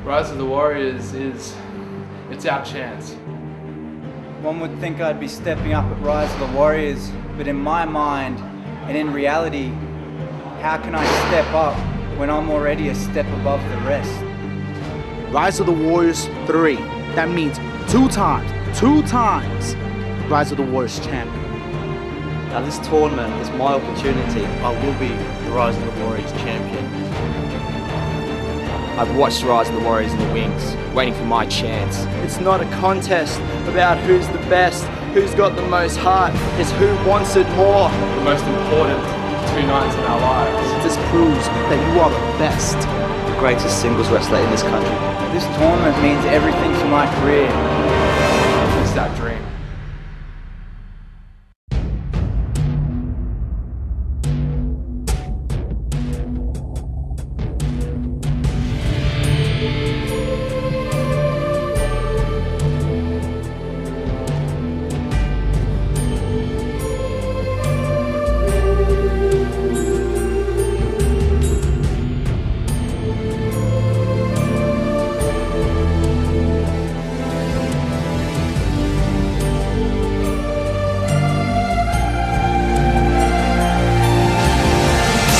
Rise of the Warriors it's our chance. One would think I'd be stepping up at Rise of the Warriors, but in my mind, and in reality, how can I step up when I'm already a step above the rest? Rise of the Warriors 3. That means two times Rise of the Warriors champion. Now this tournament is my opportunity. I will be the Rise of the Warriors champion. I've watched Rise of the Warriors in the wings, waiting for my chance. It's not a contest about who's the best, who's got the most heart. It's who wants it more. The most important 2 nights in our lives. This proves that you are the best. The greatest singles wrestler in this country. This tournament means everything to my career. It's that dream.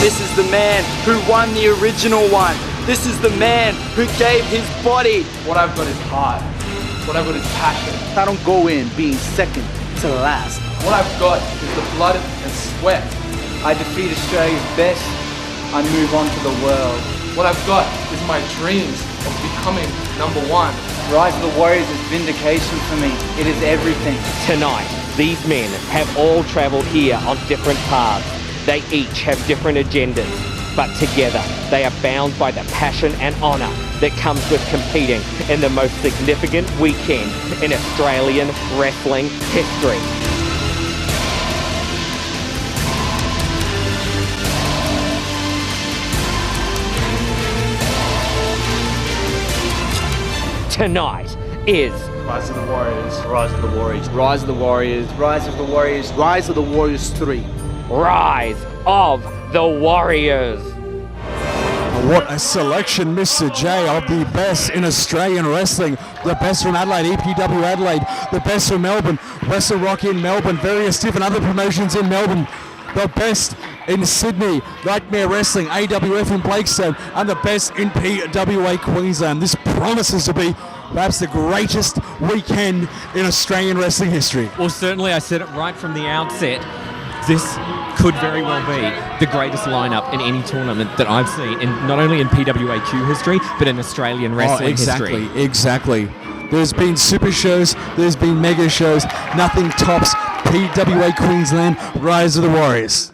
This is the man who won the original one. This is the man who gave his body. What I've got is heart. What I've got is passion. I don't go in being second to last. What I've got is the blood and sweat. I defeat Australia's best, I move on to the world. What I've got is my dreams of becoming #1. Rise of the Warriors is vindication for me. It is everything. Tonight, these men have all travelled here on different paths. They each have different agendas, but together they are bound by the passion and honour that comes with competing in the most significant weekend in Australian wrestling history. Tonight is Rise of the Warriors. Rise of the Warriors. Rise of the Warriors. Rise of the Warriors. Rise of the Warriors 3. Rise of the Warriors. What a selection, Mr. J, of the best in Australian wrestling. The best from Adelaide, EPW Adelaide. The best from Melbourne, Wrestle Rock in Melbourne, various different other promotions in Melbourne. The best in Sydney, Nightmare Wrestling, AIWF in Blakestone, and the best in PWAQ Queensland. This promises to be perhaps the greatest weekend in Australian wrestling history. Well, certainly I said it right from the outset. This could very well be the greatest lineup in any tournament that I've seen, not only in PWAQ history, but in Australian wrestling history. Exactly. There's been super shows, there's been mega shows. Nothing tops PWA Queensland Rise of the Warriors.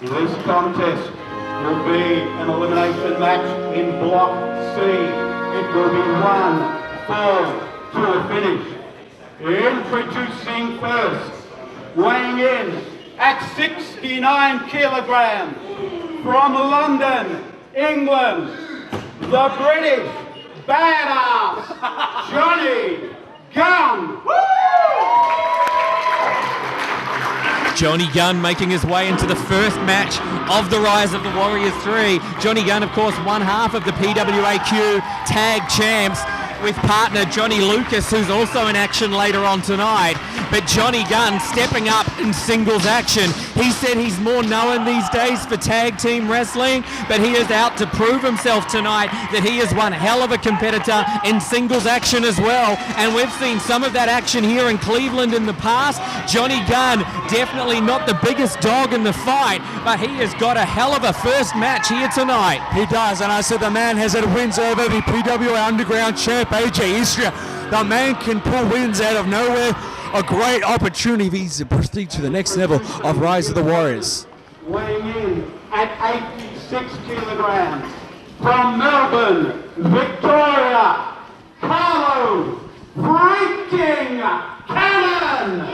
This contest will be an elimination match in Block C. It will be 1 fall to a finish. Introducing first, weighing in at 69 kilograms from London, England, the British badass, Johnny Gunn. Johnny Gunn making his way into the first match of the Rise of the Warriors 3. Johnny Gunn, of course, one half of the PWAQ Tag Champs, with partner Johnny Lucas, who's also in action later on tonight. But Johnny Gunn stepping up in singles action. He said he's more known these days for tag team wrestling, but he is out to prove himself tonight that he is one hell of a competitor in singles action as well. And we've seen some of that action here in Cleveland in the past. Johnny Gunn, definitely not the biggest dog in the fight, but he has got a hell of a first match here tonight. He does, and I said the man has had wins over the PWA Underground champ, AJ Istria. The man can pull wins out of nowhere. A great opportunity to proceed to the next level of Rise of the Warriors. Weighing in at 86 kilograms from Melbourne, Victoria, Carlo freaking Cannon.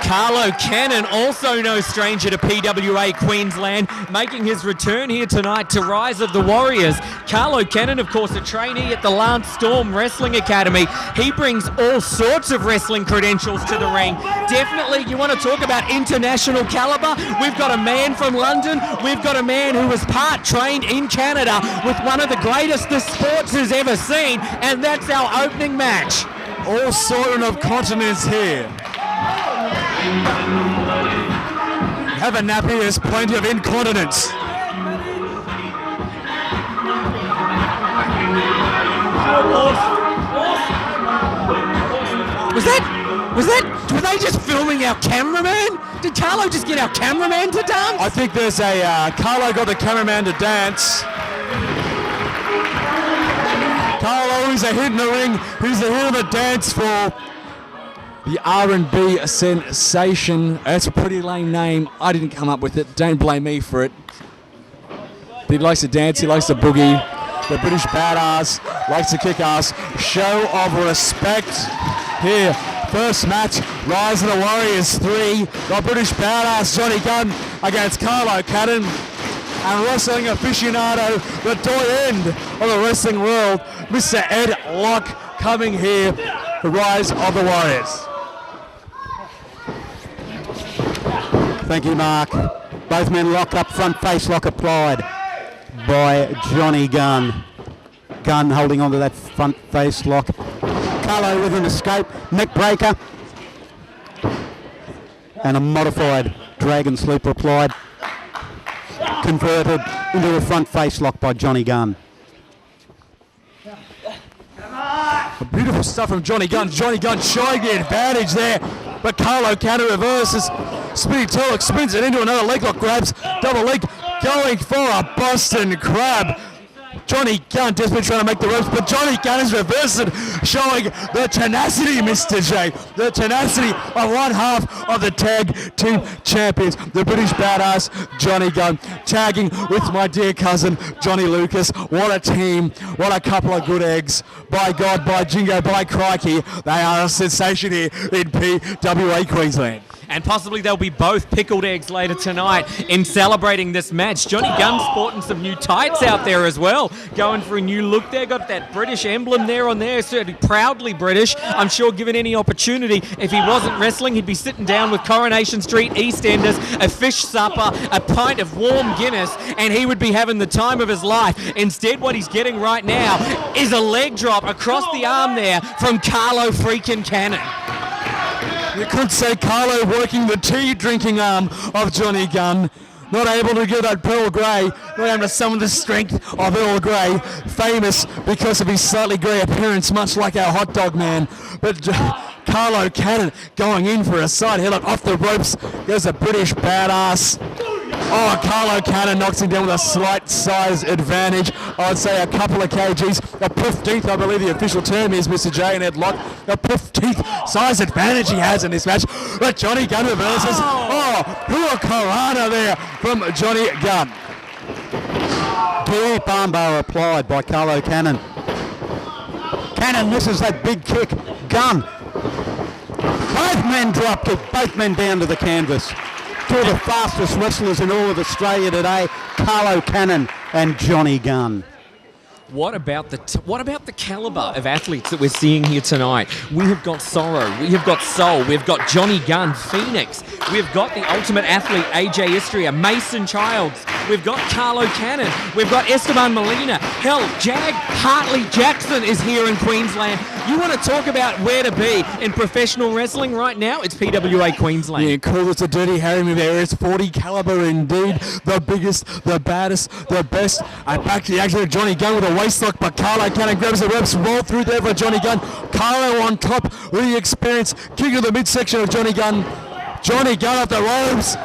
Carlo Cannon, also no stranger to PWA Queensland, making his return here tonight to Rise of the Warriors. Carlo Cannon, of course, a trainee at the Lance Storm Wrestling Academy. He brings all sorts of wrestling credentials to the ring. Definitely, you want to talk about international caliber? We've got a man from London. We've got a man who was part trained in Canada with one of the greatest the sports has ever seen, and that's our opening match. All sorts of continents here. Have a nappy, there's plenty of incontinence. Were they just filming our cameraman? Did Carlo just get our cameraman to dance? I think there's Carlo got the cameraman to dance. Carlo, who's a hit in the ring, who's a hit on the dance floor. The R&B sensation. That's a pretty lame name. I didn't come up with it. Don't blame me for it. But he likes to dance. He likes to boogie. The British badass likes to kick ass. Show of respect here. First match, Rise of the Warriors 3. The British badass Johnny Gunn against Carlo Cannon. And wrestling aficionado, the doyen of the wrestling world, Mr. Ed Locke, coming here. The Rise of the Warriors. Thank you, Mark. Both men locked up, front face lock applied by Johnny Gunn. Gunn holding onto that front face lock. Carlo with an escape, neck breaker. And a modified dragon sleeper applied. Converted into a front face lock by Johnny Gunn. Beautiful stuff from Johnny Gunn. Johnny Gunn showing the advantage there, but Carlo Cannon reverses. Spinning toe lock, spins it into another leg lock, grabs double leg, going for a Boston Crab. Johnny Gunn desperately trying to make the ropes, but Johnny Gunn is reversing, showing the tenacity, Mr. J. The tenacity of one half of the tag team champions, the British badass Johnny Gunn, tagging with my dear cousin Johnny Lucas. What a team, what a couple of good eggs. By God, by Jingo, by Crikey, they are a sensation here in PWA Queensland. And possibly they'll be both pickled eggs later tonight in celebrating this match. Johnny Gunn sporting some new tights out there as well. Going for a new look there. Got that British emblem there on there. Certainly proudly British. I'm sure given any opportunity, if he wasn't wrestling, he'd be sitting down with Coronation Street EastEnders, a fish supper, a pint of warm Guinness, and he would be having the time of his life. Instead, what he's getting right now is a leg drop across the arm there from Carlo freaking Cannon. You could say Carlo working the tea drinking arm of Johnny Gunn. Not able to get that Pearl Grey, not able to summon the strength of Earl Grey, famous because of his slightly grey appearance, much like our hot dog man. But Carlo Cannon going in for a side headlock off the ropes. There's a British badass. Oh, Carlo Cannon knocks him down with a slight size advantage. I'd say a couple of kgs. A 15th, I believe the official term is, Mr. J and Ed Locke. A 15th size advantage he has in this match. But Johnny Gunn reverses. Oh, Hurricanrana there from Johnny Gunn. Deep armbar applied by Carlo Cannon. Cannon misses that big kick. Gunn. Both men drop kick, both men down to the canvas. Two of the fastest wrestlers in all of Australia today, Carlo Cannon and Johnny Gunn. What about the caliber of athletes that we're seeing here tonight? We have got Sorrow, we have got Soul, we've got Johnny Gunn, Phoenix, we've got the ultimate athlete AJ Istria, Mason Childs, we've got Carlo Cannon, we've got Esteban Molina, hell, Hartley Jackson is here in Queensland. You want to talk about where to be in professional wrestling right now? It's PWA Queensland. Yeah, call it a Dirty Harry move there. It's 40 caliber indeed. The biggest, the baddest, the best. And back to the action of Johnny Gunn with a waistlock, but Carlo Cannon grabs the ropes, roll through there for Johnny Gunn. Carlo on top with the experience, kick of the midsection of Johnny Gunn. Johnny Gunn off the ropes.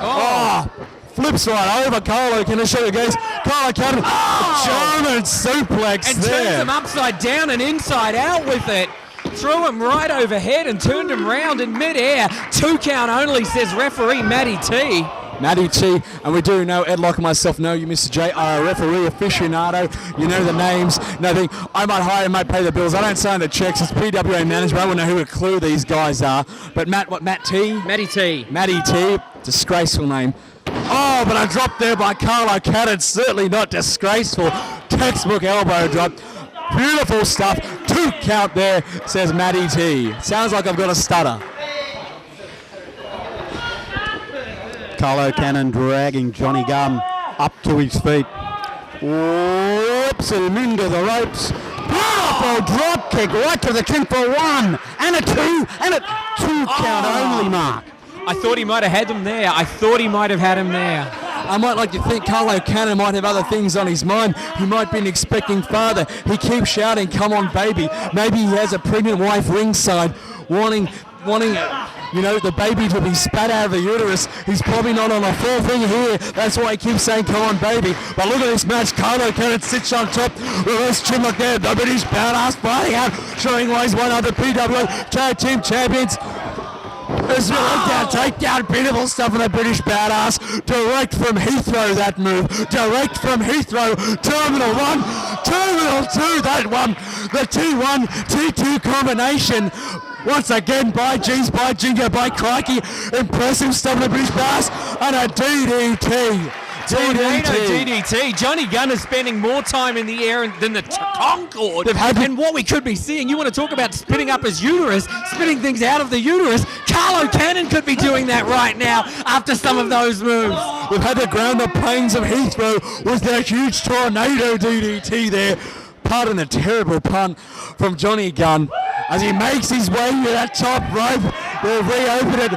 Flips right over Carlo Cannon, show you guys. Carlo Cannon, German suplex and there. Turns him upside down and inside out with it. Threw him right overhead and turned him round in midair. 2 count only, says referee Matty T. Matty T, and we do know, Ed Locke and myself know you, Mr. J, are a referee aficionado. You know the names, nothing. I might hire and might pay the bills. I don't sign the checks. It's PWA management. I wouldn't know who a clue these guys are. But Matt T? Matty T. Matty T, disgraceful name. Oh, but a drop there by Carlo Cannon. Certainly not disgraceful. Textbook elbow drop. Beautiful stuff. 2 count there, says Matty T. Sounds like I've got a stutter. Carlo Cannon dragging Johnny Gunn up to his feet. Whips him into the ropes. Beautiful drop kick right to the chin for 1 and a 2 and a 2 count only, Mark. I thought he might have had him there. I might like to think Carlo Cannon might have other things on his mind. He might be an expecting father. He keeps shouting, "Come on, baby." Maybe he has a pregnant wife ringside wanting the baby to be spat out of the uterus. He's probably not on a full thing here. That's why he keeps saying, "Come on, baby." But look at this match. Carlo Cannon sits on top. Reverse chin lock there. The British badass fighting out, showing why he's one of the PWA Tag Team Champions. There's no takedown, beautiful stuff from the British badass. Direct from Heathrow, that move. Direct from Heathrow. Terminal 1, Terminal 2, that one. The T1, T2 combination. Once again, by G's, by Jingo, by Crikey. Impressive stuff from the British badass. And a DDT. DDT. Johnny Gunn is spending more time in the air than the Concorde. And what we could be seeing, you want to talk about spinning up his uterus, spinning things out of the uterus. Carlo Cannon could be doing that right now after some of those moves. We've had to ground the plains of Heathrow with that huge tornado DDT there. Pardon the terrible pun from Johnny Gunn as he makes his way to that top rope. They've reopened it.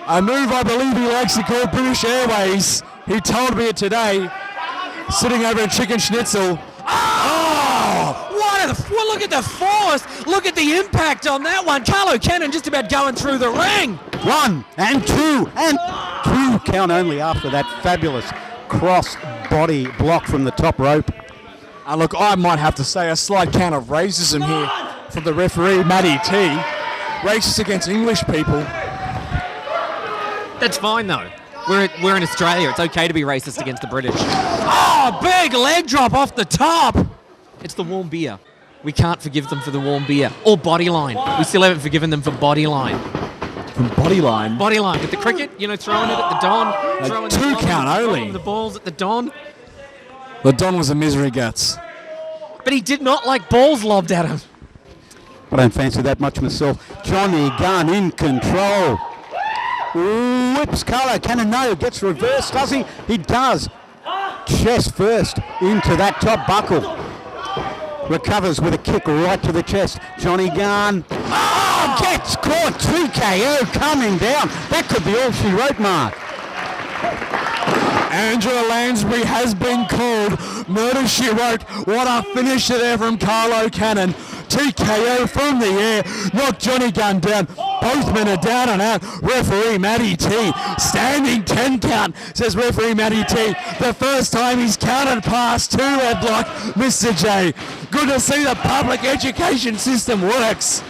A move I believe he likes to call British Airways. He told me it today, sitting over a chicken schnitzel. Look at the force. Look at the impact on that one. Carlo Cannon just about going through the ring. 1 and 2 and 2 count only after that fabulous cross body block from the top rope. And look, I might have to say a slight count of racism here from the referee, Matty T. Racist against English people. That's fine though. We're in Australia. It's okay to be racist against the British. Oh, big leg drop off the top. It's the warm beer. We can't forgive them for the warm beer. Or Bodyline. We still haven't forgiven them for Bodyline. From Bodyline? Bodyline. With the cricket, throwing it at the Don. Like 2 count only. The balls at the Don. The Don was a misery guts. But he did not like balls lobbed at him. I don't fancy that much myself. Johnny Gunn in control. Whips Carlo Cannon. No, gets reversed, does he? He does. Chest first into that top buckle. Recovers with a kick right to the chest. Johnny Gunn. Oh, gets caught. 2 KO coming down. That could be all she wrote, Mark. Angela Lansbury has been called. Murder she wrote. What a finisher there from Carlo Cannon. TKO from the air. Knocked Johnny Gunn down. Both men are down and out. Referee Matty T. Standing 10 count, says referee Matty T. The first time he's counted past 2 headlock. Mr. J. Good to see the public education system works.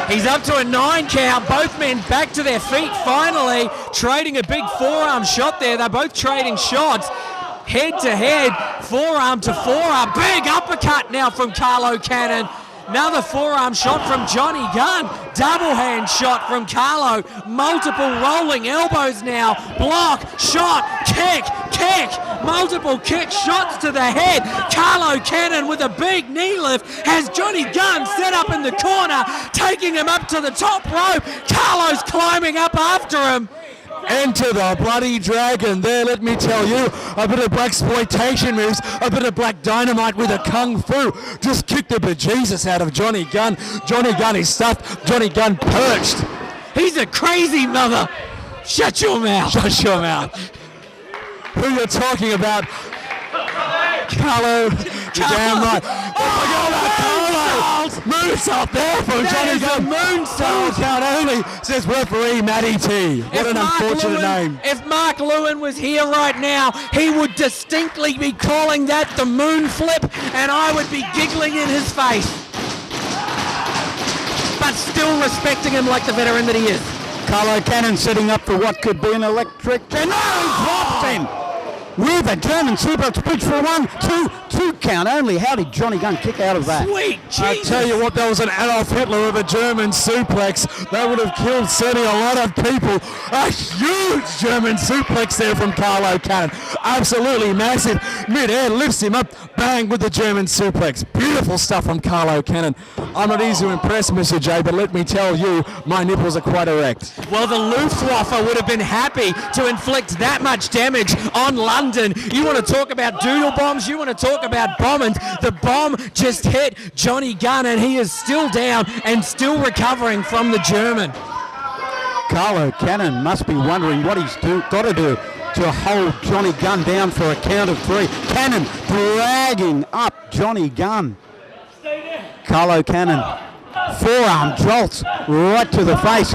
He's up to a 9 count. Both men back to their feet finally. Trading a big forearm shot there. They're both trading shots. Head to head, forearm to forearm. Big uppercut now from Carlo Cannon. Another forearm shot from Johnny Gunn. Double hand shot from Carlo. Multiple rolling elbows now. Block, shot, kick. Multiple kick shots to the head. Carlo Cannon with a big knee lift has Johnny Gunn set up in the corner, taking him up to the top rope. Carlo's climbing up after him. Enter the bloody dragon there, let me tell you. A bit of blaxploitation moves, a bit of black dynamite with a kung fu. Just kicked the bejesus out of Johnny Gunn. Johnny Gunn is stuffed. Johnny Gunn perched. He's a crazy mother. Shut your mouth. Shut your mouth. Who you're talking about? Carlo. You're damn right. Moonsault there from Johnny Gunn. Moonsault count only, says referee Matty T. What an unfortunate name. If Mark Lewin was here right now, he would distinctly be calling that the moon flip, and I would be giggling in his face. But still respecting him like the veteran that he is. Carlo Cannon setting up for what could be an electric. No, he drops in with a German suplex. Bridge for 1, 2 count only. How did Johnny Gunn kick out of that? Sweet Jesus. I tell you what, that was an Adolf Hitler with a German suplex. That would have killed certainly a lot of people. A huge German suplex there from Carlo Cannon. Absolutely massive. Mid-air lifts him up, bang with the German suplex. Beautiful stuff from Carlo Cannon. I'm not easy to impress, Mr. J, but let me tell you, my nipples are quite erect. Well, the Luftwaffe would have been happy to inflict that much damage on London. You want to talk about doodle bombs? You want to talk about bombing? The bomb just hit Johnny Gunn, and he is still down and still recovering from the German. Carlo Cannon must be wondering what he's got to do to hold Johnny Gunn down for a count of 3. Cannon dragging up Johnny Gunn. Carlo Cannon, forearm jolts right to the face.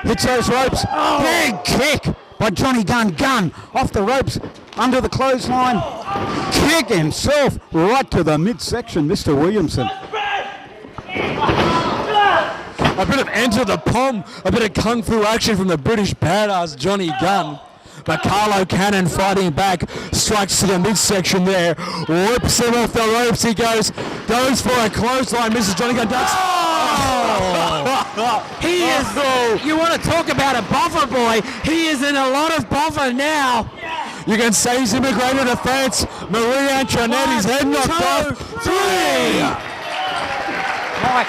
Hits those ropes. Big kick by Johnny Gunn. Gunn off the ropes, under the clothesline. Kick himself right to the midsection, Mr. Williamson. A bit of enter the palm, a bit of kung fu action from the British badass Johnny Gunn. But Carlo Cannon fighting back, strikes to the midsection there, whips him off the ropes. He goes for a clothesline. Mrs. Johnny Gunn ducks. He is, you want to talk about a bother boy, he is in a lot of bother now. You can say he's immigrated to France. Marie Antoinette's head knocked off. 3. Mike,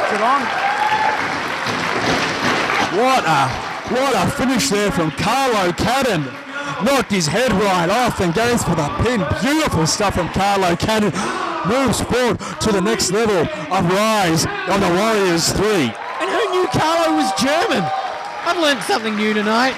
is it on? What a finish there from Carlo Cannon. Knocked his head right off and goes for the pin. Beautiful stuff from Carlo Cannon. Moves forward to the next level of Rise of the Warriors 3. And who knew Carlo was German? I've learned something new tonight.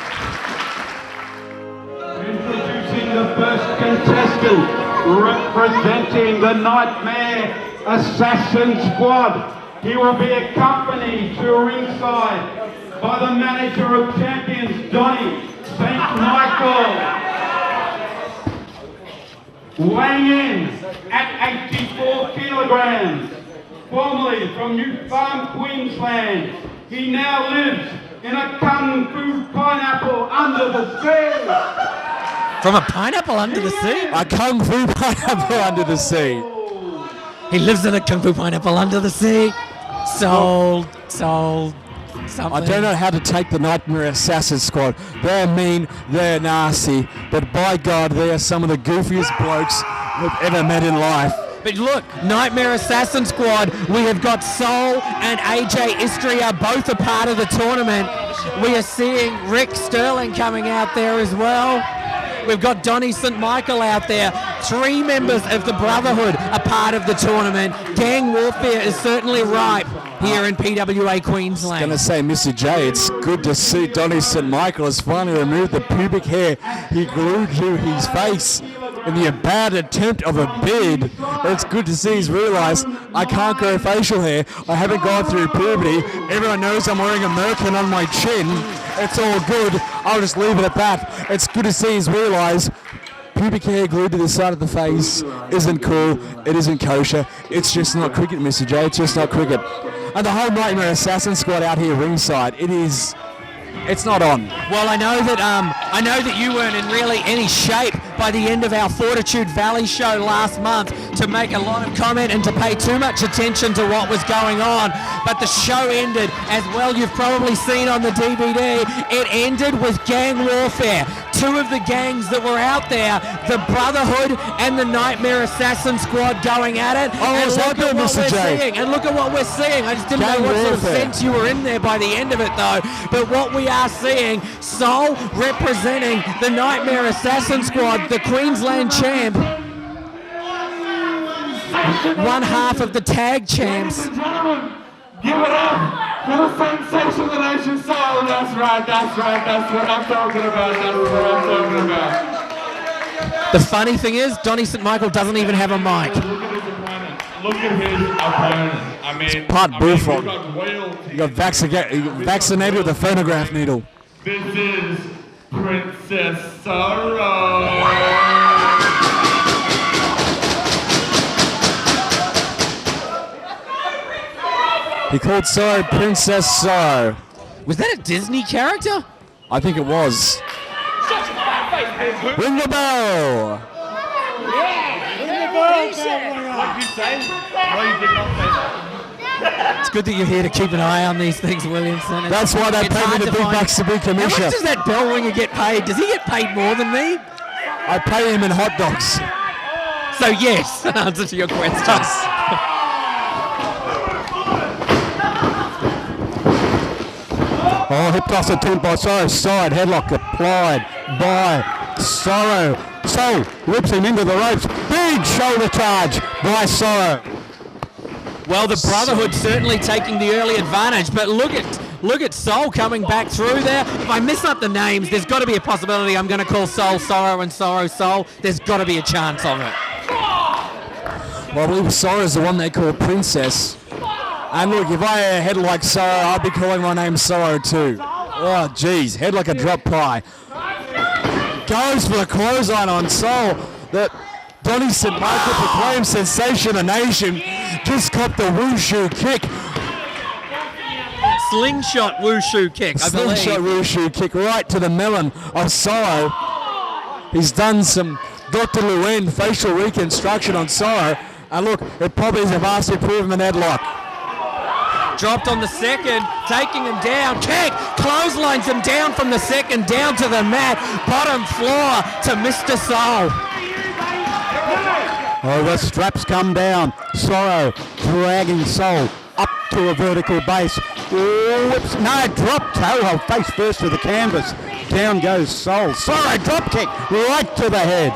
Introducing the first contestant, representing the Nightmare Assassin Squad. He will be accompanied to ringside by the manager of champions, Donny St. Michael. Weighing in at 84 kilograms, formerly from New Farm, Queensland. He now lives in a kung fu pineapple under the sea. From a pineapple under the sea? A kung fu pineapple under the sea. He lives in a kung fu pineapple under the sea. Sold. Something. I don't know how to take the Nightmare Assassin Squad. They're mean, they're nasty, but by God, they are some of the goofiest blokes we've ever met in life. But look, Nightmare Assassin Squad, we have got Seoul and AJ Istria, both a part of the tournament. We are seeing Rick Sterling coming out there as well. We've got Donny St. Michael out there. 3 members of the Brotherhood are part of the tournament. Gang warfare is certainly ripe here in PWA Queensland. I was going to say, Mr. J, it's good to see Donny St. Michael has finally removed the pubic hair he glued to his face in the bad attempt of a beard. It's good to see he's realised I can't grow facial hair. I haven't gone through puberty. Everyone knows I'm wearing a merkin on my chin. It's all good. I'll just leave it at that. It's good to see he's realised pubic hair glued to the side of the face isn't cool. It isn't kosher. It's just not cricket, Mr. J. It's just not cricket. And the whole Nightmare Assassin Squad out here ringside, it's not on. Well, I know that you weren't in really any shape by the end of our Fortitude Valley show last month to make a lot of comment and to pay too much attention to what was going on. But the show ended, as well you've probably seen on the DVD, it ended with gang warfare. 2 of the gangs that were out there, the Brotherhood and the Nightmare Assassin Squad going at it. And look at what we're seeing. And look at what we're seeing. I just didn't know what sort of sense you were in there by the end of it though. But what we are seeing, Seoul representing the Nightmare Assassin Squad, the Queensland champ, one half of the tag champs. Give it up for the sensation of the nation, Seoul. That's right, that's what I'm talking about, The funny thing is, Donny St. Michael doesn't even have a mic. Look at his opponent. I mean, it's part bullfrog. You got vaccinated with a phonograph needle. This is Princess Sorrow. He called Sorrow Princess Sorrow. Was that a Disney character? I think it was. Ring the bell! It's good that you're here to keep an eye on these things, Williamson. That's why they pay me the big bucks to be commissioner. How much does that bell ringer get paid? Does he get paid more than me? I pay him in hot dogs. So yes, an answer to your question. Oh, hip toss attempt by Sorrow. Side headlock applied by Sorrow. Soul whips him into the ropes. Big shoulder charge by Sorrow. Well, the Brotherhood certainly taking the early advantage, but look at Soul coming back through there. If I miss up the names, there's got to be a possibility I'm going to call Soul Sorrow and Sorrow Soul. There's got to be a chance of it. Well, I believe Sorrow's the one they call Princess. And look, if I had a head like Sorrow, I'd be calling my name Sorrow too. Oh, geez, head like a drop pie. Goes for the clothesline on Soul. That Donny St. Michael proclaimed sensation of the nation. Just caught the wushu kick. Slingshot wushu kick, I believe. Slingshot wushu kick right to the melon of Sorrow. He's done some Dr. Luen facial reconstruction on Sorrow. And look, it probably is a vast improvement headlock. Dropped on the second, taking him down. Kick, clotheslines him down from the second, down to the mat. Bottom floor to Mr. Soul. Oh, the straps come down. Sorrow dragging Soul up to a vertical base. Whoops, no, drop toe, face first to the canvas. Down goes Soul. Sorrow drop kick right to the head.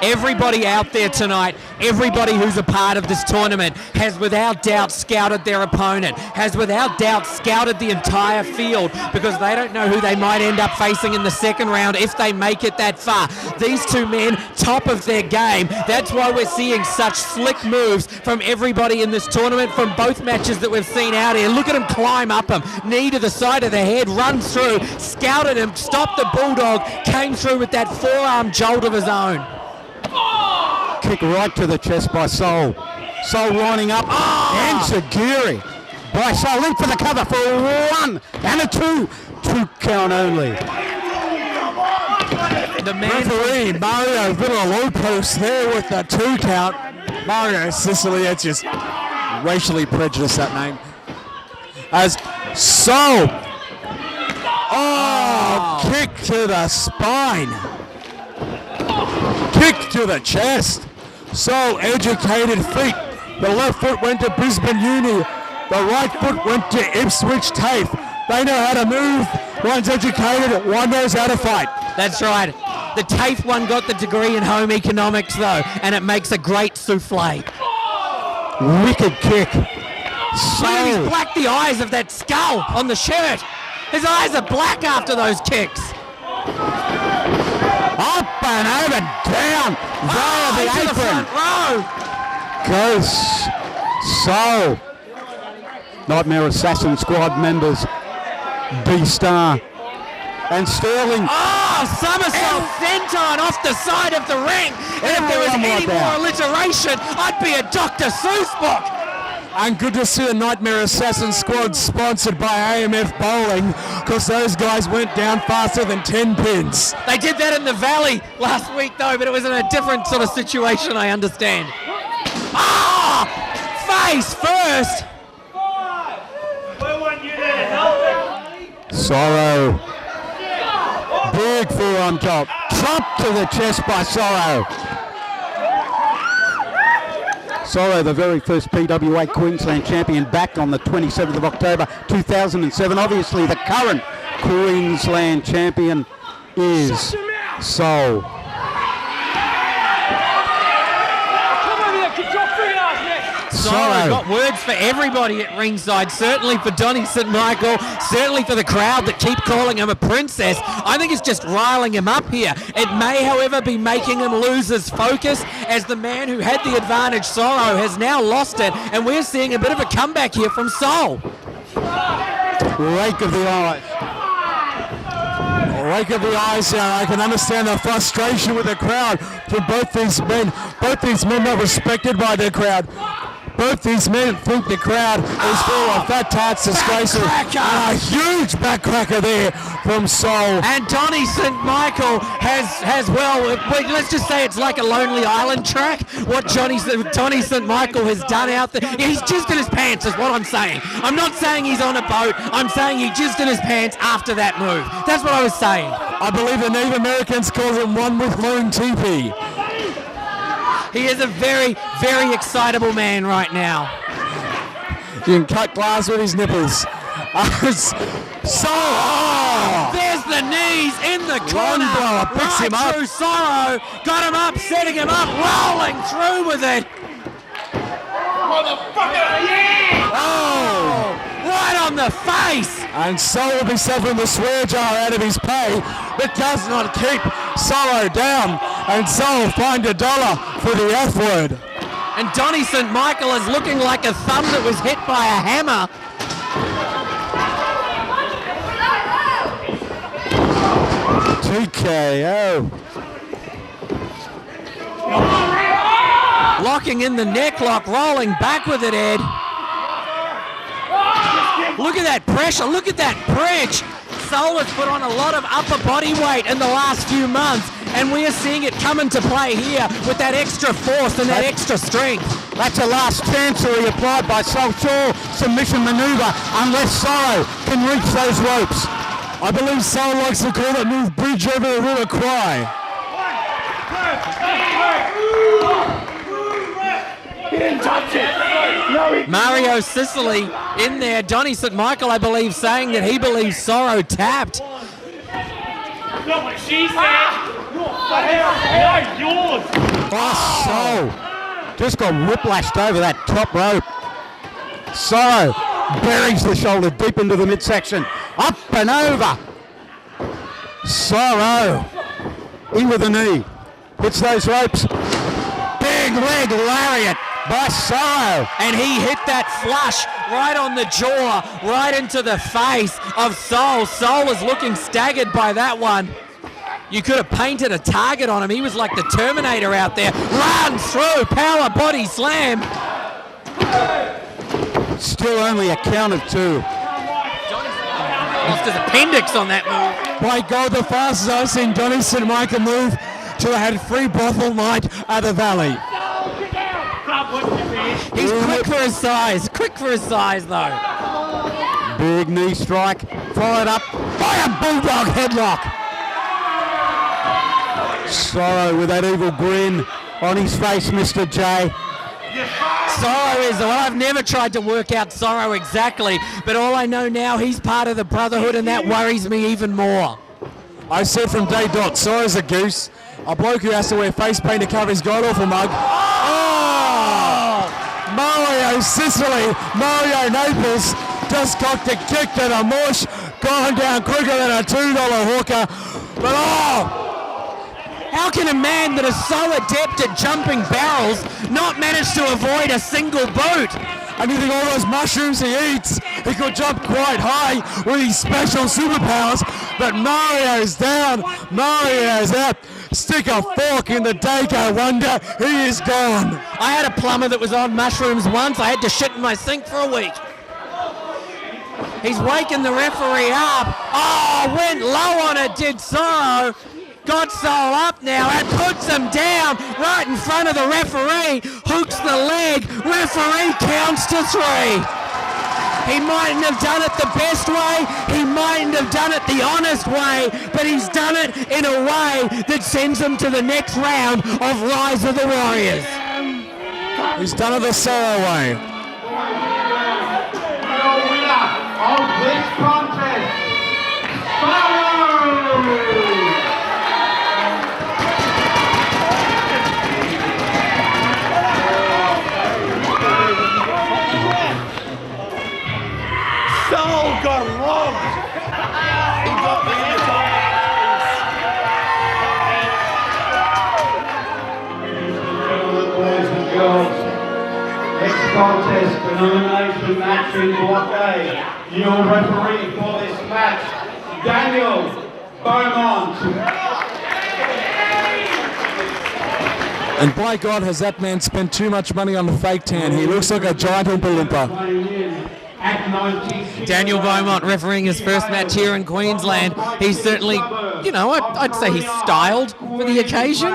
Everybody out there tonight, everybody who's a part of this tournament has without doubt scouted their opponent, has without doubt scouted the entire field because they don't know who they might end up facing in the second round if they make it that far. These two men, top of their game. That's why we're seeing such slick moves from everybody in this tournament from both matches that we've seen out here. Look at him climb up him, knee to the side of the head, run through, scouted him, stopped the Bulldog, came through with that forearm jolt of his own. Kick right to the chest by Soul. Soul lining up. Enziguri by Soul. In for the cover for a 1 and a 2. 2 count only. The man referee, Mario Villalobos there with the 2 count. Mario Sicily, it's just racially prejudiced, that name. As Soul. Kick to the spine. Kick to the chest. So educated feet. The left foot went to Brisbane Uni. The right foot went to Ipswich TAFE. They know how to move. One's educated, one knows how to fight. That's right. The TAFE one got the degree in home economics though, and it makes a great souffle. Wicked kick. Look at he's black the eyes of that skull on the shirt. His eyes are black after those kicks. Up and over, down, via the into apron. the front row. Goes Soul. Nightmare Assassin squad members, B-Star and Sterling. Somersault senton off the side of the ring. And if there was any more alliteration, I'd be a Dr. Seuss book. And good to see a Nightmare Assassin squad sponsored by AMF Bowling, because those guys went down faster than 10 pins. They did that in the Valley last week though, but it was in a different sort of situation, I understand. Face first. Sorrow. Big forearm drop. Drop to the chest by Sorrow. Sorrow, the very first PWA Queensland champion, back on the 27th of October 2007. Obviously, the current Queensland champion is Soul. Sorrow got words for everybody at ringside, certainly for Donny St. Michael, certainly for the crowd that keep calling him a princess. I think it's just riling him up here. It may, however, be making him lose his focus as the man who had the advantage, Sorrow, has now lost it, and we're seeing a bit of a comeback here from Soul. Rake of the eyes. Rake of the eyes here. I can understand the frustration with the crowd from both these men. Both these men are respected by their crowd. Both these men think the crowd is full of fat tarts disgraceful. And a huge backcracker there from Seoul. And Donny St. Michael has well, let's just say it's like a Lonely Island track, what Donny St. Michael has done out there. He's jizzed in his pants is what I'm saying. I'm not saying he's on a boat, I'm saying he jizzed in his pants after that move. That's what I was saying. I believe the Native Americans call him one with long teepee. He is a very, very excitable man right now. You can cut glass with his nipples. There's the knees in the corner. Picks him up. Through Sorrow. Got him up, setting him up, rolling through with it. Motherfucker, yeah! Oh! Right on the face! And Seoul will be suffering the swear jar out of his pay, but does not keep Sorrow down. And Seoul find $1 for the F word. And Donny St. Michael is looking like a thumb that was hit by a hammer. TKO. Locking in the neck lock, rolling back with it, Ed. Look at that pressure, look at that bridge. Seoul has put on a lot of upper body weight in the last few months, and we are seeing it come into play here with that extra force and that extra strength. That's a last chancery applied by Seoul. Submission maneuver unless Sorrow can reach those ropes. I believe Seoul likes to call that move bridge over the river cry. He didn't touch it. No, Mario Sicily in there. Donny St. Michael, I believe, saying that he believes Sorrow tapped. Not what she said. Yours. Oh, Seoul just got whiplashed over that top rope. Sorrow buries the shoulder deep into the midsection. Up and over. Sorrow in with the knee. Hits those ropes. Big leg lariat by Sorrow. And he hit that flush right on the jaw, right into the face of Seoul. Seoul is looking staggered by that one. You could have painted a target on him. He was like the Terminator out there. Runs through, power body slam. Still only a count of 2. Lost his appendix on that move. By God, the fastest I've seen Donny St. Michael move till I had free brothel night at the Valley. He's quick for his size though. Big knee strike, followed up by a bulldog headlock. Sorrow with that evil grin on his face, Mr. J. Sorrow is, well, I've never tried to work out Sorrow exactly, but all I know now, he's part of the Brotherhood, and that worries me even more. I said from day dot, Sorrow's a goose, a bloke who has to wear face paint to cover his god-awful mug. Oh! Mario Sicily, Mario Naples just cocked a kick to the mush, going down quicker than a $2 hooker, but how can a man that is so adept at jumping barrels not manage to avoid a single boot? And you think all those mushrooms he eats, he could jump quite high with his special superpowers, but Mario's down, Mario's out. Stick a fork in the Dago Wonder, he is gone. I had a plumber that was on mushrooms once, I had to shit in my sink for a week. He's waking the referee up. Oh, went low on it, did Sorrow. Got Seoul up now and puts him down right in front of the referee. Hooks the leg. Referee counts to 3. He mightn't have done it the best way. He mightn't have done it the honest way. But he's done it in a way that sends him to the next round of Rise of the Warriors. He's done it the Sorrow way. The winner of this contest, Pyro! Seoul got robbed. He got the Boys and girls, next contest, an elimination match in Block A. Your referee for this match, Daniel Beaumont. And by God, has that man spent too much money on the fake tan. He looks like a giant Oompa Loompa. Daniel Beaumont refereeing his first match here in Queensland. He's certainly, you know, I'd say he's styled for the occasion.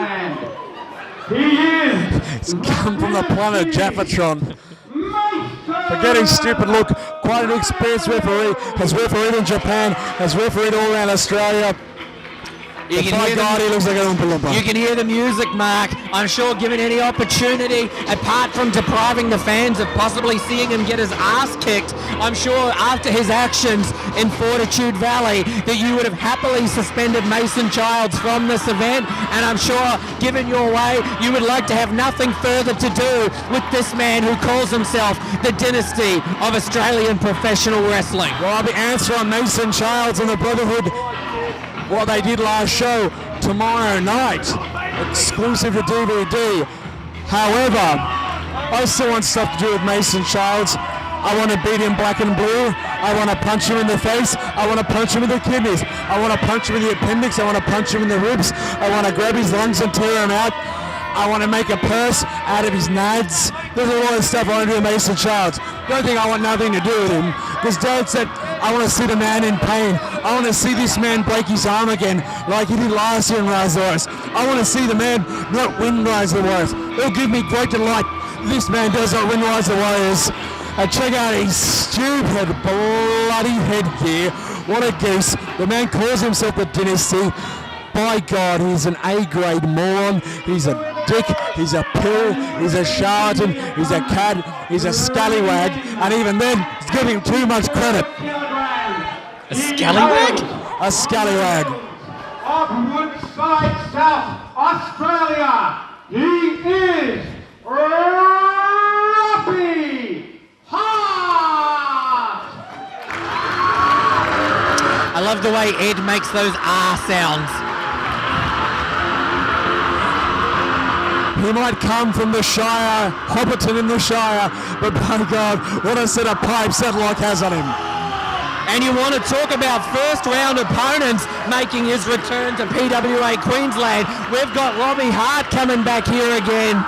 He's come from the planet Japatron. Forgetting stupid look, quite an experienced referee, has refereed in Japan, has refereed all around Australia. You can hear the music, Mark. I'm sure given any opportunity, apart from depriving the fans of possibly seeing him get his ass kicked, I'm sure after his actions in Fortitude Valley that you would have happily suspended Mason Childs from this event, and I'm sure given your way, you would like to have nothing further to do with this man who calls himself the dynasty of Australian professional wrestling. Well, I'll be answering Mason Childs and the Brotherhood what they did last show tomorrow night, exclusive to DVD. However, I still want stuff to do with Mason Childs. I want to beat him black and blue. I want to punch him in the face. I want to punch him in the kidneys. I want to punch him in the appendix. I want to punch him in the ribs. I want to grab his lungs and tear him out. I want to make a purse out of his nads. There's a lot of stuff I want to do with Mason Childs. The only thing I want nothing to do with him, because Dad said, I want to see the man in pain. I want to see this man break his arm again, like he did last year in Rise of the Warriors. I want to see the man not win Rise of the Warriors. It'll give me great delight. This man does not win Rise of the Warriors. Check out his stupid, bloody headgear. What a goose. The man calls himself the Dynasty. By God, he's an A-grade moron. He's a dick. He's a pill. He's a charlatan. He's a cad. He's a scallywag. And even then, he's giving him too much credit. A scallywag? A scallywag. Of Woodside, South Australia, he is Robby Hart. I love the way Ed makes those R sounds. He might come from the Shire, Hobbiton in the Shire, but by God, what a set of pipes that lock has on him. And you want to talk about first round opponents making his return to PWA Queensland. We've got Robby Hart coming back here again.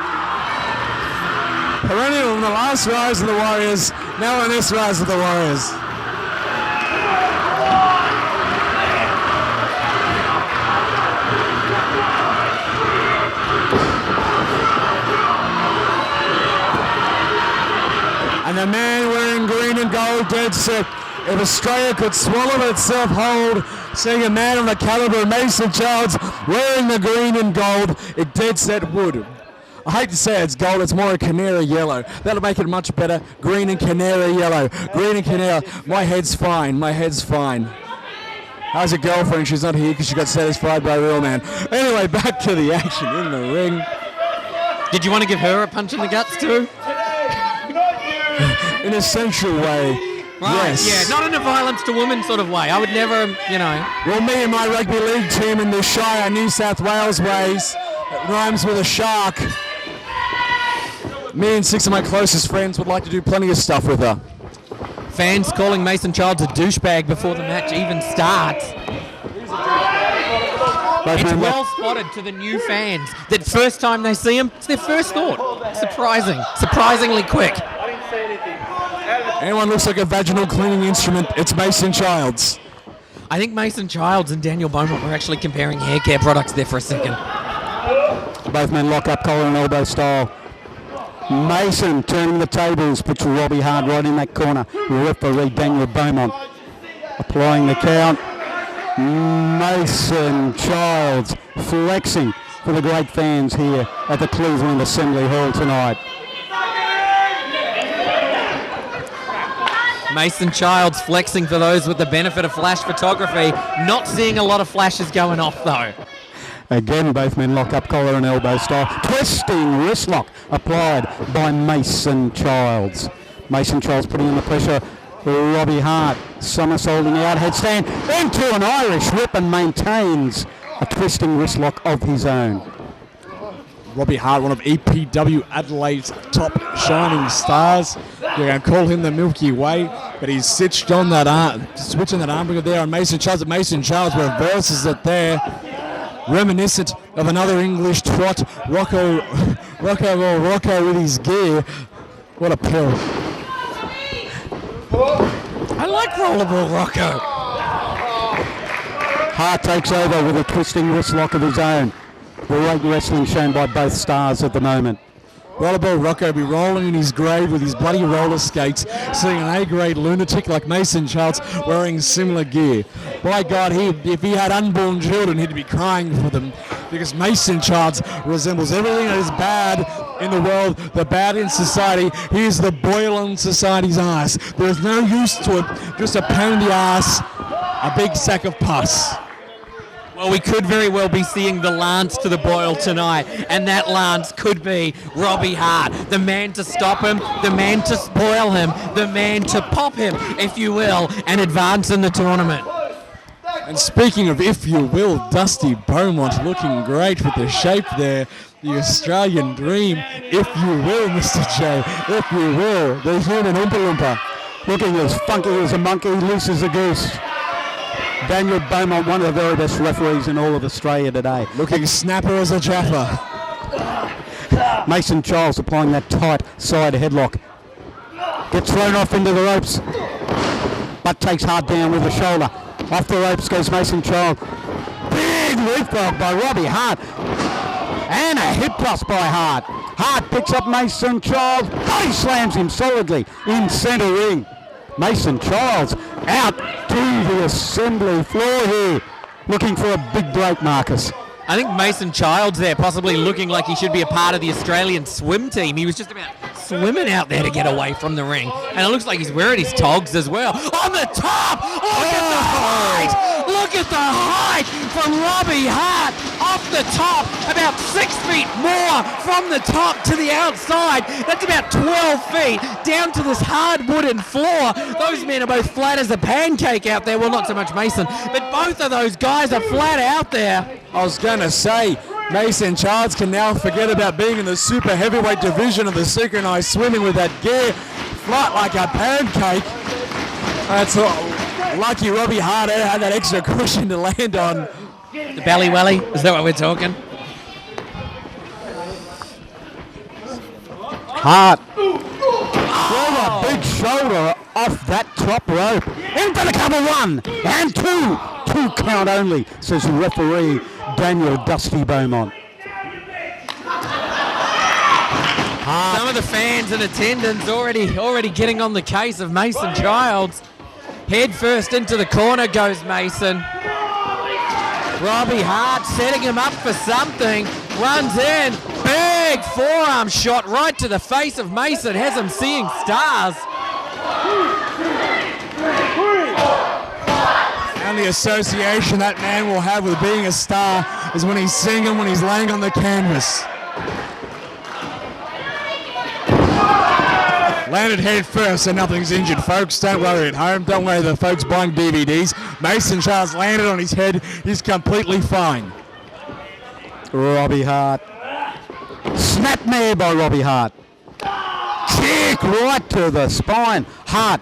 Perennial in the last Rise of the Warriors, now in this Rise of the Warriors. And the man wearing green and gold dead set. If Australia could swallow itself whole, seeing a man of the caliber of Mason Childs wearing the green and gold, it dead set would. I hate to say it's gold, it's more a canary yellow. That'll make it much better. Green and canary yellow. Green and canary. My head's fine. My head's fine. How's your girlfriend? She's not here because she got satisfied by a real man. Anyway, back to the action in the ring. Did you want to give her a punch in the guts too? In a sensual way. Right, yes. Yeah, not in a violence to women sort of way. I would never, you know. Well, me and my rugby league team in the Shire, New South Wales ways, it rhymes with a shark. Me and 6 of my closest friends would like to do plenty of stuff with her. Fans calling Mason Childs a douchebag before the match even starts. It's well spotted to the new fans that first time they see him, it's their first thought. Surprisingly quick. Anyone looks like a vaginal cleaning instrument, it's Mason Childs. I think Mason Childs and Daniel Beaumont were actually comparing hair care products there for a second. Both men lock up, collar and elbow style. Mason turning the tables, puts Robby Hart right in that corner. Referee Daniel Beaumont applying the count. Mason Childs flexing for the great fans here at the Cleveland Assembly Hall tonight. Mason Childs flexing for those with the benefit of flash photography. Not seeing a lot of flashes going off though. Again, both men lock up, collar and elbow style. Twisting wrist lock applied by Mason Childs. Mason Childs putting in the pressure. Robby Hart somersaulting out, headstand into an Irish whip and maintains a twisting wrist lock of his own. Robby Hart, one of EPW Adelaide's top shining stars. You're going to call him the Milky Way, but he's switched on that arm, switching that arm there on Mason Childs. Mason Childs reverses it there. Reminiscent of another English twat, Rocco with his gear. What a pill. I like Rollerball Rocco. Hart takes over with a twisting wrist lock of his own. Great wrestling shown by both stars at the moment. Rollerball Rocco be rolling in his grave with his bloody roller skates, seeing an A-grade lunatic like Mason Charles wearing similar gear. By God, if he had unborn children, he'd be crying for them, because Mason Charles resembles everything that is bad in the world, the bad in society. He is the boil on society's ass. There's no use to it, just a pain in the ass, a big sack of pus. Well, we could very well be seeing the lance to the boil tonight, and that lance could be Robby Hart, the man to stop him, the man to spoil him, the man to pop him, if you will, and advance in the tournament. And speaking of if you will, Dusty Beaumont looking great with the shape there, the Australian dream, if you will, Mr. J, if you will, the human Oompa Loompa. Looking as funky as a monkey, loose as a goose. Daniel Beaumont, one of the very best referees in all of Australia today. Looking snapper as a Jaffa. Mason Charles applying that tight side headlock. Gets thrown off into the ropes, but takes Hart down with the shoulder. Off the ropes goes Mason Charles. Big leapfrog by Robby Hart. And a hip thrust by Hart. Hart picks up Mason Charles. Body slams him solidly in centre ring. Mason Charles out to the assembly floor here, looking for a big break, Marcus. I think Mason Childs there possibly looking like he should be a part of the Australian swim team. He was just about swimming out there to get away from the ring. And it looks like he's wearing his togs as well. On the top! Look at the height! Look at the height from Robby Hart off the top. About 6 feet more from the top to the outside. That's about 12 feet down to this hard wooden floor. Those men are both flat as a pancake out there. Well, not so much Mason, but both of those guys are flat out there. I was going to say, Mason Charles can now forget about being in the super heavyweight division of the synchronized swimming with that gear, flat like a pancake. That's lucky Robby Hart had that extra cushion to land on. The belly welly, is that what we're talking? Hart. With a big shoulder off that top rope. Into the cover, 1 and 2. 2 count only, says referee Daniel Dusty Beaumont. Some of the fans in attendance already getting on the case of Mason Childs. Head first into the corner goes Mason. Robby Hart setting him up for something. Runs in. Big forearm shot right to the face of Mason. Has him seeing stars. And the association that man will have with being a star is when he's singing, when he's laying on the canvas. Landed head first, so nothing's injured, folks. Don't worry at home. Don't worry, the folks buying DVDs. Mason Charles landed on his head. He's completely fine. Robby Hart. Snapmare by Robby Hart. Kick right to the spine. Hart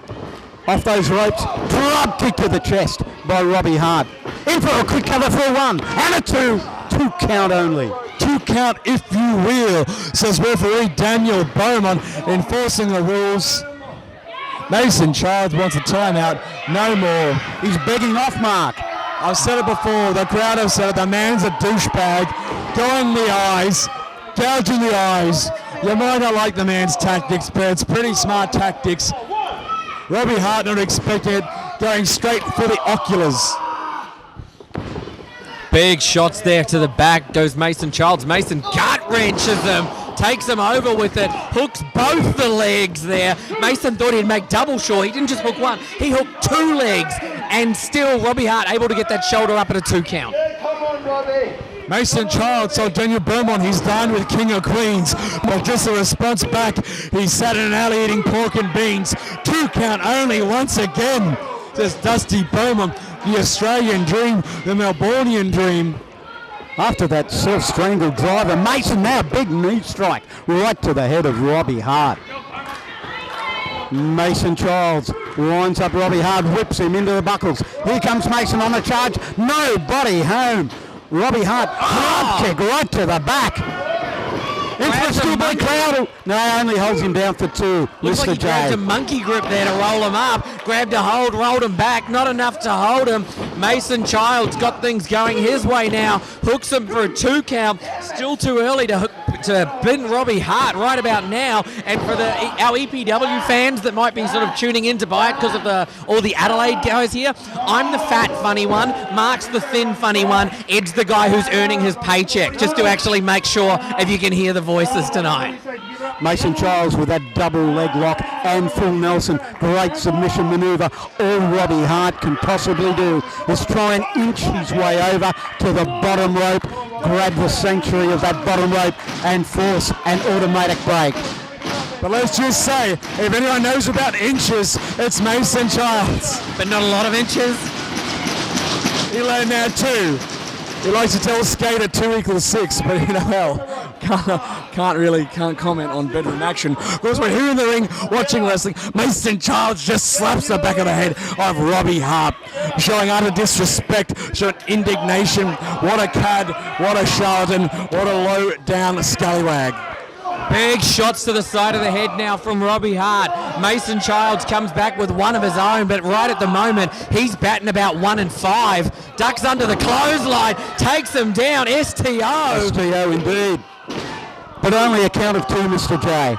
off those ropes. Drop kick to the chest by Robby Hart. In for a quick cover for a 1 and a 2. 2 count only. 2 count if you will, says referee Daniel Beaumont, enforcing the rules. Mason Childs wants a timeout, no more. He's begging off, Mark. I've said it before, the crowd have said it, the man's a douchebag. Going the eyes, gouging the eyes. You might not like the man's tactics, but it's pretty smart tactics. Robby Hart not expecting it, going straight for the oculars. Big shots there to the back goes Mason Childs. Mason gut wrenches him, takes him over with it, hooks both the legs there. Mason thought he'd make double sure. He didn't just hook one, he hooked 2 legs, and still Robby Hart able to get that shoulder up at a 2 count. Come on, Robby. Mason Childs told Daniel Beaumont he's done with King of Queens, but just a response back, he sat in an alley eating pork and beans. 2 count only once again, says Dusty Beaumont. The Australian dream, the Melbourneian dream. After that self-strangled driver, Mason now big knee strike right to the head of Robby Hart. Mason Childs winds up Robby Hart, whips him into the buckles. Here comes Mason on the charge. Nobody home. Robbie Hart, drop kick right to the back. Interesting by Crowder. No, only holds him down for 2. Looks like he grabbed a monkey grip there to roll him up. Grabbed a hold, rolled him back. Not enough to hold him. Mason Childs got things going his way now. Hooks him for a 2 count. Still too early to pin Robbie Hart right about now. And for our EPW fans that might be sort of tuning in to buy it because of all the Adelaide guys here, I'm the fat funny one. Mark's the thin funny one. Ed's the guy who's earning his paycheck, just to actually make sure if you can hear the voices tonight. Mason Childs with that double leg lock and full Nelson. Great submission manoeuvre. All Robbie Hart can possibly do is try and inch his way over to the bottom rope, grab the sanctuary of that bottom rope and force an automatic break. But let's just say, if anyone knows about inches, it's Mason Childs. But not a lot of inches. He learned now 2. He likes to tell Skater 2 equals 6, but you know, hell, can't comment on bedroom action. Of course, we're here in the ring watching wrestling. Mason Childs just slaps the back of the head of Robbie Hart, showing utter disrespect, showing indignation. What a cad, what a charlatan, what a low-down scallywag. Big shots to the side of the head now from Robbie Hart. Mason Childs comes back with one of his own, but right at the moment, he's batting about 1 and 5. Ducks under the clothesline, takes him down. STO. STO indeed. But only a count of 2, Mr. J.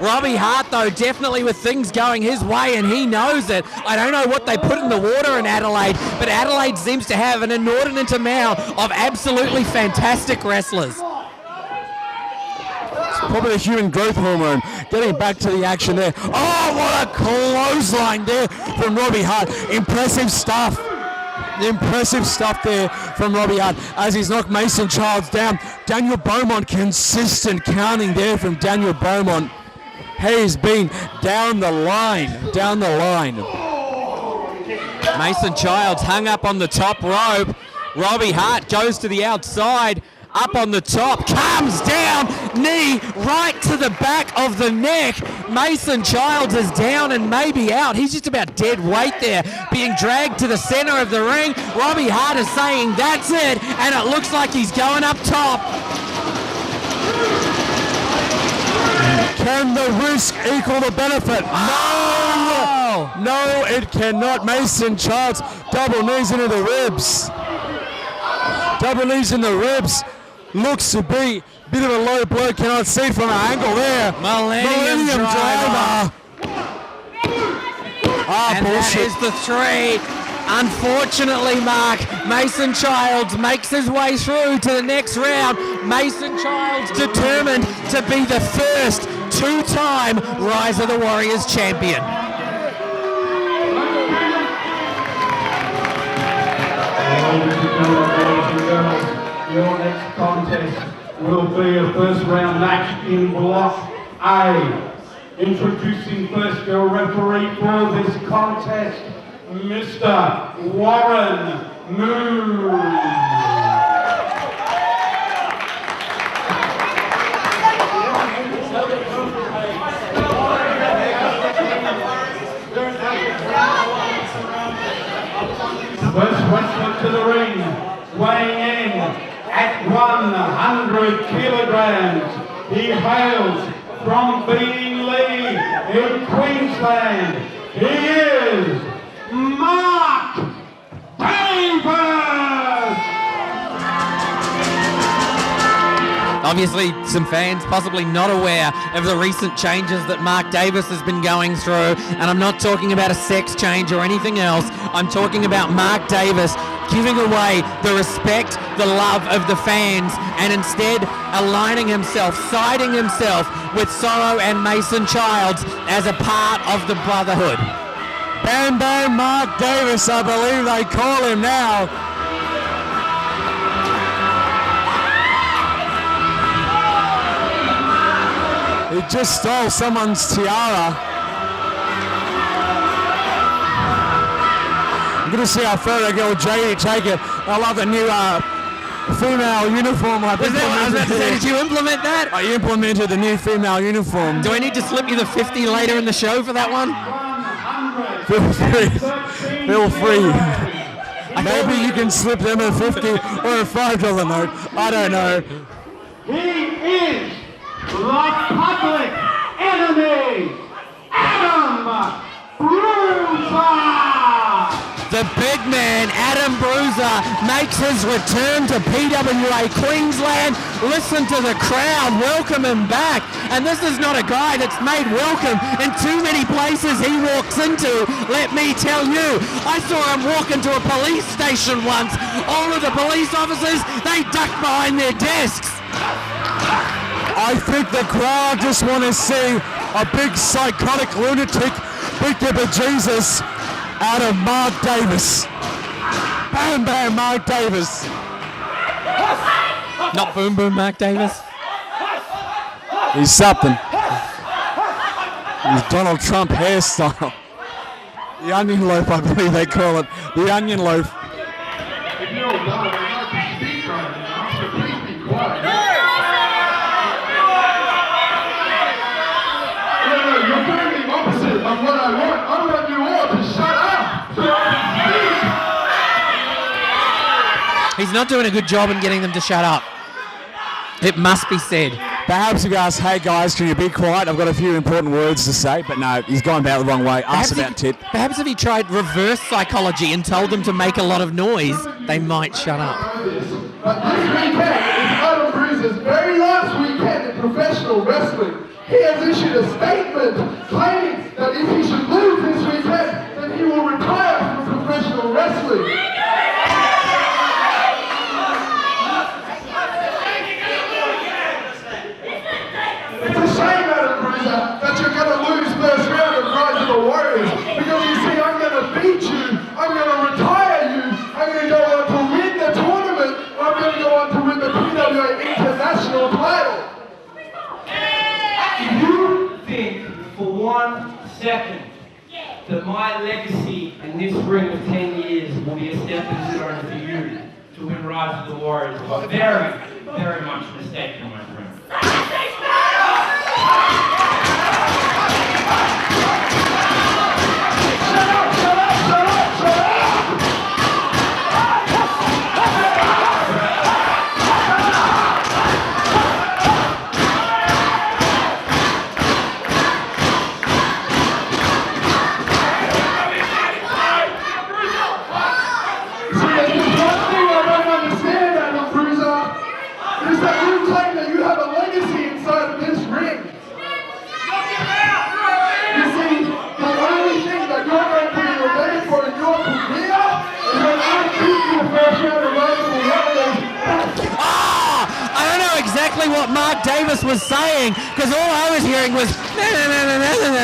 Robbie Hart, though, definitely with things going his way, and he knows it. I don't know what they put in the water in Adelaide, but Adelaide seems to have an inordinate amount of absolutely fantastic wrestlers. Probably the human growth hormone. Getting back to the action there. Oh, what a clothesline there from Robbie Hart. Impressive stuff. Impressive stuff there from Robbie Hart as he's knocked Mason Childs down. Daniel Beaumont, consistent counting there from Daniel Beaumont. He's been down the line. Mason Childs hung up on the top rope. Robbie Hart goes to the outside. Up on the top, comes down, knee right to the back of the neck. Mason Childs is down and maybe out. He's just about dead weight there, being dragged to the center of the ring. Robbie Hart is saying that's it, and it looks like he's going up top. Can the risk equal the benefit? No, it cannot. Mason Childs, double knees into the ribs. Double knees in the ribs. Looks to be a bit of a low blow. Cannot see from an angle there. Millennium driver. And bullshit. That is the 3. Unfortunately, Mark, Mason Childs makes his way through to the next round. Mason Childs determined to be the first 2-time Rise of the Warriors champion. Your next contest will be a first round match in Block A. Introducing first your referee for this contest, Mr. Warren Moon. First wrestler to the ring, weighing in at 100 kilograms. He hails from Beenleigh in Queensland. He is Mark Davis! Obviously, some fans possibly not aware of the recent changes that Mark Davis has been going through, and I'm not talking about a sex change or anything else. I'm talking about Mark Davis giving away the respect, the love of the fans, and instead aligning himself, siding himself with Sorrow and Mason Childs as a part of the brotherhood. Bam Bam Mark Davis, I believe they call him now. He just stole someone's tiara. I'm going to see how far they go with JD take it. I love the new female uniform. Did you implement that? I implemented the new female uniform. Do I need to slip you the 50 later in the show for that one? Feel free. Feel free. Maybe you can slip them a 50 or a $5 note. I don't know. He is the public enemy, Adam Bruiser! The big man, Adam Bruiser, makes his return to PWA Queensland. Listen to the crowd welcome him back. And this is not a guy that's made welcome in too many places he walks into, let me tell you. I saw him walk into a police station once. All of the police officers, they ducked behind their desks. I think the crowd just want to see a big psychotic lunatic, big dipper Jesus, out of Mark Davis. Bam, bam, Mark Davis. Not boom, boom, Mark Davis. He's something. He's Donald Trump hairstyle. The onion loaf, I believe they call it. The onion loaf. If you're a dog, I'd like to speak right now, so please be quiet. You're doing the opposite of what I want. I want you all to shut up. He's not doing a good job in getting them to shut up. It must be said. Perhaps you ask, hey guys, can you be quiet? I've got a few important words to say, but no, he's gone about the wrong way. Ask about tit. Perhaps if he tried reverse psychology and told them to make a lot of noise, they might shut up. But this weekend is Adam Bruiser's very last weekend in professional wrestling. He has issued a statement claiming that if he should lose this weekend, then he will retire from professional wrestling. It's a shame, Adam Bruiser, that you're going to lose first round of Rise of the Warriors, because you see, I'm going to beat you, I'm going to retire you, I'm going to go on to win the tournament, I'm going to go on to win the PWA International title. You think for 1 second that my legacy in this ring of 10 years will be a stepping stone for you to win Rise of the Warriors? Very, very much mistaken, my friend. Exactly what Mark Davis was saying, because all I was hearing was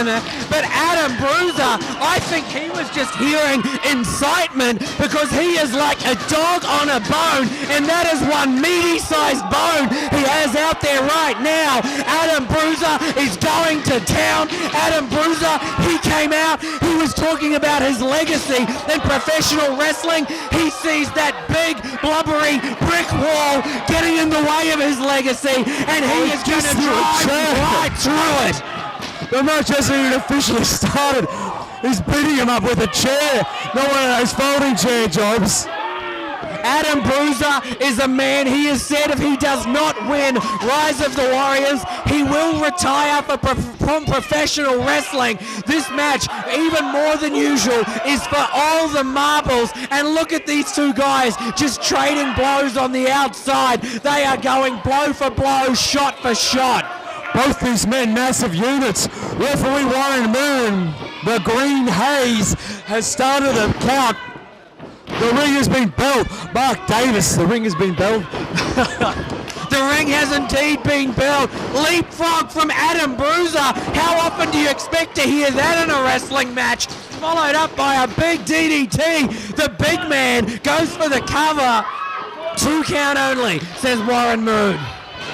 no. But Adam Bruiser, I think he was just hearing incitement, because he is like a dog on a bone, and that is one meaty-sized bone he has out there right now. Adam Bruiser is going to town. Adam Bruiser, he came out, he was talking about his legacy in professional wrestling. He sees that big, blubbery brick wall getting in the way of his legacy, and he is going to drive right through it. The match hasn't even officially started. He's beating him up with a chair. Not one of those folding chair jobs. Adam Bruiser is a man, he has said if he does not win Rise of the Warriors, he will retire from professional wrestling. This match, even more than usual, is for all the marbles. And look at these two guys just trading blows on the outside. They are going blow for blow, shot for shot. Both these men, massive units. Referee Warren Moon, the green haze, has started the count. The ring has been built. Mark Davis, the ring has been built. The ring has indeed been built. Leapfrog from Adam Bruiser. How often do you expect to hear that in a wrestling match? Followed up by a big DDT. The big man goes for the cover. 2 count only, says Warren Moon.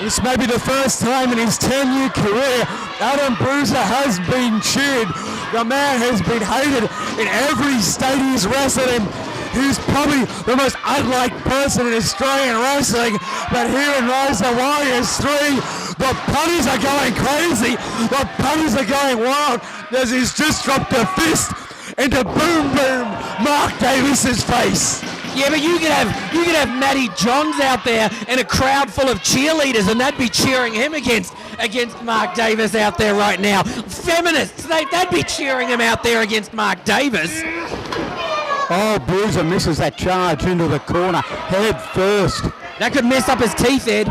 This may be the first time in his 10-year career Adam Bruiser has been cheered. The man has been hated in every state he's wrestled in. He's probably the most unliked person in Australian wrestling, but here in Rise of the Warriors 3, the putties are going crazy. The putties are going wild as he's just dropped a fist into Boom Boom Mark Davis's face. Yeah, but you could have Matty Johns out there and a crowd full of cheerleaders, and they'd be cheering him against Mark Davis out there right now. Feminists, they'd be cheering him out there against Mark Davis. Oh, Bruiser misses that charge into the corner, head first. That could mess up his teeth, Ed.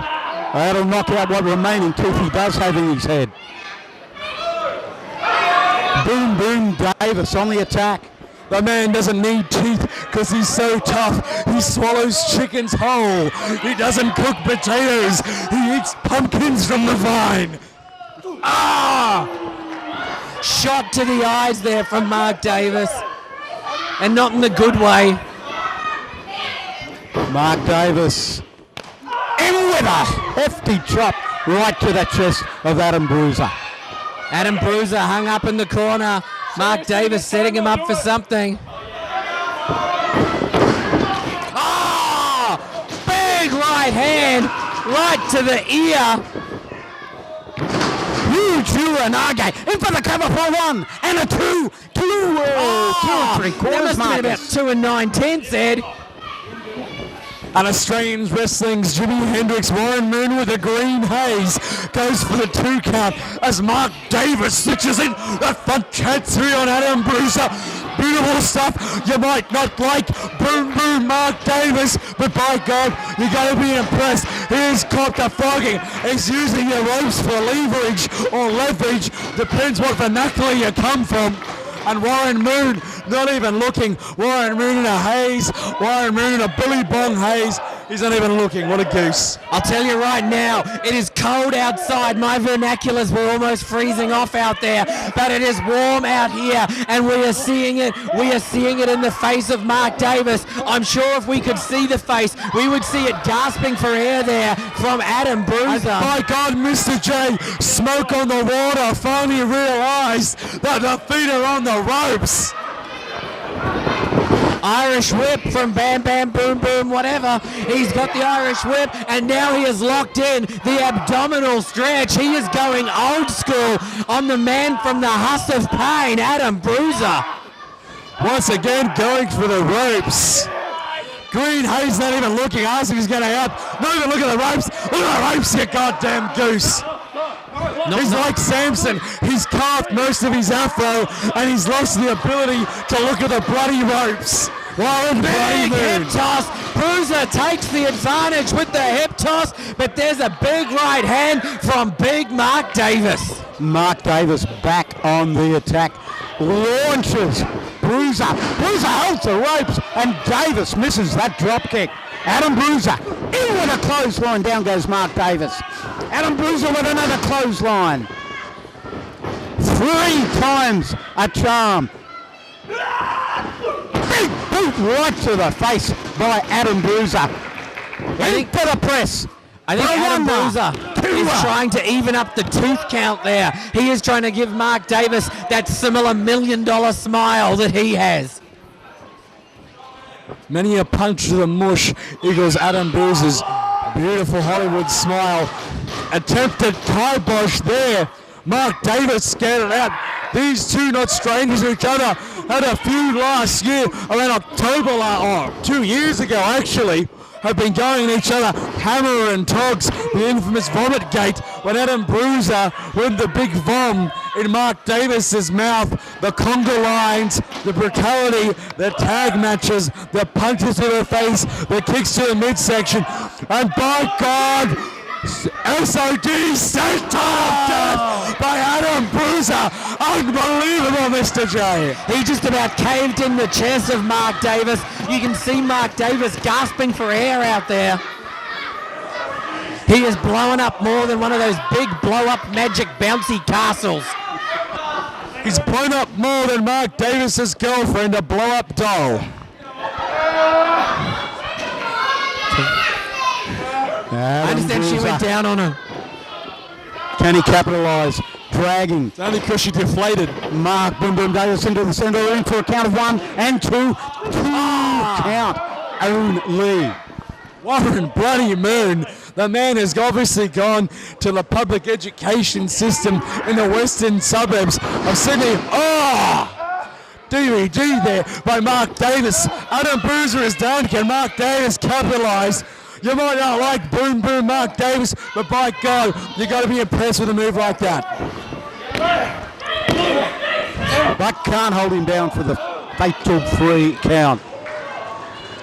That'll knock out what remaining teeth he does have in his head. Boom, boom, Davis on the attack. The man doesn't need teeth because he's so tough. He swallows chickens whole. He doesn't cook potatoes. He eats pumpkins from the vine. Ah! Shot to the eyes there from Mark Davis. And not in the good way. Mark Davis in with a hefty chop right to the chest of Adam Bruiser. Adam Bruiser hung up in the corner. Mark Davis setting him up for something. Oh! Big right hand right to the ear. Huge Uranage in for the cover for 1 and a 2. 2 and 3 quarters. That must have been about 2 9/10, Ed. And Australian Wrestling's Jimi Hendrix, Warren Moon with a green haze, goes for the 2 count as Mark Davis switches in that front cat 3 on Adam Bruiser. Beautiful stuff you might not like. Boom, boom, Mark Davis, but by God, you got to be impressed. Here's caught the flogging. He's using your ropes for leverage or leverage, depends what vernacular you come from. And Warren Moon not even looking. Warren Moon in a haze. Warren Moon in a Billy Bong haze. He's not even looking. What a goose. I'll tell you right now, it is cold outside. My vernaculars were almost freezing off out there, but it is warm out here, and we are seeing it. We are seeing it in the face of Mark Davis. I'm sure if we could see the face, we would see it gasping for air there from Adam Bruiser. And by God, Mr. J, smoke on the water, finally realised that the feet are on the ropes. Irish whip from Bam Bam Boom Boom whatever. He's got the Irish whip, and now he has locked in the abdominal stretch. He is going old school on the man from the Huss of Pain, Adam Bruiser. Once again going for the ropes. Green Hayes not even looking, asking he's going out. Not even look at the ropes. Look at the ropes, you goddamn goose. He's like Samson. He's carved most of his afro and he's lost the ability to look at the bloody ropes. Warren big hip toss. Bruiser takes the advantage with the hip toss, but there's a big right hand from big Mark Davis. Mark Davis back on the attack. Launches Bruiser. Bruiser holds the ropes and Davis misses that drop kick. Adam Bruiser in with a clothesline. Down goes Mark Davis. Adam Bruiser with another clothesline. 3 times a charm. Big boot right to the face by Adam Bruiser. I think for the press. I think Adam Bruiser is trying to even up the tooth count there. He is trying to give Mark Davis that similar $1 million smile that he has. Many a punch to the mush equals Adam Bruiser's beautiful Hollywood smile. Attempted kibosh there. Mark Davis scared it out. These two, not strangers to each other, had a feud last year, around October, or 2 years ago actually, have been going at each other, hammer and togs, the infamous vomit gate, when Adam Bruiser with the big vom in Mark Davis's mouth, the conga lines, the brutality, the tag matches, the punches to the face, the kicks to the midsection, and by God, SOD sent death by Adam Bruiser. Unbelievable, Mr. J. He just about caved in the chest of Mark Davis. You can see Mark Davis gasping for air out there. He is blowing up more than one of those big blow-up magic bouncy castles. He's blown up more than Mark Davis's girlfriend, a blow-up doll. I understand she went down on him. Can he capitalise? Dragging. It's only because she deflated. Mark Boom Boom Davis into the centre ring for a count of 1 and 2. 2 count only. Warren Bloody Moon. The man has obviously gone to the public education system in the western suburbs of Sydney. Oh! DVD there by Mark Davis. Adam Bruiser is down. Can Mark Davis capitalise? You might not like Boom Boom Mark Davis, but by God, you got to be impressed with a move like that. But can't hold him down for the fatal 3 count.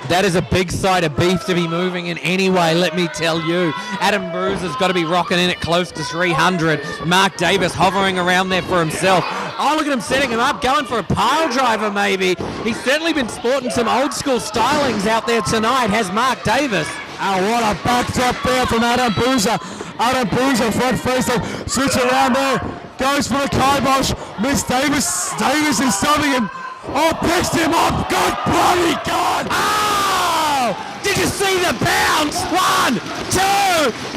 That is a big side of beef to be moving in anyway, let me tell you. Adam Bruiser's got to be rocking in at close to 300. Mark Davis hovering around there for himself. Oh, look at him setting him up, going for a pile driver maybe. He's certainly been sporting some old school stylings out there tonight, has Mark Davis. Oh, what a backdrop there from Adam Bruiser. Adam Bruiser front face up, switch around there, goes for the kibosh. Miss Davis. Davis is stopping him. Oh, picks him up. Good bloody God. Oh! Did you see the bounce? 1, 2,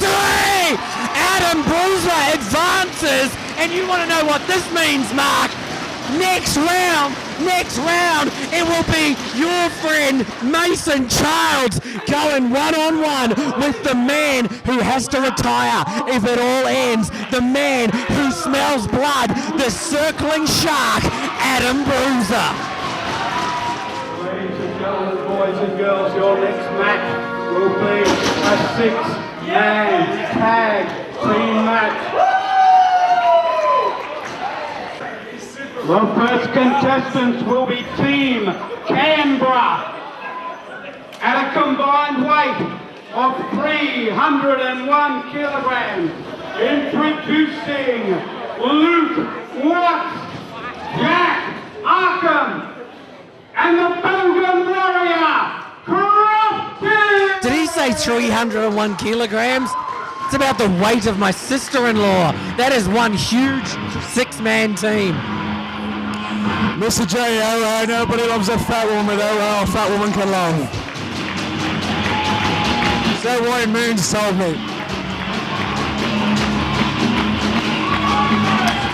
3! Adam Bruiser advances, and you want to know what this means, Mark? Next round, it will be your friend Mason Childs going one-on-one with the man who has to retire if it all ends. The man who smells blood, the circling shark, Adam Bruiser. Ladies and gentlemen, boys and girls, your next match will be a 6-man tag team match. The first contestants will be Team Canberra at a combined weight of 301 kilograms. Introducing Luke Watts, Jack Arkham, and the Belgian warrior, Crofty! Did he say 301 kilograms? It's about the weight of my sister-in-law. That is one huge 6-man team. Mr. J, alright, nobody loves a fat woman, a fat woman can love. Is that what it means, told me?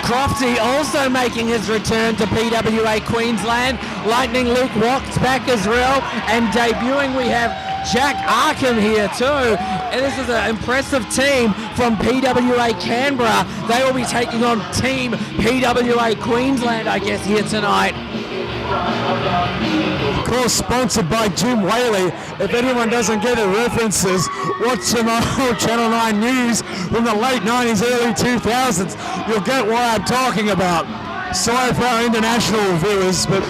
Crofty also making his return to PWA Queensland. Lightning Luke Watts back as well. And debuting we have Jack Arkham here too. And this is an impressive team from PWA Canberra. They will be taking on Team PWA Queensland, I guess, here tonight. Of course, sponsored by Jim Whaley. If anyone doesn't get the references, watch some old Channel 9 news from the late 90s, early 2000s. You'll get what I'm talking about. Sorry for our international viewers, but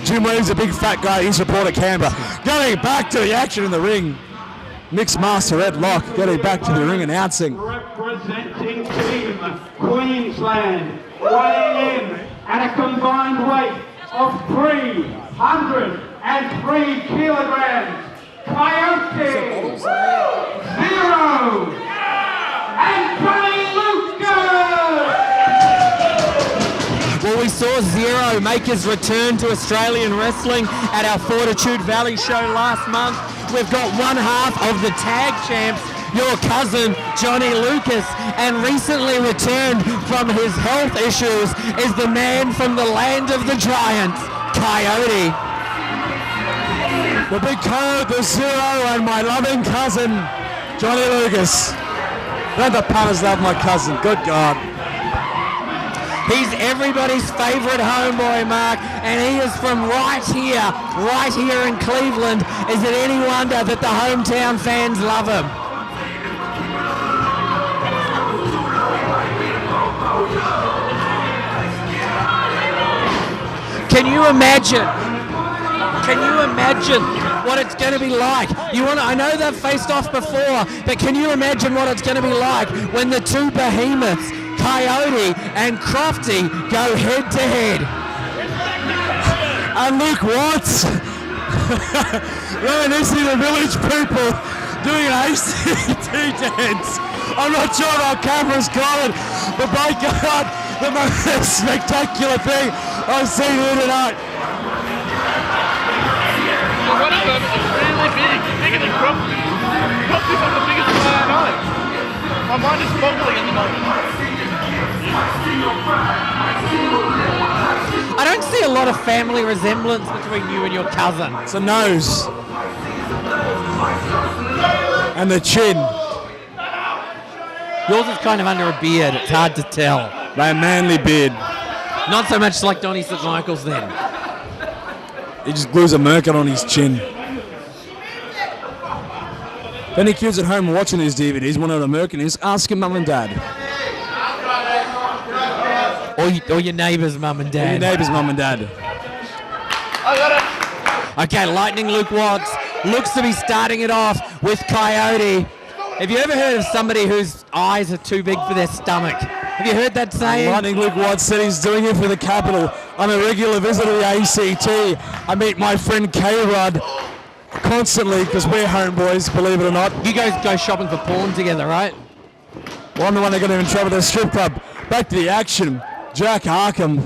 Jim Whaley's a big fat guy. He's supported Canberra. Getting back to the action in the ring. Mixed Master Ed Locke getting back to the ring announcing. Representing Team Queensland, weighing in at a combined weight of 303 kilograms. Kyote, 0, and Luka! Well, we saw Zero make his return to Australian wrestling at our Fortitude Valley show last month. We've got one half of the tag champs, your cousin Johnny Lucas, and recently returned from his health issues is the man from the land of the giants, Kyote. The big Coyote, the Zero, and my loving cousin, Johnny Lucas. Let the punters love my cousin, good God. He's everybody's favourite homeboy, Mark, and he is from right here in Cleveland. Is it any wonder that the hometown fans love him? Can you imagine what it's going to be like? I know they've faced off before, but can you imagine what it's going to be like when the two behemoths, Kyote and Crofty, go head to head? And Luke Watts reminiscing the village people doing an ACT dance. I'm not sure if our cameras got it, but by God, the most spectacular thing I've seen here tonight. One of them is really big, bigger than Crofty. Crofty's one of the biggest guy I know. My mind is boggling at the moment. I don't see a lot of family resemblance between you and your cousin. It's the nose. And the chin. Yours is kind of under a beard, it's hard to tell. By a manly beard. Not so much like Donnie St. Michael's then. He just glues a merkin on his chin. If any kids at home watching these DVDs want to know what a merkin is, ask your mum and dad. Or your neighbour's mum and dad. Or your neighbour's mum and dad. I got it. Okay, Lightning Luke Watts looks to be starting it off with Kyote. Have you ever heard of somebody whose eyes are too big for their stomach? Have you heard that saying? Lightning Luke Watts said he's doing it for the capital. I'm a regular visitor to the ACT. I meet my friend K-Rod constantly because we're homeboys, believe it or not. You guys go shopping for porn together, right? Well, I'm the one that got him in trouble at the strip club. Back to the action. Jack Arkham.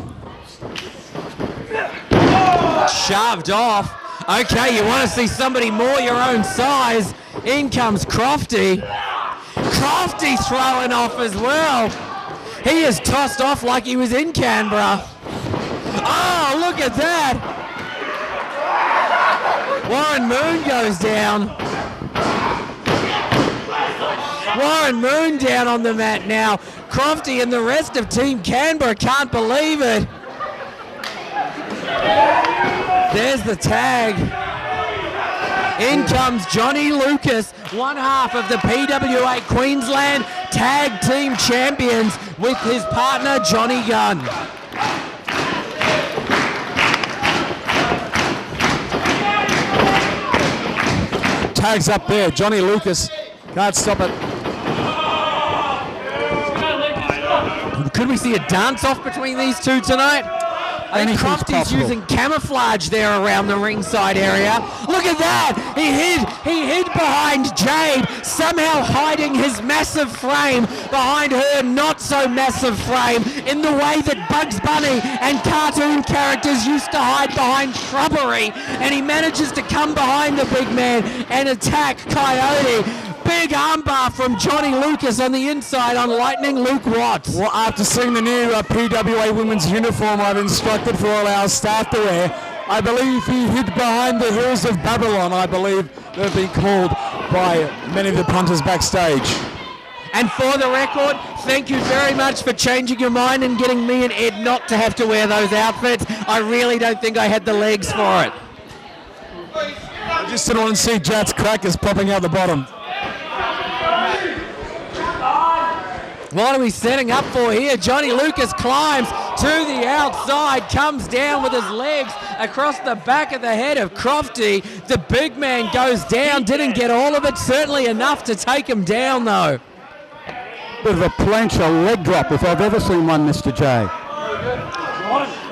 Shoved off. Okay, you want to see somebody more your own size. In comes Crofty. Crofty throwing off as well. He is tossed off like he was in Canberra. Oh, look at that. Warren Moon goes down. Warren Moon down on the mat now. Crofty and the rest of Team Canberra can't believe it. There's the tag. In comes Johnny Lucas, one half of the PWA Queensland Tag Team Champions with his partner Johnny Gunn. Tags up there. Johnny Lucas can't stop it. Could we see a dance-off between these two tonight? I think Crofty's using camouflage there around the ringside area. Look at that! He hid behind Jade, somehow hiding his massive frame behind her not so massive frame in the way that Bugs Bunny and cartoon characters used to hide behind shrubbery. And he manages to come behind the big man and attack Kyote. Big armbar from Johnny Lucas on the inside on Lightning Luke Watts. Well, after seeing the new PWA women's uniform I've instructed for all our staff to wear, I believe he hid behind the hills of Babylon, I believe they've been called by many of the punters backstage. And for the record, thank you very much for changing your mind and getting me and Ed not to have to wear those outfits. I really don't think I had the legs for it. I just didn't want to see Jat's crackers popping out the bottom. What are we setting up for here? Johnny Lucas climbs to the outside, comes down with his legs across the back of the head of Crofty. The big man goes down, didn't get all of it, certainly enough to take him down though. Bit of a plancher leg drop if I've ever seen one, Mr. J.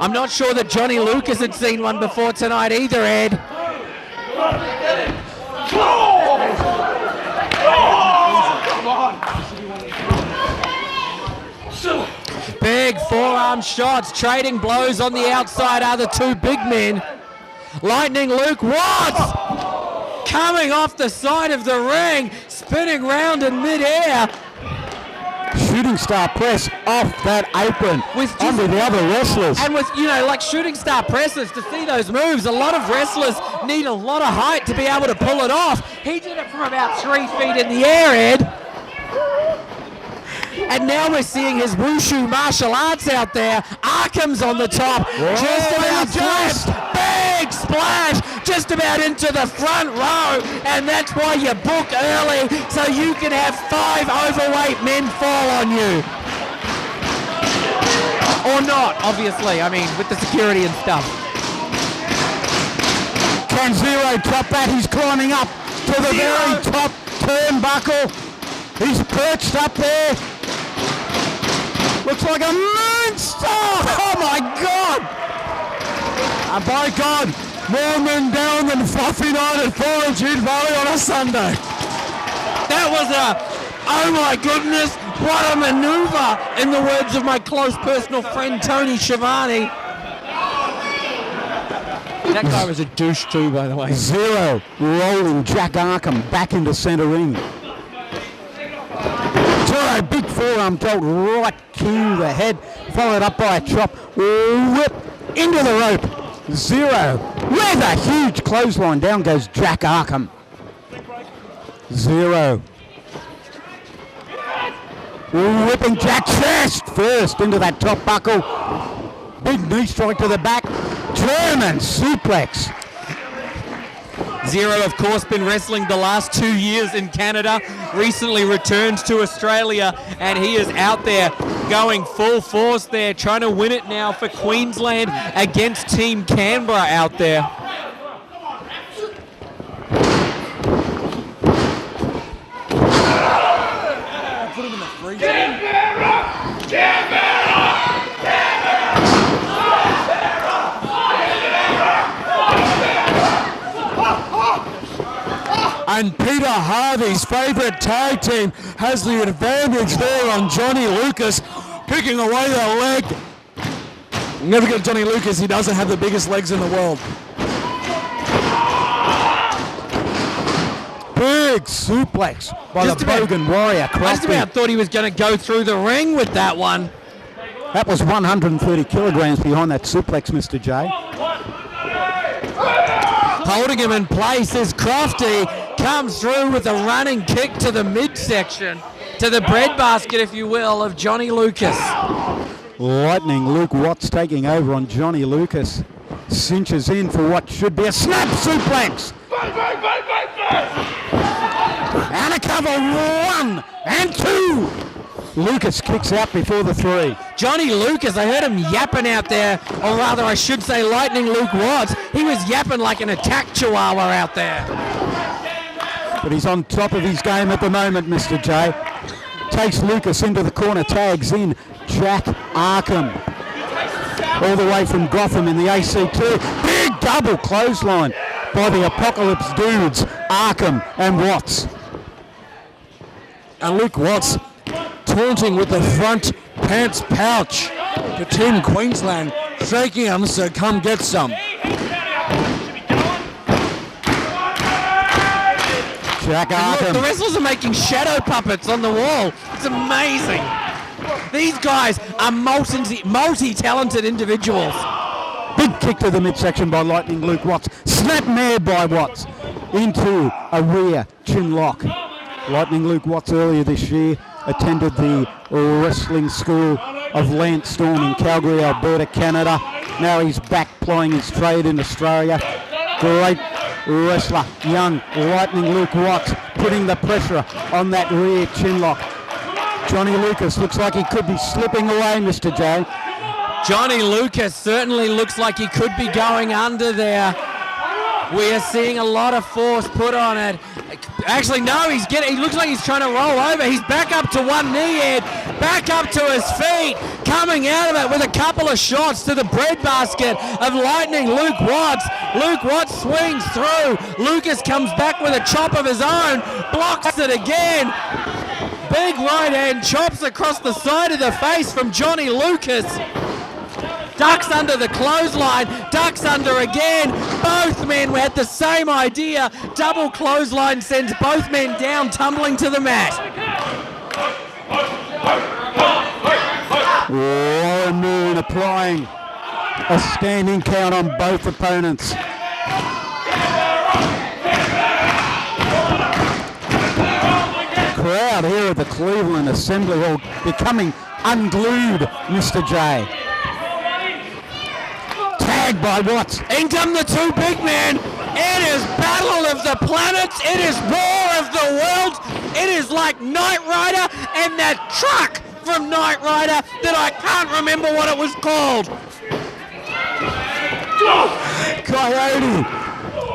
I'm not sure that Johnny Lucas had seen one before tonight either, Ed. Big forearm shots, trading blows on the outside are the two big men. Lightning Luke Watts coming off the side of the ring, spinning round in midair. Shooting star press off that apron onto the other wrestlers. And with, you know, like shooting star presses, to see those moves, a lot of wrestlers need a lot of height to be able to pull it off. He did it from about 3 feet in the air, Ed. And now we're seeing his wushu martial arts out there. Arkham's on the top. Whoa, just about flipped. Big splash. Just about into the front row. And that's why you book early, so you can have 5 overweight men fall on you. Or not, obviously. I mean, with the security and stuff. Can Zero top that? He's climbing up to the very top turnbuckle. He's perched up there. Looks like a monster! Oh my God! And by God, more men down than Fluffy Night at Forest Valley on a Sunday. That was oh my goodness, what a maneuver, in the words of my close personal friend Tony Schiavone. That guy was a douche too, by the way. Zero rolling Jack Arkham back into centre ring. Zero, big forearm jolt right to the head, followed up by a chop, whip into the rope. Zero with a huge clothesline. Down goes Jack Arkham. Zero. Whipping Jack chest first into that top buckle. Big knee strike to the back. German suplex. Zero, of course, been wrestling the last 2 years in Canada, recently returned to Australia, and he is out there going full force there, trying to win it now for Queensland against Team Canberra out there. Put him in the freezer. And Peter Harvey's favourite tag team has the advantage there on Johnny Lucas, picking away the leg. Never get Johnny Lucas, he doesn't have the biggest legs in the world. Big suplex by the Bogan Warrior. I just about thought he was going to go through the ring with that one. That was 130 kilograms behind that suplex, Mr. J. Holding him in place as Crofty comes through with a running kick to the midsection, to the breadbasket, if you will, of Johnny Lucas. Lightning Luke Watts taking over on Johnny Lucas. Cinches in for what should be a snap suplex. And a cover, 1 and 2. Lucas kicks out before the 3. Johnny Lucas, I heard him yapping out there, or rather I should say Lightning Luke Watts. He was yapping like an attack chihuahua out there. But he's on top of his game at the moment, Mr. J. Takes Lucas into the corner, tags in Jack Arkham. All the way from Gotham in the AC2. Big double clothesline by the Apocalypse dudes, Arkham and Watts. And Luke Watts taunting with the front pants pouch to Team Queensland, shaking him, so come get some. Jack Arkham. Look, Arkham. the wrestlers are making shadow puppets on the wall. It's amazing. These guys are multi-talented individuals. Big kick to the midsection by Lightning Luke Watts. Snap mare by Watts into a rear chin lock. Lightning Luke Watts earlier this year attended the wrestling school of Lance Storm in Calgary, Alberta, Canada. Now he's back plying his trade in Australia. Great wrestler, young Lightning Luke Watts, putting the pressure on that rear chin lock. Johnny Lucas looks like he could be slipping away, Mr. J. Johnny Lucas certainly looks like he could be going under there. We are seeing a lot of force put on it. Actually, no, he looks like he's trying to roll over. He's back up to one knee, Ed. Back up to his feet. Coming out of it with a couple of shots to the breadbasket of Lightning Luke Watts. Luke Watts swings through. Lucas comes back with a chop of his own. Blocks it again. Big right hand chops across the side of the face from Johnny Lucas. Ducks under the clothesline, ducks under again. Both men had the same idea. Double clothesline sends both men down, tumbling to the mat. Warren Moon applying a standing count on both opponents. Crowd here at the Cleveland Assembly Hall becoming unglued, Mr. J. Tag by Watts. In come the two big men. It is Battle of the Planets. It is War of the Worlds. It is like Knight Rider and that truck from Knight Rider that I can't remember what it was called. Kyote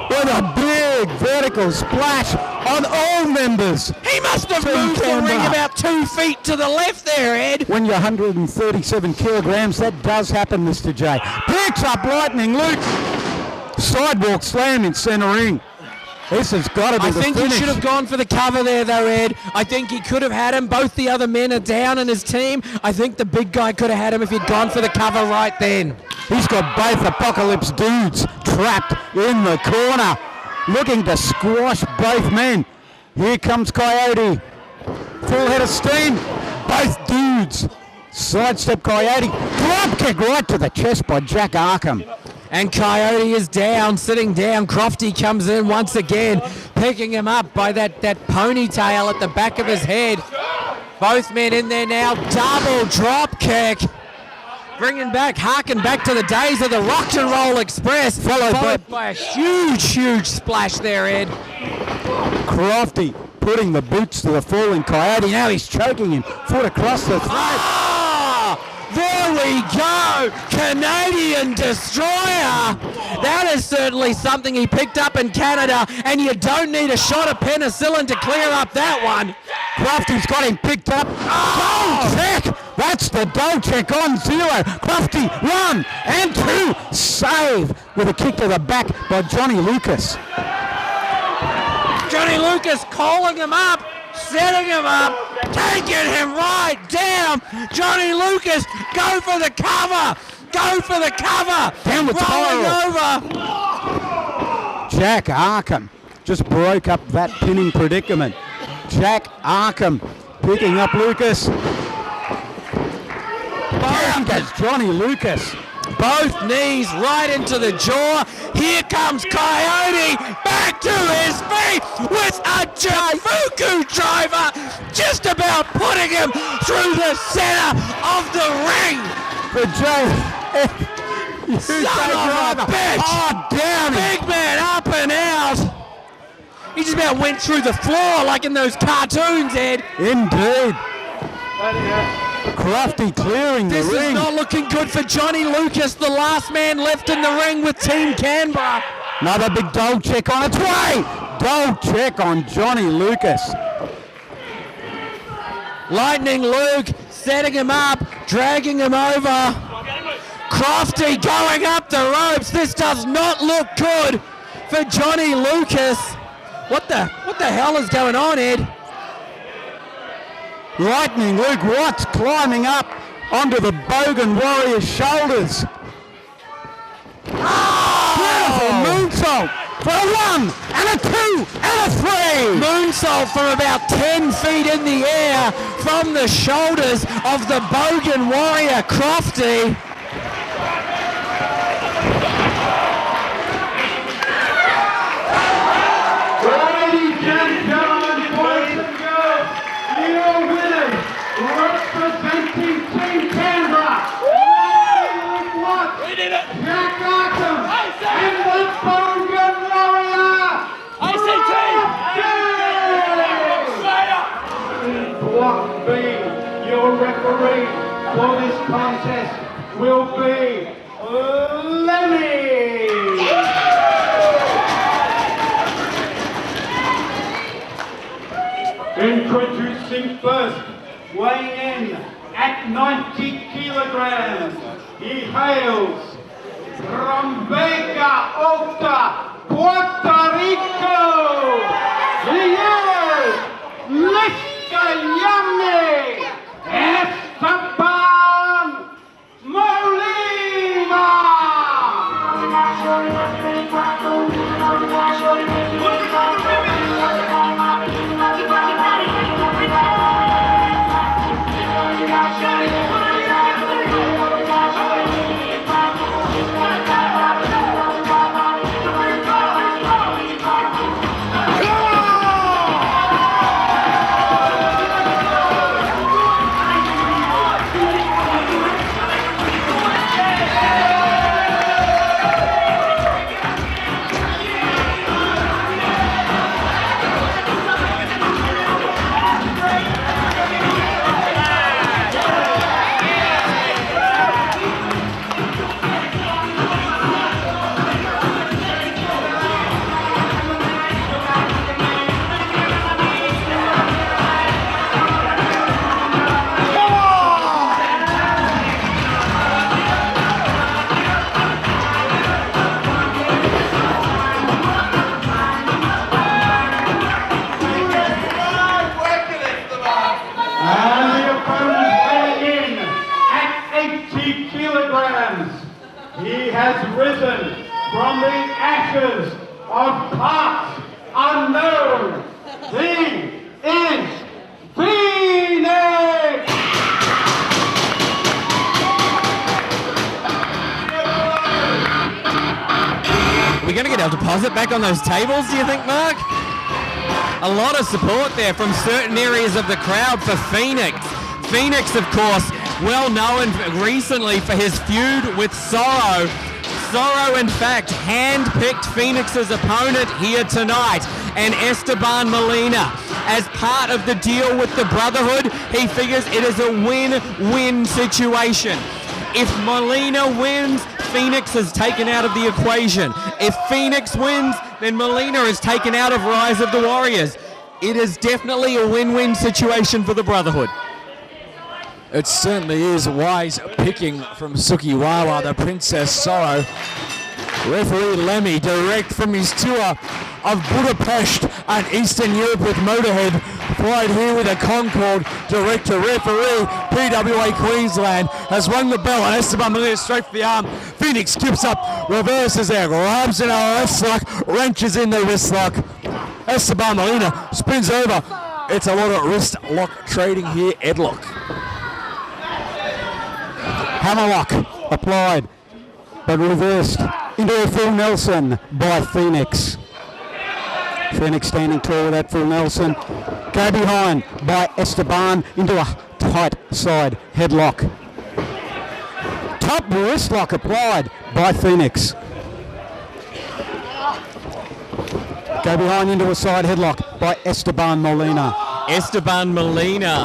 with a big vertical splash on all members. He must have moved the ring about 2 feet to the left there, Ed. When you're 137 kilograms, that does happen, Mr. J. Picks up Lightning Luke. Sidewalk slam in center ring. This has got to be the finish. I think he should have gone for the cover there, though, Ed. I think he could have had him. Both the other men are down in his team. I think the big guy could have had him if he'd gone for the cover right then. He's got both Apocalypse dudes trapped in the corner, looking to squash both men. Here comes Kyote. Full head of steam. Both dudes. Sidestep Kyote. Drop kick right to the chest by Jack Arkham. And Kyote is down, sitting down. Crofty comes in once again, picking him up by that ponytail at the back of his head. Both men in there now. Double drop kick. bringing back, harking back to the days of the Rock and Roll Express, followed by a huge splash there, Ed. Crofty putting the boots to the falling Kyote. Now he's choking him. Foot across the throat. Oh, there we go. Canadian Destroyer. That is certainly something he picked up in Canada, and you don't need a shot of penicillin to clear up that one. Crofty's got him picked up. Goal check. That's the goal check on 0. Crofty 1 and 2. Save with a kick to the back by Johnny Lucas. Johnny Lucas calling him up, setting him up, taking him right down. Johnny Lucas, go for the cover. Go for the cover. Down with rolling over. Jack Arkham just broke up that pinning predicament. Jack Arkham picking up Lucas. Down goes Johnny Lucas. Both knees right into the jaw. Here comes Kyote back to his feet with a Jafuku driver, just about putting him through the center of the ring. For Joe. Son of a bitch! Oh, down. Big man up and out. He just about went through the floor like in those cartoons, Ed. Indeed. Crofty clearing the ring. This is not looking good for Johnny Lucas, the last man left in the ring with Team Canberra. Another big goal check on its way. Goal check on Johnny Lucas. Lightning Luke setting him up, dragging him over. Crofty going up the ropes. This does not look good for Johnny Lucas. What the hell is going on, Ed? Lightning Luke Watts climbing up onto the Bogan Warrior's shoulders. Oh! Beautiful moonsault for a 1 and a 2 and a 3. Moonsault from about 10 feet in the air from the shoulders of the Bogan Warrior Crofty. Ladies and gentlemen, boys and girls, your winners, representing Team Canberra, Lightning Watts, Jack Arkham, and the Bogan Warrior, Block B, your referee for this contest will be Lenny. Introducing first, weighing in at 90 kilograms, he hails from Vega Alta, Puerto Rico. He is Blakestone Esteban Molina. Risen from the ashes of parts unknown. He is Phoenix! Are we going to get our deposit back on those tables, do you think, Mark? A lot of support there from certain areas of the crowd for Phoenix. Phoenix, of course, well known recently for his feud with Sorrow. Sorrow, in fact, hand-picked Phoenix's opponent here tonight, and Esteban Molina, as part of the deal with the Brotherhood, he figures it is a win-win situation. If Molina wins, Phoenix is taken out of the equation. If Phoenix wins, then Molina is taken out of Rise of the Warriors. It is definitely a win-win situation for the Brotherhood. It certainly is. Wise picking from Sukiwawa, the Princess Sorrow. Referee Lemmy, direct from his tour of Budapest and Eastern Europe with Motorhead, flight here with a Concorde. Director referee, PWA Queensland, has rung the bell, and Esteban Molina straight for the arm. Phoenix skips up, reverses there, grabs in a wrist lock, wrenches in the wrist lock. Esteban Molina spins over. It's a lot of wrist lock trading here, Edlock. Hammerlock applied, but reversed into a full Nelson by Phoenix. Phoenix standing tall with that full Nelson. Go behind by Esteban into a tight side headlock. Top wrist lock applied by Phoenix. Go behind into a side headlock by Esteban Molina. Esteban Molina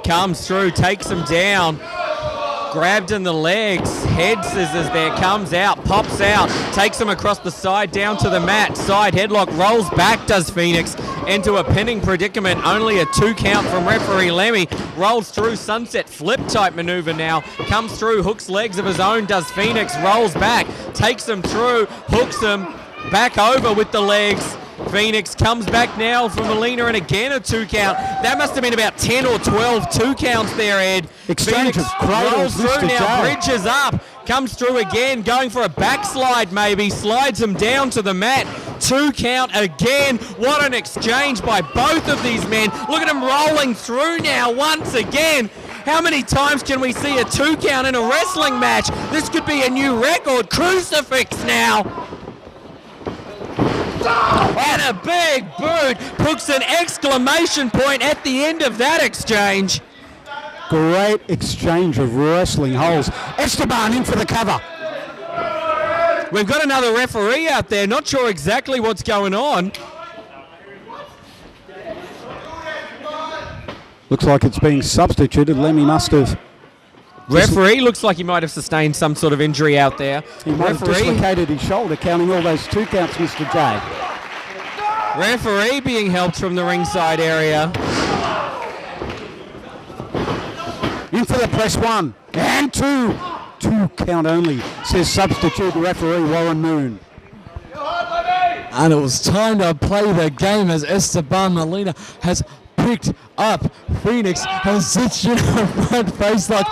comes through, takes him down. Grabbed in the legs, head scissors there, comes out, pops out, takes him across the side down to the mat, side headlock, rolls back, does Phoenix, into a pinning predicament, only a 2 count from referee Lemmy, rolls through, sunset flip type maneuver now, comes through, hooks legs of his own, does Phoenix, rolls back, takes him through, hooks him, back over with the legs. Phoenix comes back now from Molina, and again a 2 count. That must have been about 10 or 12 2 counts there, Ed. Exchange Phoenix of cradles, rolls through Mr. now, J. bridges up, comes through again, going for a backslide maybe, slides him down to the mat. 2 count again. What an exchange by both of these men. Look at him rolling through now once again. How many times can we see a 2 count in a wrestling match? This could be a new record. Crucifix now. And a big boot puts an exclamation point at the end of that exchange. Great exchange of wrestling holes. Esteban in for the cover. We've got another referee out there, not sure exactly what's going on. Looks like it's being substituted. Lemmy must have. Referee looks like he might have sustained some sort of injury out there. He might have dislocated his shoulder, counting all those 2 counts, Mr. J. Referee being helped from the ringside area. In for the press 1 and 2. 2 count only, says substitute referee Warren Moon. And it was time to play the game as Esteban Molina has picked up Phoenix, has stitched in her front face like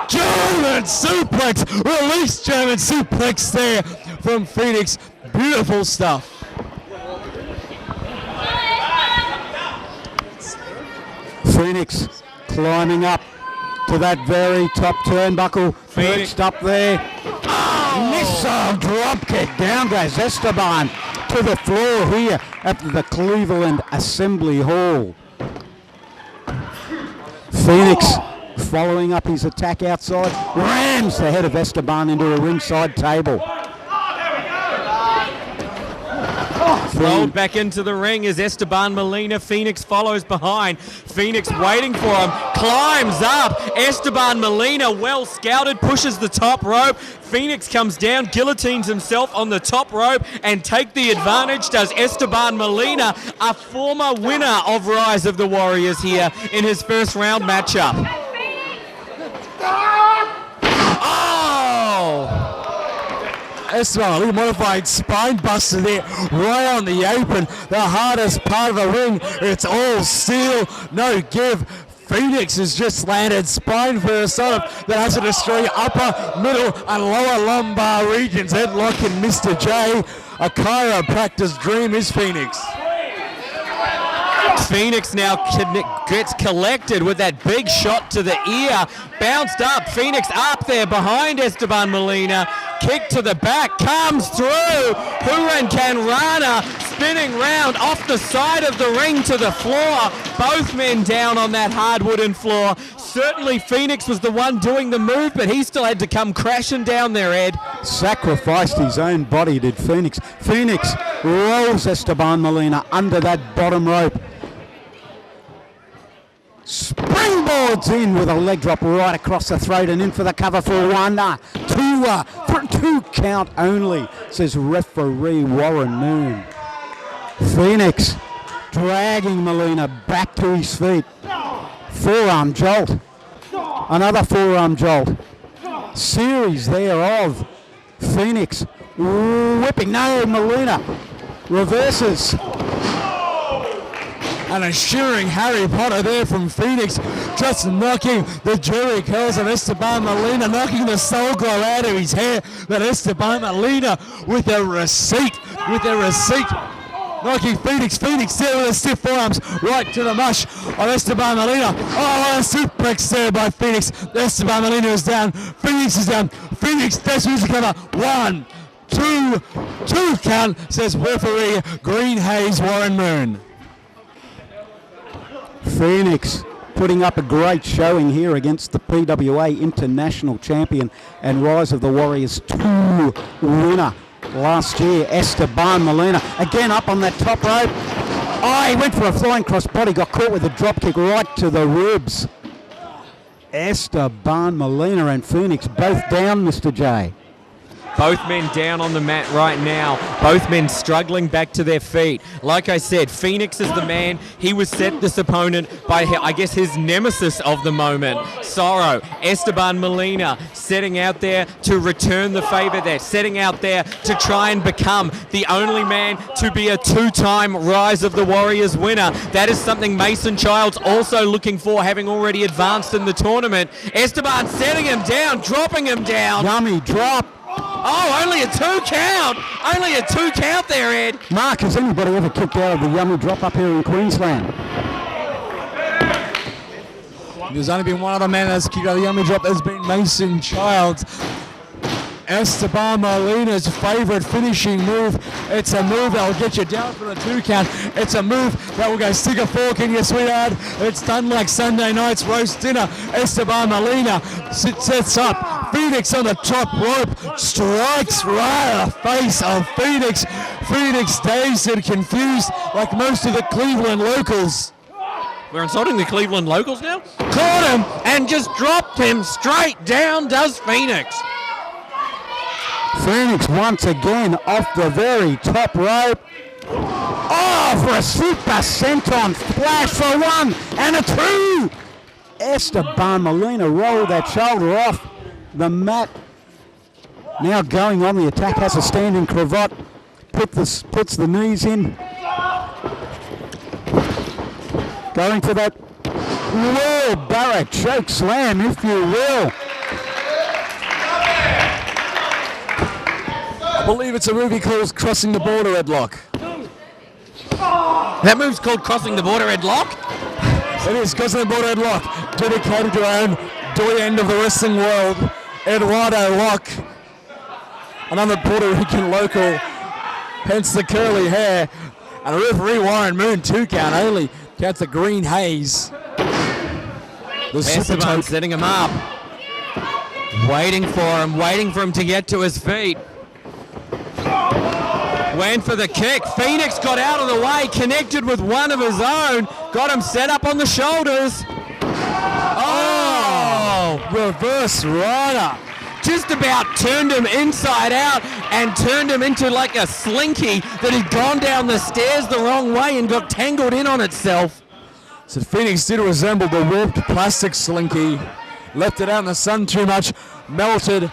German suplex, release German suplex there from Phoenix. Beautiful stuff. Phoenix climbing up to that very top turnbuckle, perched up there. Missile dropkick, down goes Esteban to the floor here at the Cleveland Assembly Hall. Phoenix following up his attack outside, rams the head of Esteban into a ringside table. Rolled back into the ring is Esteban Molina. Phoenix follows behind. Phoenix waiting for him. Climbs up. Esteban Molina, well scouted, pushes the top rope. Phoenix comes down, guillotines himself on the top rope, and take the advantage does Esteban Molina, a former winner of Rise of the Warriors here in his first round matchup. Oh! Esteban Molina modified spine buster there, right on the apron, the hardest part of the ring. It's all steel, no give. Phoenix has just landed spine first on him that has to destroy upper, middle, and lower lumbar regions. Headlock in Mr. J. A chiropractor's dream is Phoenix. Phoenix now gets collected with that big shot to the ear. Bounced up. Phoenix up there behind Esteban Molina. Kick to the back. Comes through. Hurricane Rana. spinning round off the side of the ring to the floor. Both men down on that hard wooden floor. Certainly Phoenix was the one doing the move, but he still had to come crashing down there, Ed. Sacrificed his own body, did Phoenix. Phoenix rolls Esteban Molina under that bottom rope. Springboards in with a leg drop right across the throat and in for the cover for one. Two count only, says referee Warren Moon. Phoenix dragging Molina back to his feet. Forearm jolt. Another forearm jolt. Series there of Phoenix whipping. No, Molina reverses. And a shearing Harry Potter there from Phoenix, just knocking the jury curls of Esteban Molina, knocking the soul glow out of his hair. But Esteban Molina with a receipt, knocking Phoenix still with the stiff forearms right to the mush of Esteban Molina. Oh, a suplex there by Phoenix. Esteban Molina is down. Phoenix is down. Phoenix, that's who's the cover. 1, 2 count, says referee Green Hayes Warren Moon. Phoenix putting up a great showing here against the PWA International Champion and Rise of the Warriors 2 winner last year, Esteban Molina. Again up on that top rope. Oh, he went for a flying crossbody, got caught with a drop kick right to the ribs. Esteban Molina and Phoenix both down, Mr. J. Both men down on the mat right now. Both men struggling back to their feet. Like I said, Phoenix is the man. He was set this opponent by, I guess, his nemesis of the moment, Sorrow. Esteban Molina setting out there to return the favor there, setting out there to try and become the only man to be a 2-time Rise of the Warriors winner. That is something Mason Childs also looking for, having already advanced in the tournament. Esteban setting him down, dropping him down. Yummy drop. Oh, only a 2 count. Only a 2 count there, Ed. Mark, has anybody ever kicked out of the yummy drop up here in Queensland? There's only been one other man that's kicked out of the yummy drop. There's been Mason Childs. Esteban Molina's favourite finishing move. It's a move that will get you down for the 2 count. It's a move that will go stick a fork in you, sweetheart. It's done like Sunday night's roast dinner. Esteban Molina sets up. Phoenix on the top rope. Strikes right in the face of Phoenix. Phoenix dazed and confused like most of the Cleveland locals. We're insulting the Cleveland locals now? Caught him and just dropped him straight down, does Phoenix. Phoenix once again off the very top rope. Oh, for a super senton flash for 1 and a 2. Esteban Molina rolled that shoulder off the mat. Now going on the attack, has a standing cravat, puts the knees in. Going for that wheelbarrow choke slam, if you will. I believe it's a move he calls crossing the border headlock. That move's called crossing the border headlock? It is crossing the border headlock. Dedicated to our own doyen of the wrestling world, Eduardo Locke. Another Puerto Rican local, hence the curly hair. And referee Warren Moon, 2 count only. Counts the Green Haze. The Esteban setting him up. Waiting for him to get to his feet. Went for the kick. Phoenix got out of the way, connected with one of his own. Got him set up on the shoulders. Oh! Reverse rider. Just about turned him inside out and turned him into like a slinky that had gone down the stairs the wrong way and got tangled in on itself. So Phoenix did resemble the warped plastic slinky. Left it out in the sun too much. Melted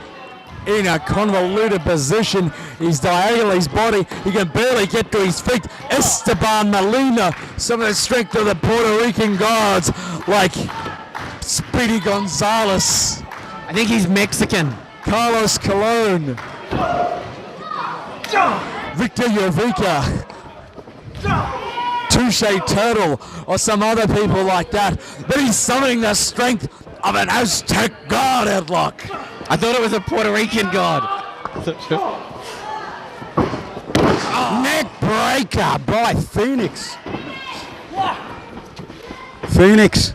in a convoluted position. He's diagonal, his body. He can barely get to his feet. Esteban Molina, some of the strength of the Puerto Rican gods, like Speedy Gonzalez. I think he's Mexican. Carlos Colon. Victor Jovica. Touche Turtle, or some other people like that. But he's summoning the strength of an Aztec god headlock. I thought it was a Puerto Rican god. Neck breaker by Phoenix. Phoenix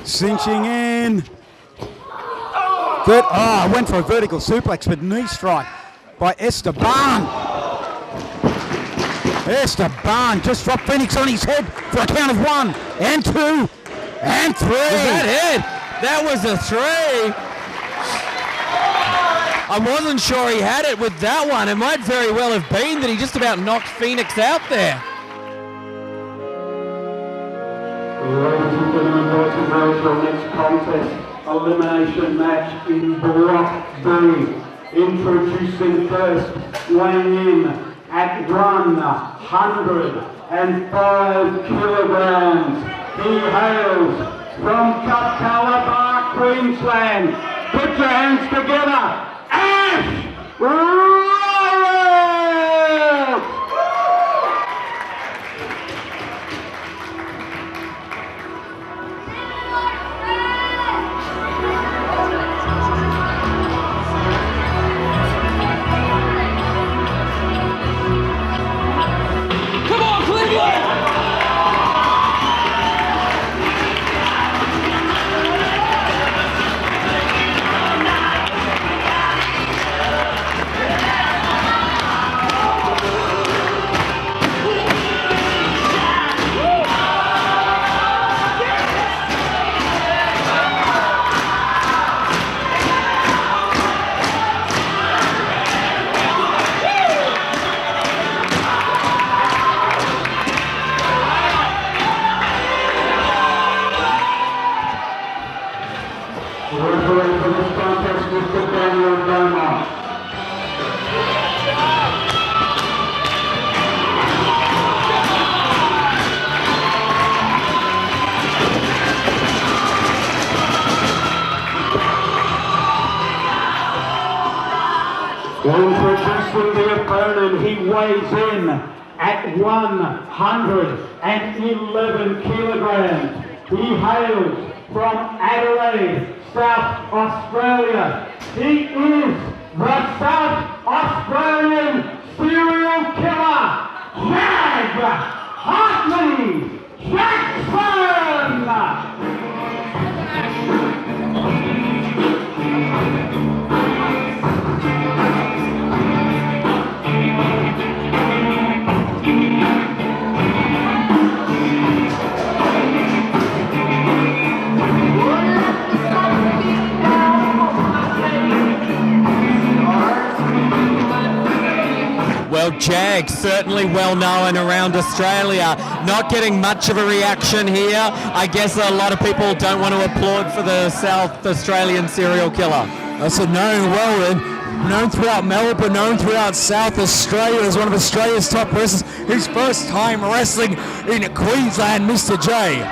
cinching in. Went for a vertical suplex, but knee strike by Esteban. Esteban just dropped Phoenix on his head for a count of 1 and 2 and 3. Was that it? That was a 3. I wasn't sure he had it with that one. It might very well have been that he just about knocked Phoenix out there. Ladies and gentlemen, welcome now to our next contest. Elimination match in Block B. Introducing first, weighing in at 105 kilograms. He hails from Calabar, Queensland. Put your hands together. Ash Riot! Come on, Cleveland! Referee for this contest, Mr. Damian. Introducing the opponent, he weighs in at 111 kilograms. He hails from Adelaide, South Australia. He is the South Australian serial killer, Hartley Jackson! Well, Jag, certainly well known around Australia. Not getting much of a reaction here. I guess a lot of people don't want to applaud for the South Australian serial killer. That's a known known throughout Melbourne, known throughout South Australia as one of Australia's top wrestlers. His first time wrestling in Queensland, Mr. J.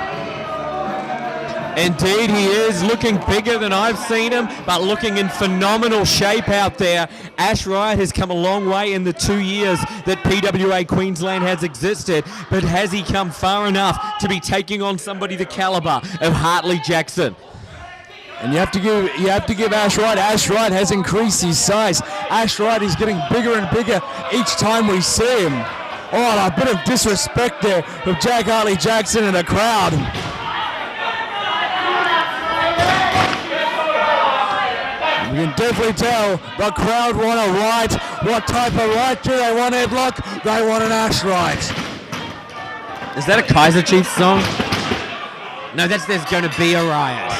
Indeed he is, looking bigger than I've seen him, but looking in phenomenal shape out there. Ash Riot has come a long way in the 2 years that PWA Queensland has existed, but has he come far enough to be taking on somebody the caliber of Hartley Jackson? And you have to give Ash Riot. Ash Riot has increased his size. Ash Riot is getting bigger and bigger each time we see him. Oh, a bit of disrespect there of Jack Hartley Jackson in the crowd. You can definitely tell the crowd want a right. What type of right do they want, Headlock? They want an Ash Riot. Is that a Kaiser Chiefs song? No, that's There's Gonna Be a Riot.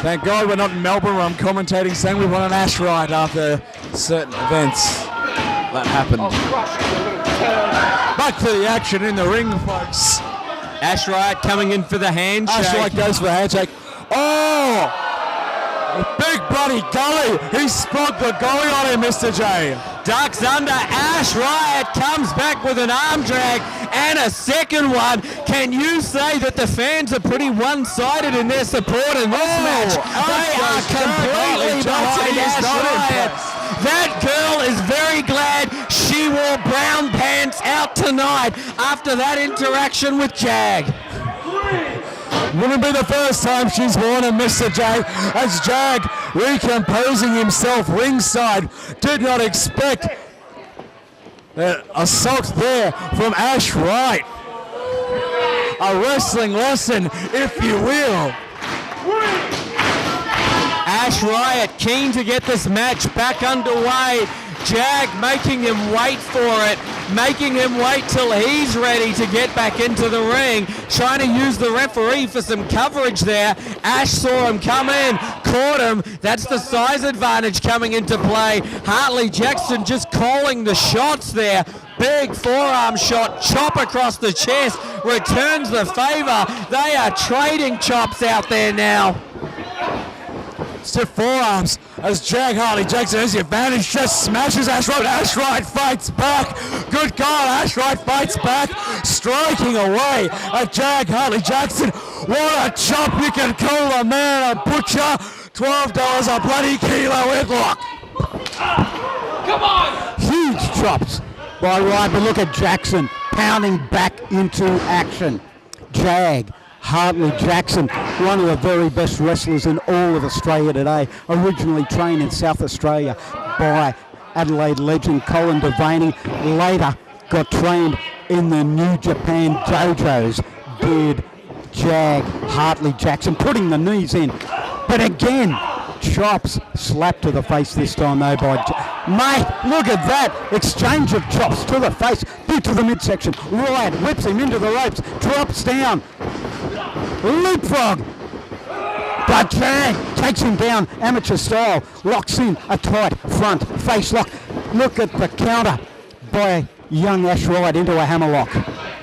Thank God we're not in Melbourne where I'm commentating saying we want an Ash Riot after certain events that happened. Back to the action in the ring, folks. Ash Riot coming in for the handshake. Ash Riot goes for the handshake. Oh! Big bloody gully. He spot the gully on him, Mr. J. Ducks under. Ash Riot comes back with an arm drag and a second one. Can you say that the fans are pretty one-sided in their support in this match? They are completely behind Ash Riot. That girl is very glad she wore brown pants out tonight after that interaction with Jag. Wouldn't be the first time she's worn a Mr. J, as Jag recomposing himself ringside. Did not expect assault there from Ash Riot. A wrestling lesson, if you will. Ash Riot keen to get this match back underway. Jag making him wait for it, making him wait till he's ready to get back into the ring, trying to use the referee for some coverage there. Ash saw him come in, caught him. That's the size advantage coming into play. Hartley Jackson just calling the shots there. Big forearm shot, chop across the chest, returns the favor. They are trading chops out there now. Stiff forearms as Jag Hartley Jackson has the advantage, just smashes Ash Riot. Ash Riot fights back. Good call, Ash Riot fights back, striking away at Jag Hartley Jackson. What a chop, you can call a man a butcher. $12 a bloody kilo headlock. Come on! Huge chops by Riot, but look at Jackson pounding back into action. Jag Hartley Jackson, one of the very best wrestlers in all of Australia today, originally trained in South Australia by Adelaide legend Colin Devaney, later got trained in the New Japan dojos. Did Jag Hartley Jackson, putting the knees in, but again, chops slapped to the face this time though by mate, look at that exchange of chops to the face, boot to the midsection. Riot whips him into the ropes, drops down, leapfrog, but Jag takes him down amateur style, locks in a tight front face lock. Look at the counter by young Ash Riot into a hammerlock.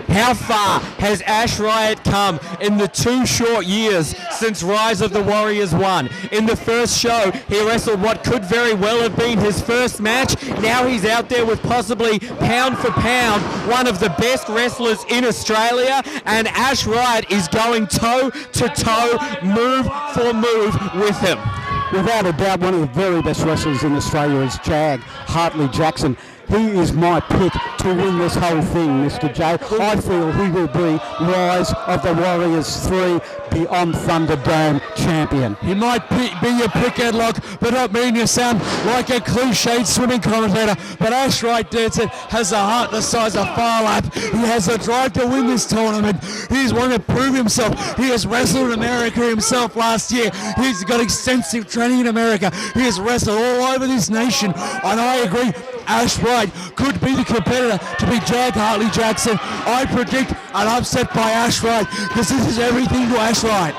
How far has Ash Riot come in the 2 short years since Rise of the Warriors 1? In the first show, he wrestled what could very well have been his first match. Now he's out there with possibly pound for pound one of the best wrestlers in Australia, and Ash Riot is going toe to toe, move for move with him. Without a doubt, one of the very best wrestlers in Australia is Jag Hartley Jackson. He is my pick to win this whole thing, Mr. J. I feel he will be Rise of the Warriors 3 Beyond Thunderdome champion. He might be your pick, Headlock, but not mean you sound like a cliched swimming commentator. But Ash Riot has a heart the size of Farlap. He has a drive to win this tournament. He's wanting to prove himself. He has wrestled in America himself last year. He's got extensive training in America. He has wrestled all over this nation. And I agree, Ash Riot could be the competitor to beat Jag Hartley Jackson. I predict an upset by Ash Riot because this is everything to Ash Riot.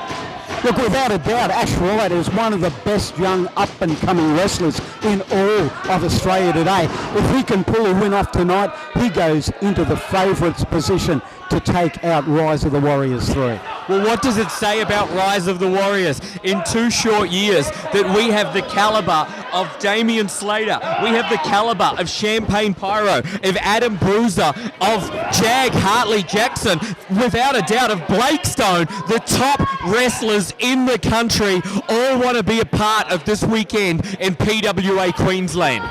Look, without a doubt, Ash Riot is one of the best young up-and-coming wrestlers in all of Australia today. If he can pull a win off tonight, he goes into the favourites position to take out Rise of the Warriors 3. Well, what does it say about Rise of the Warriors in 2 short years that we have the caliber of Damian Slater, we have the caliber of Champaign Pyro, of Adam Bruiser, of Jag Hartley Jackson, without a doubt of Blakestone, the top wrestlers in the country all want to be a part of this weekend in PWA Queensland.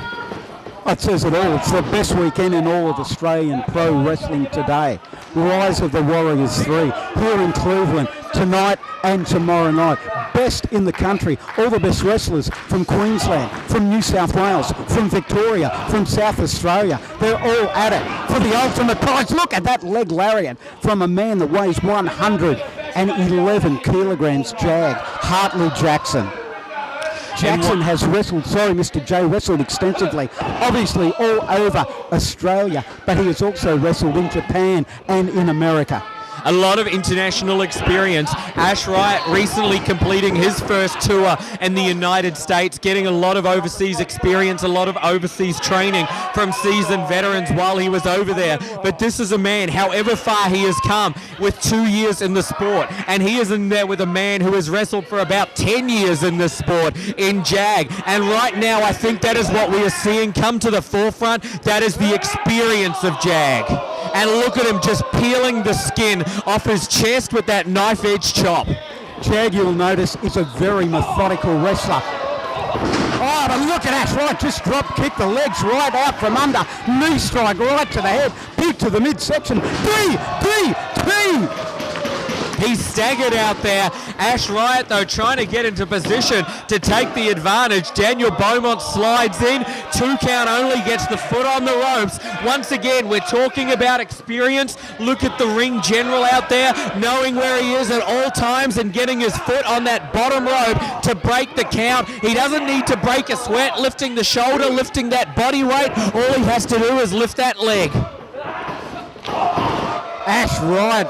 It says it all. It's the best weekend in all of Australian pro wrestling today. Rise of the Warriors 3 here in Cleveland tonight and tomorrow night. Best in the country. All the best wrestlers from Queensland, from New South Wales, from Victoria, from South Australia. They're all at it for the ultimate prize. Look at that leg lariat from a man that weighs 111 kilograms, Jag Hartley Jackson. Jackson has wrestled, Mr. J, wrestled extensively, obviously all over Australia, but he has also wrestled in Japan and in America. A lot of international experience. Ash Riot recently completing his first tour in the United States, getting a lot of overseas experience, a lot of overseas training from seasoned veterans while he was over there. But this is a man, however far he has come, with 2 years in the sport. And he is in there with a man who has wrestled for about 10 years in this sport, in Jag. And right now, I think that is what we are seeing come to the forefront. That is the experience of Jag. And look at him just peeling the skin off his chest with that knife edge chop. Jag, you'll notice, is a very methodical wrestler. Oh, but look at Ash Riot, just drop kick the legs right out from under. Knee strike right to the head, boot to the midsection. DDT! He He's staggered out there. Ash Riot, though, trying to get into position to take the advantage. Daniel Beaumont slides in. 2 count only, gets the foot on the ropes. Once again, we're talking about experience. Look at the ring general out there, knowing where he is at all times and getting his foot on that bottom rope to break the count. He doesn't need to break a sweat, lifting the shoulder, lifting that body weight. All he has to do is lift that leg. Ash Riot,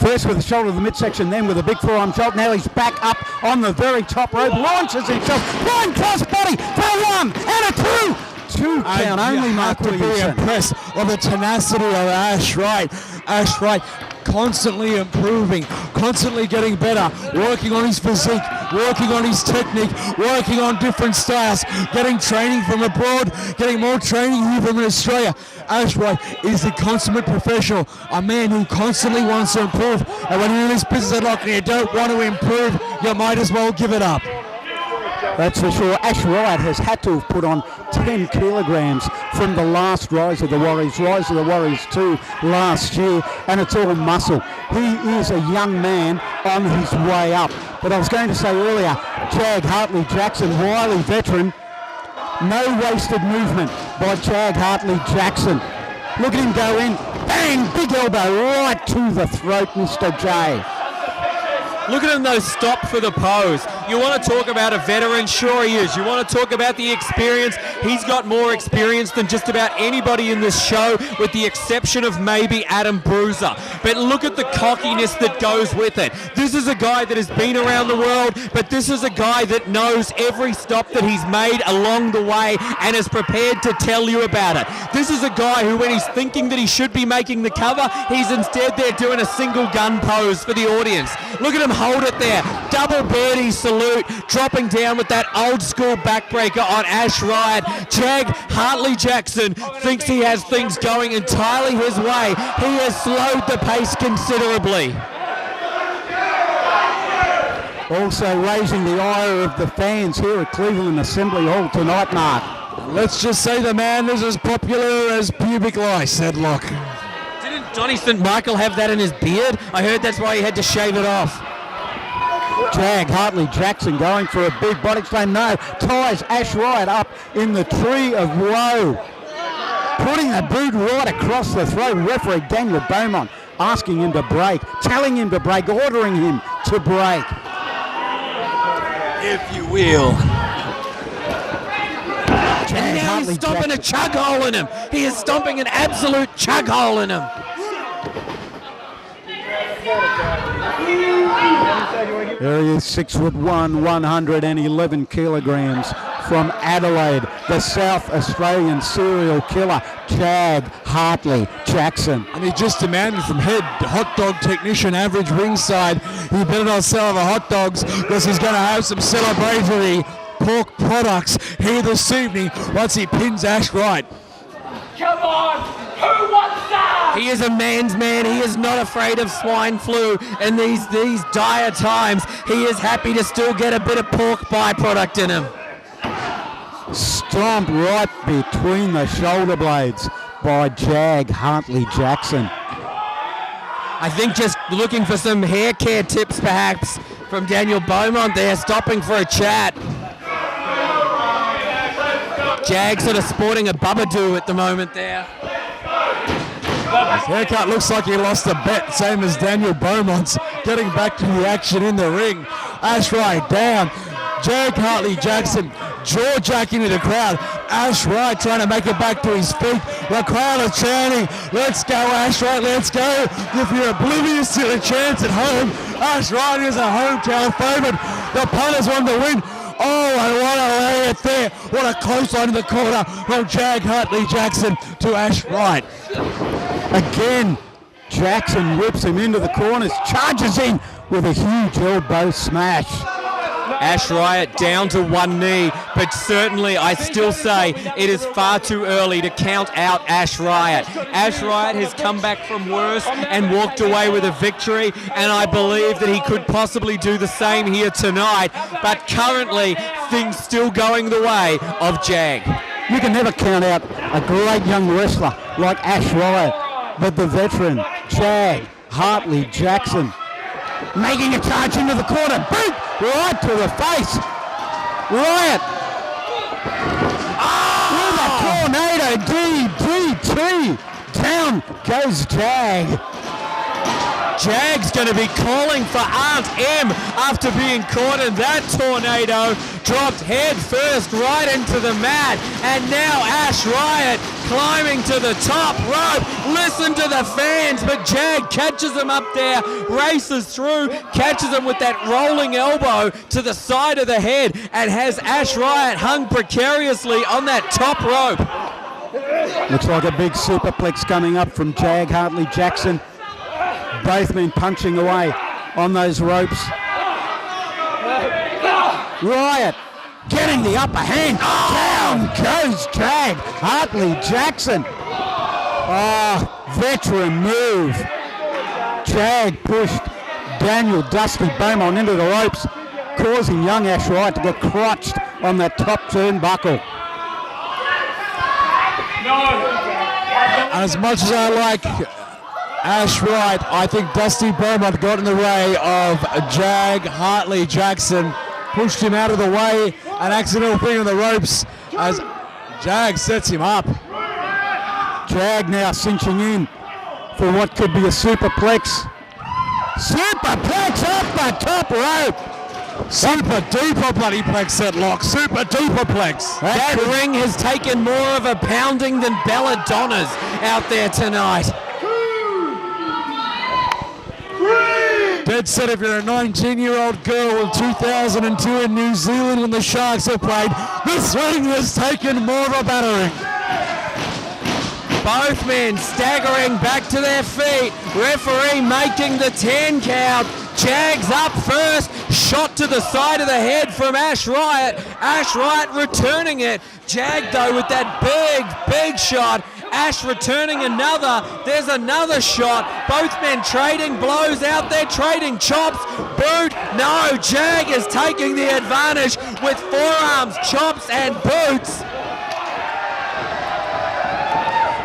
first with the shoulder of the midsection, then with a big forearm shot. Now he's back up on the very top rope, launches himself, flying crossbody for 1 and a 2. 2 count only, Mark Williamson. You have to be impressed of the tenacity of Ash Riot. Ash Riot constantly improving, constantly getting better, working on his physique, working on his technique, working on different styles, getting training from abroad, getting more training here from Australia. Ash Riot is the consummate professional, a man who constantly wants to improve, and when you're in this business and you don't want to improve, you might as well give it up. That's for sure. Ash Riot has had to have put on 10 kilograms from the last Rise of the Warriors 2 last year, and it's all muscle. He is a young man on his way up. But I was going to say earlier, Jag Hartley Jackson, wily veteran, no wasted movement by Jag Hartley Jackson. Look at him go in, bang, big elbow right to the throat, Mr. J. Look at him, though, stop for the pose. You want to talk about a veteran? Sure he is. You want to talk about the experience? He's got more experience than just about anybody in this show, with the exception of maybe Adam Bruiser. But look at the cockiness that goes with it. This is a guy that has been around the world, but this is a guy that knows every stop that he's made along the way and is prepared to tell you about it. This is a guy who, when he's thinking that he should be making the cover, he's instead there doing a single gun pose for the audience. Look at him hold it there. Double birdie salute, dropping down with that old school backbreaker on Ash Riot. Jag Hartley Jackson thinks he has things going entirely his way. He has slowed the pace considerably. Also raising the ire of the fans here at Cleveland Assembly Hall tonight, Mark. Let's just say the man is as popular as pubic lice, Headlock. Didn't Johnny St. Michael have that in his beard? I heard that's why he had to shave it off. Jag Hartley Jackson going for a big body slam. No, ties Ash Riot up in the tree of woe. Putting the boot right across the throat. Referee Daniel Beaumont asking him to break, telling him to break, ordering him to break. If you will. And now he's stomping a chug hole in him. He is stomping an absolute chug hole in him. There he is, 6'1", 111 kilograms from Adelaide, the South Australian serial killer, Jag Hartley Jackson. And he just demanded from head hot dog technician average ringside, he better not sell other hot dogs because he's going to have some celebratory pork products here this evening once he pins Ash Riot. Come on, who wants that? He is a man's man. He is not afraid of swine flu. In these dire times, he is happy to still get a bit of pork byproduct in him. Stomped right between the shoulder blades by Jag Hartley Jackson. I think just looking for some hair care tips, perhaps, from Daniel Beaumont there, stopping for a chat. Jag sort of sporting a bubadoo at the moment there. His haircut looks like he lost a bet, same as Daniel Beaumont's. Getting back to the action in the ring. Ash Riot down. Jag Hartley Jackson jaw-jacking to the crowd. Ash Riot trying to make it back to his feet. The crowd are chanting, "Let's go, Ash Riot, let's go." If you're oblivious to the chants at home, Ash Riot is a hometown favourite. The punters want to win. Oh, and what a lay it there. What a close line in the corner from Jag Hartley Jackson to Ash Riot. Again, Jackson whips him into the corners, charges in with a huge elbow smash. Ash Riot down to one knee, but certainly I still say it is far too early to count out Ash Riot. Ash Riot has come back from worse and walked away with a victory, and I believe that he could possibly do the same here tonight, but currently things still going the way of Jag. You can never count out a great young wrestler like Ash Riot, but the veteran, Jag Hartley Jackson making a charge into the corner. Boot right to the face. Riot. With a tornado DDT. Down goes Jag. Jag's going to be calling for Aunt M after being caught in that tornado. Dropped head first right into the mat. And now Ash Riot climbing to the top rope. Listen to the fans, but Jag catches him up there, races through, catches him with that rolling elbow to the side of the head, and has Ash Riot hung precariously on that top rope. Looks like a big superplex coming up from Jag. Hartley Jackson. Both men punching away on those ropes. Riot getting the upper hand. Down goes Jag. Hartley Jackson. Veteran move. Jag pushed Daniel Dusty Beaumont into the ropes, causing young Ash Riot to get crotched on that top turnbuckle. As much as I like Ash Riot, I think Dusty Beaumont got in the way of Jag. Hartley Jackson pushed him out of the way, an accidental thing on the ropes as Jag sets him up. Jag now cinching in for what could be a superplex. Superplex off the top rope. Super duper bloody plex that lock. Super duper plex. That ring has taken more of a pounding than belladonnas out there tonight. Dead set if you're a 19-year-old girl in 2002 in New Zealand when the Sharks have played, this ring has taken more of a battering. Both men staggering back to their feet. Referee making the 10 count. Jag's up first. Shot to the side of the head from Ash Riot. Ash Riot returning it. Jag though with that big shot. Ash returning another. There's another shot. Both men trading blows out there, trading chops. Boot. No, Jag is taking the advantage with forearms, chops, and boots.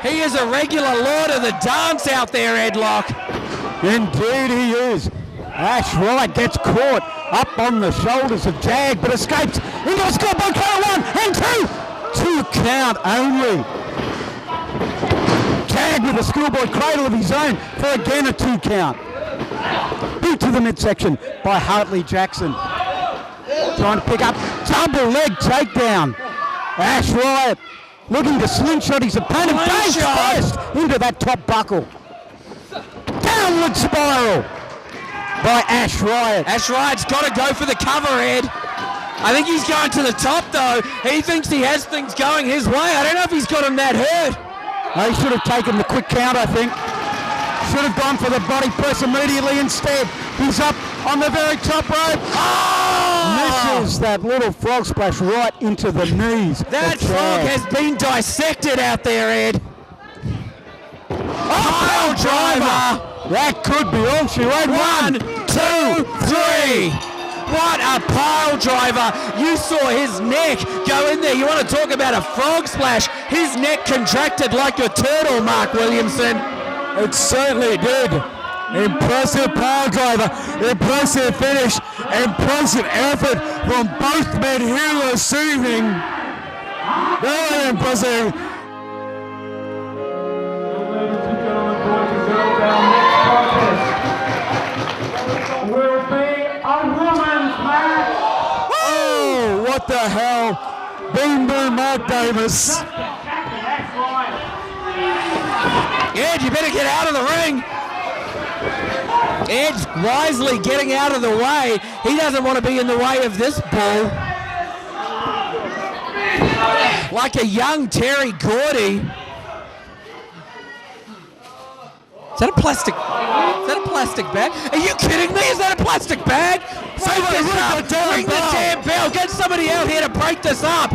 He is a regular lord of the dance out there, Edlock. Indeed he is. Ash Riot gets caught up on the shoulders of Jag, but escapes into a scoreboard. 1 and 2. 2 count only. Jag with a schoolboy cradle of his own for again a 2 count. Boot to the midsection by Hartley Jackson. Trying to pick up double leg takedown. Ash Riot looking to slingshot his opponent. Face first into that top buckle. Downward spiral by Ash Riot. Ash Riot's got to go for the cover, Ed. I think he's going to the top though. He thinks he has things going his way. I don't know if he's got him that hurt. He should have taken the quick count, I think. Should have gone for the body press immediately instead. He's up on the very top rope. Misses that little frog splash right into the knees. That frog has been dissected out there, Ed. Pile driver. That could be all she wrote. 1, 2, 3. What a pile driver. You saw his neck go in there. You want to talk about a frog splash? His neck contracted like a turtle, Mark Williamson. It certainly did. Impressive pile driver, impressive finish, impressive effort from both men here this evening. Very impressive. Ladies and gentlemen, boys and girls, our next contest will be a women's match. Oh, what the hell? Boom, boom, Mark Davis. Ed, you better get out of the ring. Ed's wisely getting out of the way. He doesn't want to be in the way of this bull. Like a young Terry Gordy. Is that a plastic? Is that a plastic bag? Are you kidding me? Is that a plastic bag? Ring the damn bell. Get somebody out here to break this up.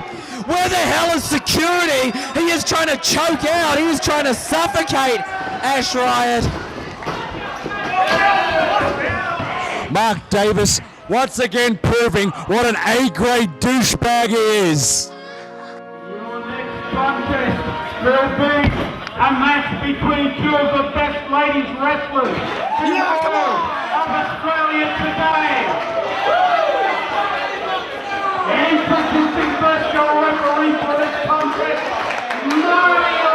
Where the hell is security? He is trying to choke out. He is trying to suffocate Ash Riot. Mark Davis once again proving what an A-grade douchebag he is. Your next contest will be A match between two of the best ladies wrestlers in the world of Australia today. Introducing first your referee for this contest, Mario.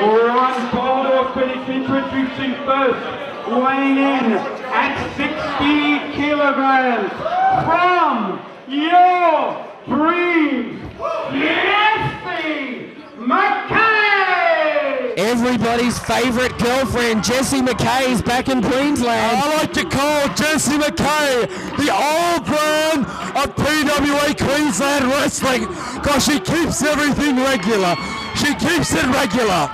One ball to a finish, introducing first, weighing in at 60 kilograms from your dreams, Jessie McKay! Everybody's favourite girlfriend, Jessie McKay, is back in Queensland. I like to call Jessie McKay the old brand of PWA Queensland wrestling because she keeps everything regular. She keeps it regular.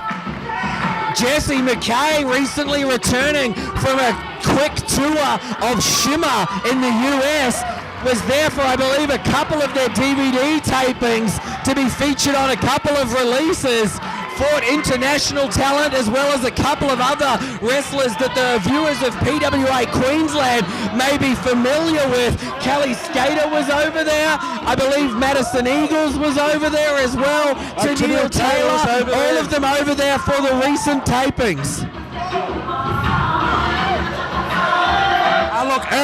Jessie McKay recently returning from a quick tour of Shimmer in the US, was there for, I believe, a couple of their DVD tapings to be featured on a couple of releases. Fought international talent as well as a couple of other wrestlers that the viewers of PWA Queensland may be familiar with. Kelly Skater was over there. I believe Madison Eagles was over there as well. Tennille Taylor, all of them over there for the recent tapings.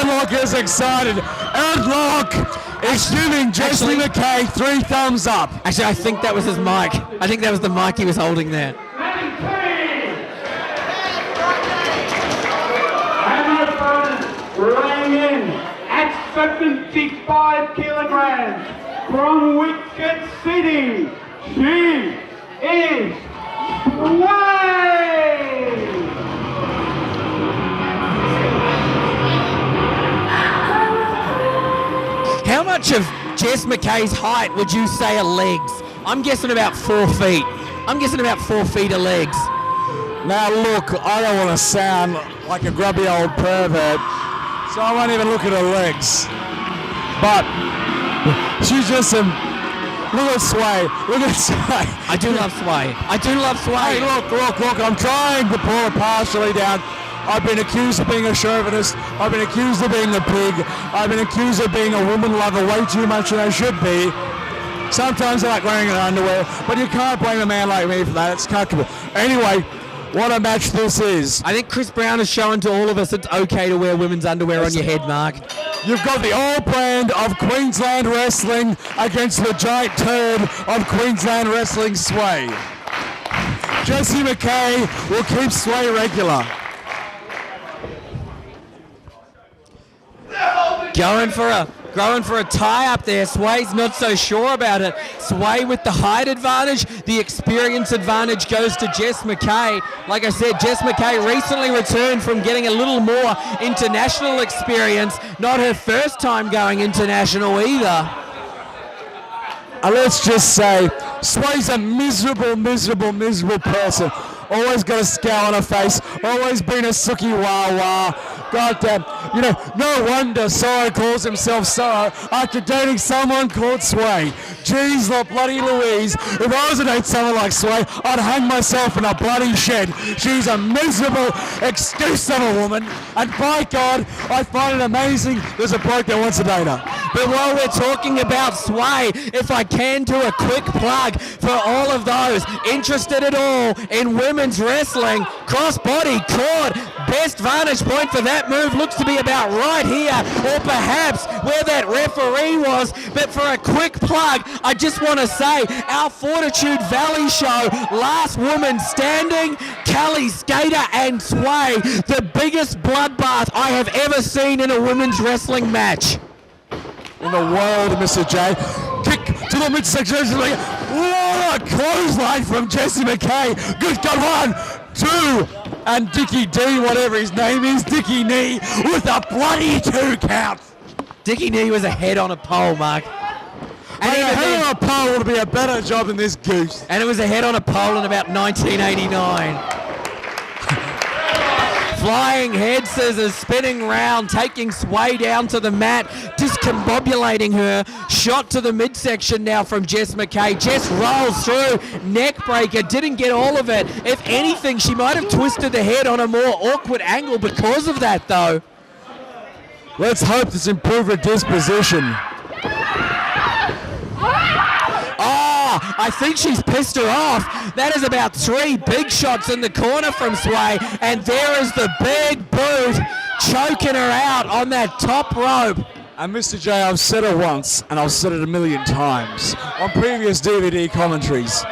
Look, is excited. Look is giving Jessie McKay 3 thumbs up. Actually, I think that was his mic. I think that was the mic he was holding there. Weighing in at 75 kilograms from Wicket City, she is Sway! How much of Jess McKay's height would you say are legs? I'm guessing about 4 feet. I'm guessing about 4 feet of legs. Now look, I don't want to sound like a grubby old pervert, so I won't even look at her legs. But she's just some... Look at Sway. Look at Sway. I do love Sway. I do love Sway. Hey, look. I'm trying to pull it partially down. I've been accused of being a chauvinist. I've been accused of being a pig. I've been accused of being a woman lover way too much than I should be. Sometimes I like wearing an underwear, but you can't blame a man like me for that. It's comfortable. Anyway, what a match this is. I think Chris Brown has shown to all of us it's okay to wear women's underwear on your head, Mark. You've got the old brand of Queensland wrestling against the giant turd of Queensland wrestling, Sway. Jessie McKay will keep Sway regular. Going for a tie up there. Sway's not so sure about it. Sway with the height advantage. The experience advantage goes to Jess McKay. Like I said, Jess McKay recently returned from getting a little more international experience. Not her first time going international either. Let's just say, Sway's a miserable person. Always got a scowl on her face. Always been a sookie wah-wah. Goddamn. You know, no wonder Sorrow calls himself Sorrow after dating someone called Sway. Jeez, bloody Louise. If I was to date someone like Sway, I'd hang myself in a bloody shed. She's a miserable excuse of a woman. And by God, I find it amazing there's a bloke that wants to date her. But while we're talking about Sway, if I can do a quick plug for all of those interested at all in women's wrestling, crossbody cord, best vantage point for that move looks to be about right here, or perhaps where that referee was. But for a quick plug, I just want to say our Fortitude Valley show, last woman standing, Kelly Skater and Sway, the biggest bloodbath I have ever seen in a women's wrestling match. In the world, Mr. J. Kick to the midsection. What a clothesline from Jessie McKay. Good God, 1, 2, and Dickie D, whatever his name is, Dickie Knee, with a bloody 2 count. Dickie Knee was a head on a pole, Mark. And a head on a pole would be a better job than this goose. And it was a head on a pole in about 1989. Flying head scissors, spinning round, taking Sway down to the mat, discombobulating her. Shot to the midsection now from Jess McKay. Jess rolls through, neck breaker, didn't get all of it. If anything, she might have twisted the head on a more awkward angle because of that, though. Let's hope this improved her disposition. Oh, I think she's pissed her off. That is about 3 big shots in the corner from Sway, and there is the big boot choking her out on that top rope. And Mr. J, I've said it once, and I've said it a million times on previous DVD commentaries.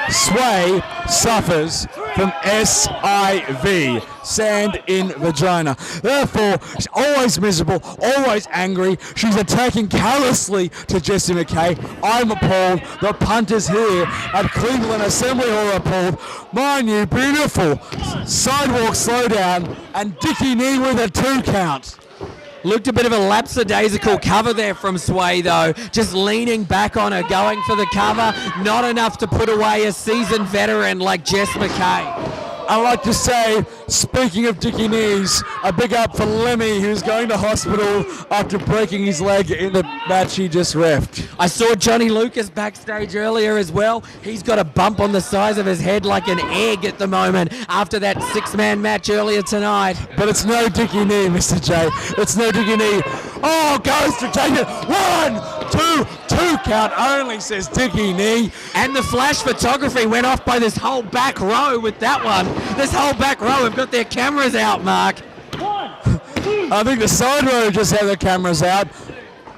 Sway suffers from SIV, sand in vagina. Therefore, she's always miserable, always angry. She's attacking callously to Jessie McKay. I'm appalled. The punters here at Cleveland Assembly Hall are appalled. Mind you, beautiful sidewalk slowdown and Dickie knee with a 2 count. Looked a bit of a lapsadaisical cover there from Sway, though. Just leaning back on her, going for the cover. Not enough to put away a seasoned veteran like Jess McKay. I like to say, speaking of Dickie knees, a big up for Lemmy, who's going to hospital after breaking his leg in the match he just reffed. I saw Johnny Lucas backstage earlier as well. He's got a bump on the size of his head like an egg at the moment after that 6-man match earlier tonight. But it's no Dickie knee, Mr. J. It's no Dickie knee. Oh, goes to take it. 1, 2 count only, says Dickie knee. And the flash photography went off by this whole back row with that one. This whole back row have got their cameras out, Mark. 1, 2. I think the side row just had their cameras out.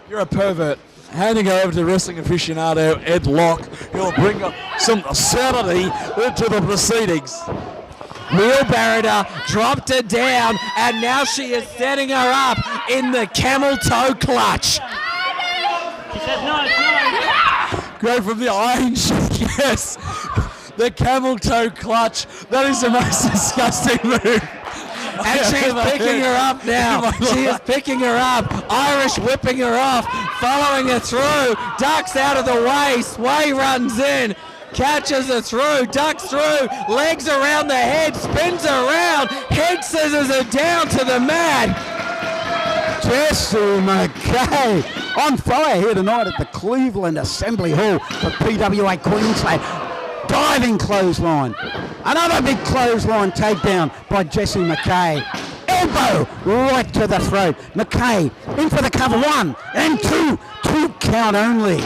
You're a pervert. Handing over to wrestling aficionado Ed Locke, who'll bring some sanity into the proceedings. Wheelbarrowed her, dropped her down, and now she is setting her up in the camel toe clutch. She says no. Go from the iron shift, yes. The camel toe clutch. That is the most disgusting move. And she's picking her up now. She is picking her up. Irish whipping her off, following her through. Ducks out of the way. Sway runs in. Catches her through, ducks through, legs around the head, spins around, head scissors her down to the mat. Jessie McKay on fire here tonight at the Cleveland Assembly Hall for PWA Queensland. Diving clothesline. Another big clothesline takedown by Jessie McKay. Elbow right to the throat. McKay in for the cover. 1 and 2. 2 count only.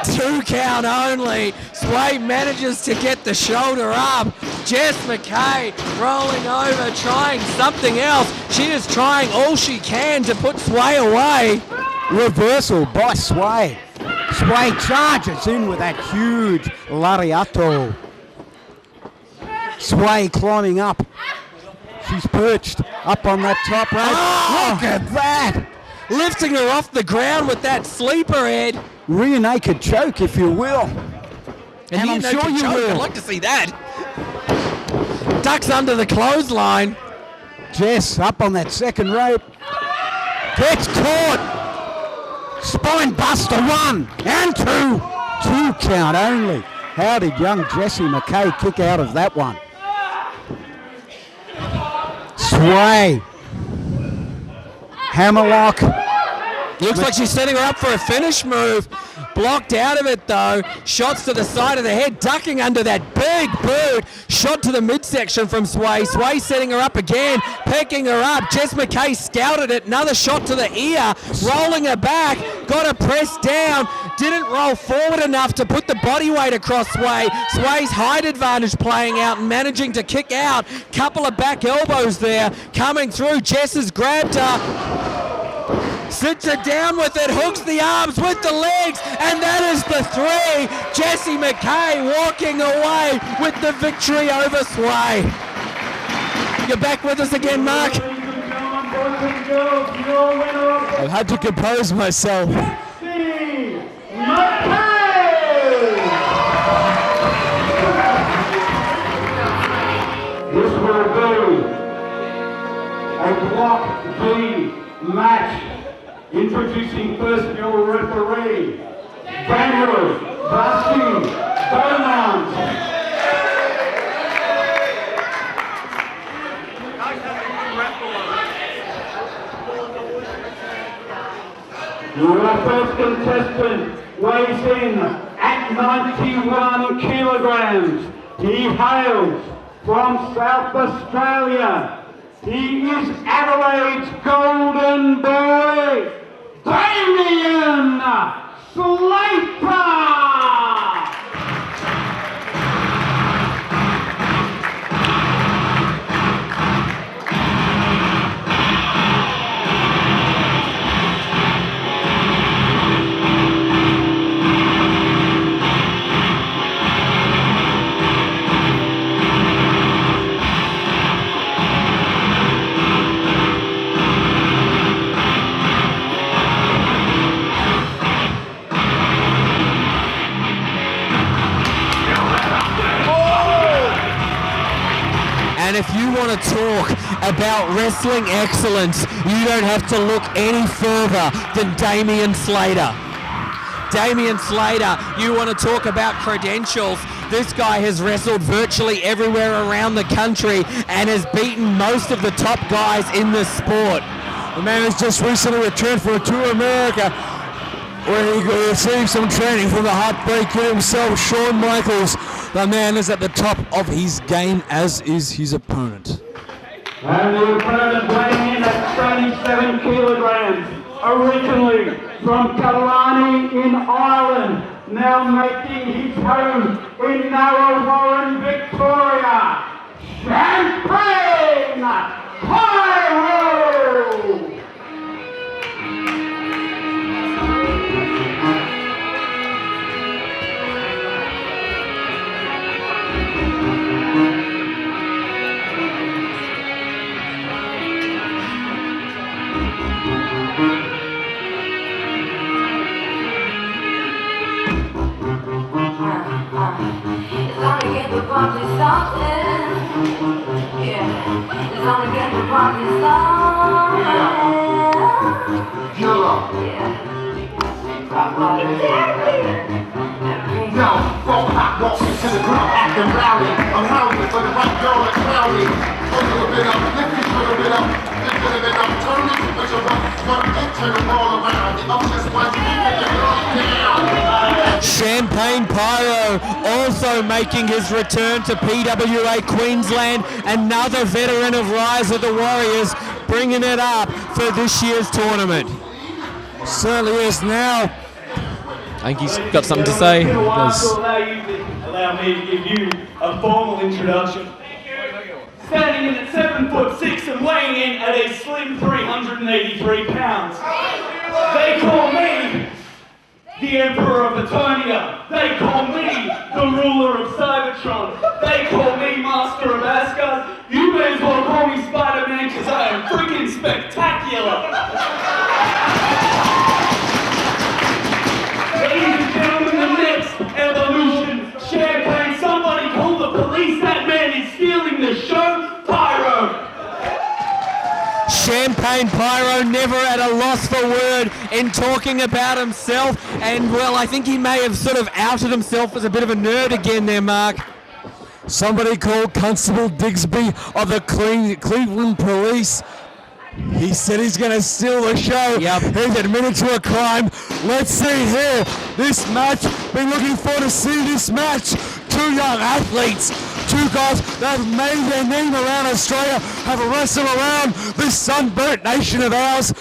2 count only. Sway manages to get the shoulder up. Jess McKay rolling over, trying something else. She is trying all she can to put Sway away. Reversal by Sway. Sway charges in with that huge lariato. Sway climbing up. She's perched up on that top rope. Oh! Look at that. Lifting her off the ground with that sleeper head. Rear naked choke, if you will. And I'm sure you will. I'd like to see that. Ducks under the clothesline. Jess up on that second rope. Gets caught. Spine buster. 1 and 2. 2 count only. How did young Jessie McKay kick out of that one? Sway. Hammerlock. Looks like she's setting her up for a finish move. Blocked out of it though. Shots to the side of the head, ducking under that big boot. Shot to the midsection from Sway. Sway setting her up again, picking her up. Jess McKay scouted it. Another shot to the ear, rolling her back. Got her pressed down. Didn't roll forward enough to put the body weight across Sway. Sway's height advantage playing out and managing to kick out. Couple of back elbows there coming through. Jess has grabbed her. Sits her down with it, hooks the arms with the legs, and that is the 3. Jessie McKay walking away with the victory over Sway. You're back with us again, Mark. I've had to compose myself. This will be a Block G match. Introducing first your referee, Pyro, Damian, Your first contestant weighs in at 91 kilograms. He hails from South Australia. He is Adelaide's golden boy, Damian Slater! And if you want to talk about wrestling excellence, you don't have to look any further than Damian Slater. Damian Slater, you want to talk about credentials. This guy has wrestled virtually everywhere around the country and has beaten most of the top guys in this sport. The man has just recently returned from a tour of America where he received some training from the Heartbreak Kid himself, Shawn Michaels. The man is at the top of his game, as is his opponent. And the opponent weighing in at 27 kilograms, originally from Killarney in Ireland, now making his home in Narrow Warren, Victoria, Champaign Pyro! Champaign Pyro also making his return to PWA Queensland, another veteran of Rise of the Warriors, bringing it up for this year's tournament. Certainly is now. I think he's got something to say. Allow me to give you a formal introduction. Standing in at 7'6" and weighing in at a slim 383 pounds. They call me the Emperor of Eternia. They call me the ruler of Cybertron. They call me Master of Asgard. You may as well call me Spider-Man because I am freaking spectacular. Ladies and gentlemen, the next evolution, Champaign, somebody call the police, that man is stealing the show, Pyro. Champaign Pyro never at a loss for word in talking about himself, and well, I think he may have sort of outed himself as a bit of a nerd again there, Mark. Somebody called Constable Digsby of the Cleveland Police. He said he's going to steal the show. Yep. He's admitted to a crime. Let's see here. This match, been looking forward to see this match. Two young athletes, two guys that have made their name around Australia, have wrestled around this sunburnt nation of ours.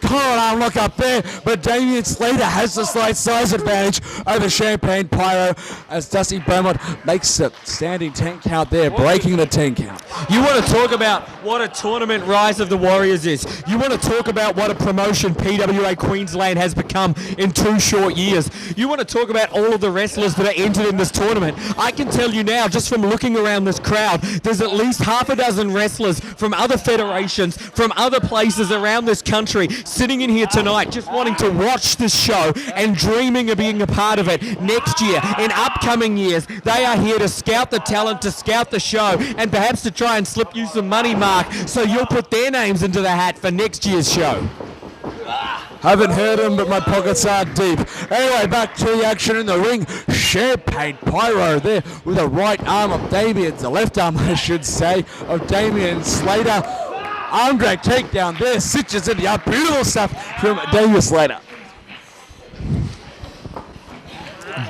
Carlo, look up there, but Damian Slater has the slight size advantage over Champaign Pyro as Dusty Beaumont makes a standing 10 count there, breaking the 10 count. You want to talk about what a tournament Rise of the Warriors is. You want to talk about what a promotion PWA Queensland has become in 2 short years. You want to talk about all of the wrestlers that are entered in this tournament. I can tell you now, just from looking around this crowd, there's at least half a dozen wrestlers from other federations, from other places around this country, sitting in here tonight just wanting to watch this show and dreaming of being a part of it next year, in upcoming years. They are here to scout the talent, to scout the show, and perhaps to try and slip you some money, Mark, so you'll put their names into the hat for next year's show. Haven't heard him, but my pockets are deep. Anyway, back to the action in the ring. Champaign Pyro there with the right arm of Damian, the left arm, I should say, of Damian Slater. Arm drag takedown there, stitches in the up. Beautiful stuff from Damian Slater.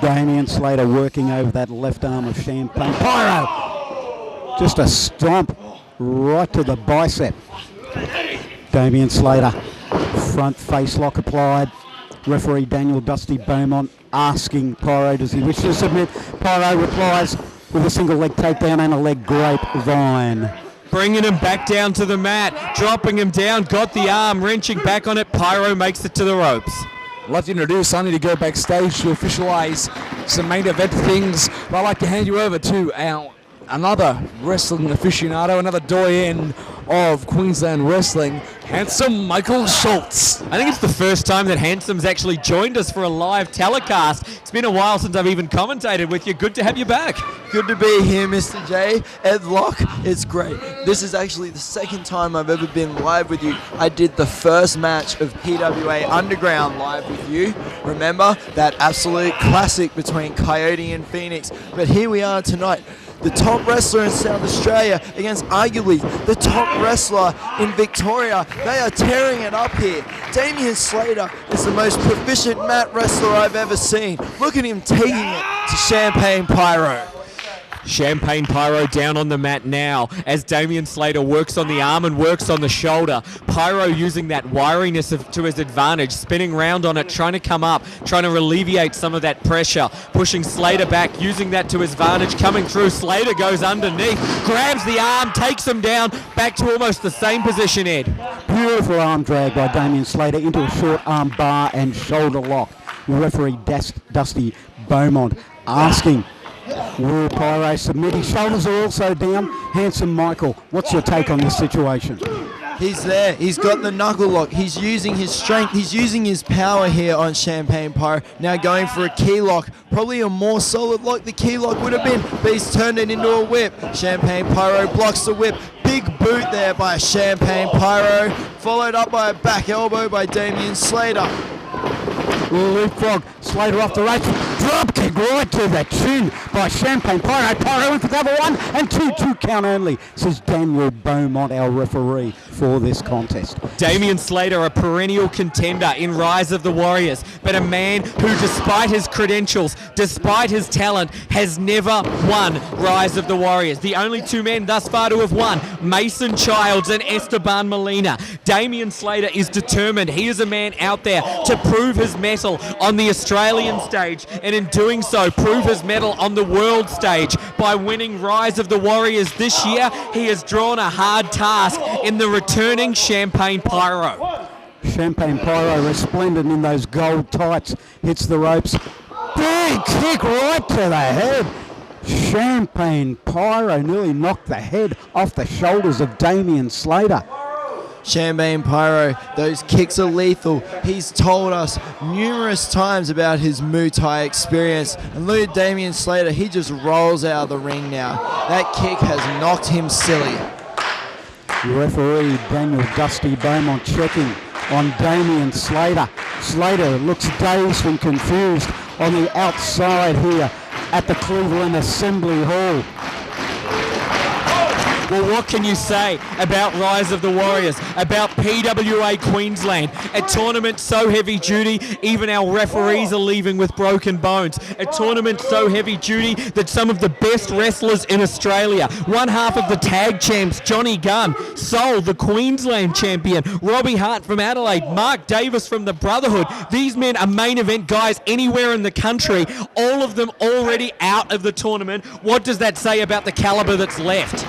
Damian Slater working over that left arm of Champaign Pyro. Just a stomp right to the bicep. Damian Slater, front face lock applied. Referee Daniel Dusty Beaumont asking Pyro, does he wish to submit? Pyro replies with a single leg takedown and a leg grapevine. Bringing him back down to the mat, dropping him down, got the arm, wrenching back on it. Pyro makes it to the ropes. I'd like to introduce, I need to go backstage to officialise some main event things, but I'd like to hand you over to another wrestling aficionado, another doyen of Queensland wrestling, Handsome Michael Schultz. I think it's the first time that Handsome's actually joined us for a live telecast. It's been a while since I've even commentated with you. Good to have you back. Good to be here, Mr. J. Ed Lock, it's great. This is actually the second time I've ever been live with you. I did the first match of PWA Underground live with you. Remember that absolute classic between Kyote and Phoenix. But here we are tonight. The top wrestler in South Australia against arguably the top wrestler in Victoria. They are tearing it up here. Damian Slater is the most proficient mat wrestler I've ever seen. Look at him taking it to Champaign Pyro. Champaign Pyro down on the mat now as Damian Slater works on the arm and works on the shoulder. Pyro using that wiriness to his advantage, spinning round on it, trying to come up, trying to alleviate some of that pressure, pushing Slater back, using that to his advantage, coming through. Slater goes underneath, grabs the arm, takes him down, back to almost the same position, Ed. Beautiful arm drag by Damian Slater into a short arm bar and shoulder lock. Referee Dusty Beaumont asking, will Pyro submit? His shoulders are also down. Handsome Michael, what's your take on this situation? He's there. He's got the knuckle lock. He's using his strength. He's using his power here on Champaign Pyro. Now going for a key lock. Probably a more solid lock the key lock would have been, but he's turned it into a whip. Champaign Pyro blocks the whip. Big boot there by Champaign Pyro, followed up by a back elbow by Damian Slater. Leapfrog, Slater off the ropes, drop kick right to the chin by Champaign Pyro. Pyro in for cover 1 and 2 count only, says Daniel Beaumont, our referee for this contest. Damian Slater, a perennial contender in Rise of the Warriors, but a man who, despite his credentials, despite his talent, has never won Rise of the Warriors. The only two men thus far to have won, Mason Childs and Esteban Molina. Damian Slater is determined. He is a man out there to prove his mettle on the Australian stage, and in doing so, prove his mettle on the world stage by winning Rise of the Warriors this year. He has drawn a hard task in the returning Champaign Pyro. Champaign Pyro resplendent in those gold tights, hits the ropes. Big kick right to the head. Champaign Pyro nearly knocked the head off the shoulders of Damian Slater. Champaign Pyro, those kicks are lethal. He's told us numerous times about his Muay Thai experience. And look at Damian Slater, he just rolls out of the ring now. That kick has knocked him silly. Referee Daniel Dusty Beaumont checking on Damian Slater. Slater looks dazed and confused on the outside here at the Cleveland Assembly Hall. Well, what can you say about Rise of the Warriors, about PWA Queensland? A tournament so heavy duty, even our referees are leaving with broken bones. A tournament so heavy duty that some of the best wrestlers in Australia, one half of the tag champs, Johnny Gunn, Seoul, the Queensland champion, Robby Hart from Adelaide, Mark Davis from the Brotherhood. These men are main event guys anywhere in the country, all of them already out of the tournament. What does that say about the caliber that's left?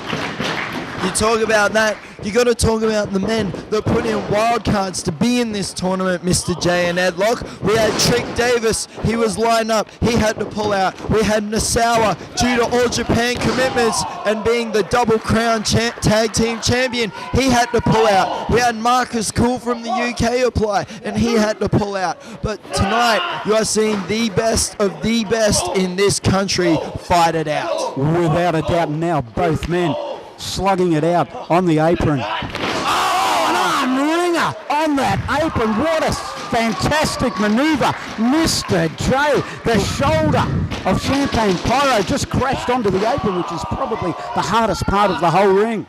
You talk about that, you got to talk about the men that put in wild cards to be in this tournament, Mr. J and Edlock. We had Trick Davis, he was lined up, he had to pull out. We had Nasawa, due to All Japan commitments and being the double crown tag team champion, he had to pull out. We had Marcus Cool from the UK apply, and he had to pull out. But tonight, you are seeing the best of the best in this country fight it out. Without a doubt now, both men slugging it out on the apron. Oh, an arm ringer on that apron. What a fantastic maneuver. Mr. J, the shoulder of Champaign Pyro just crashed onto the apron, which is probably the hardest part of the whole ring.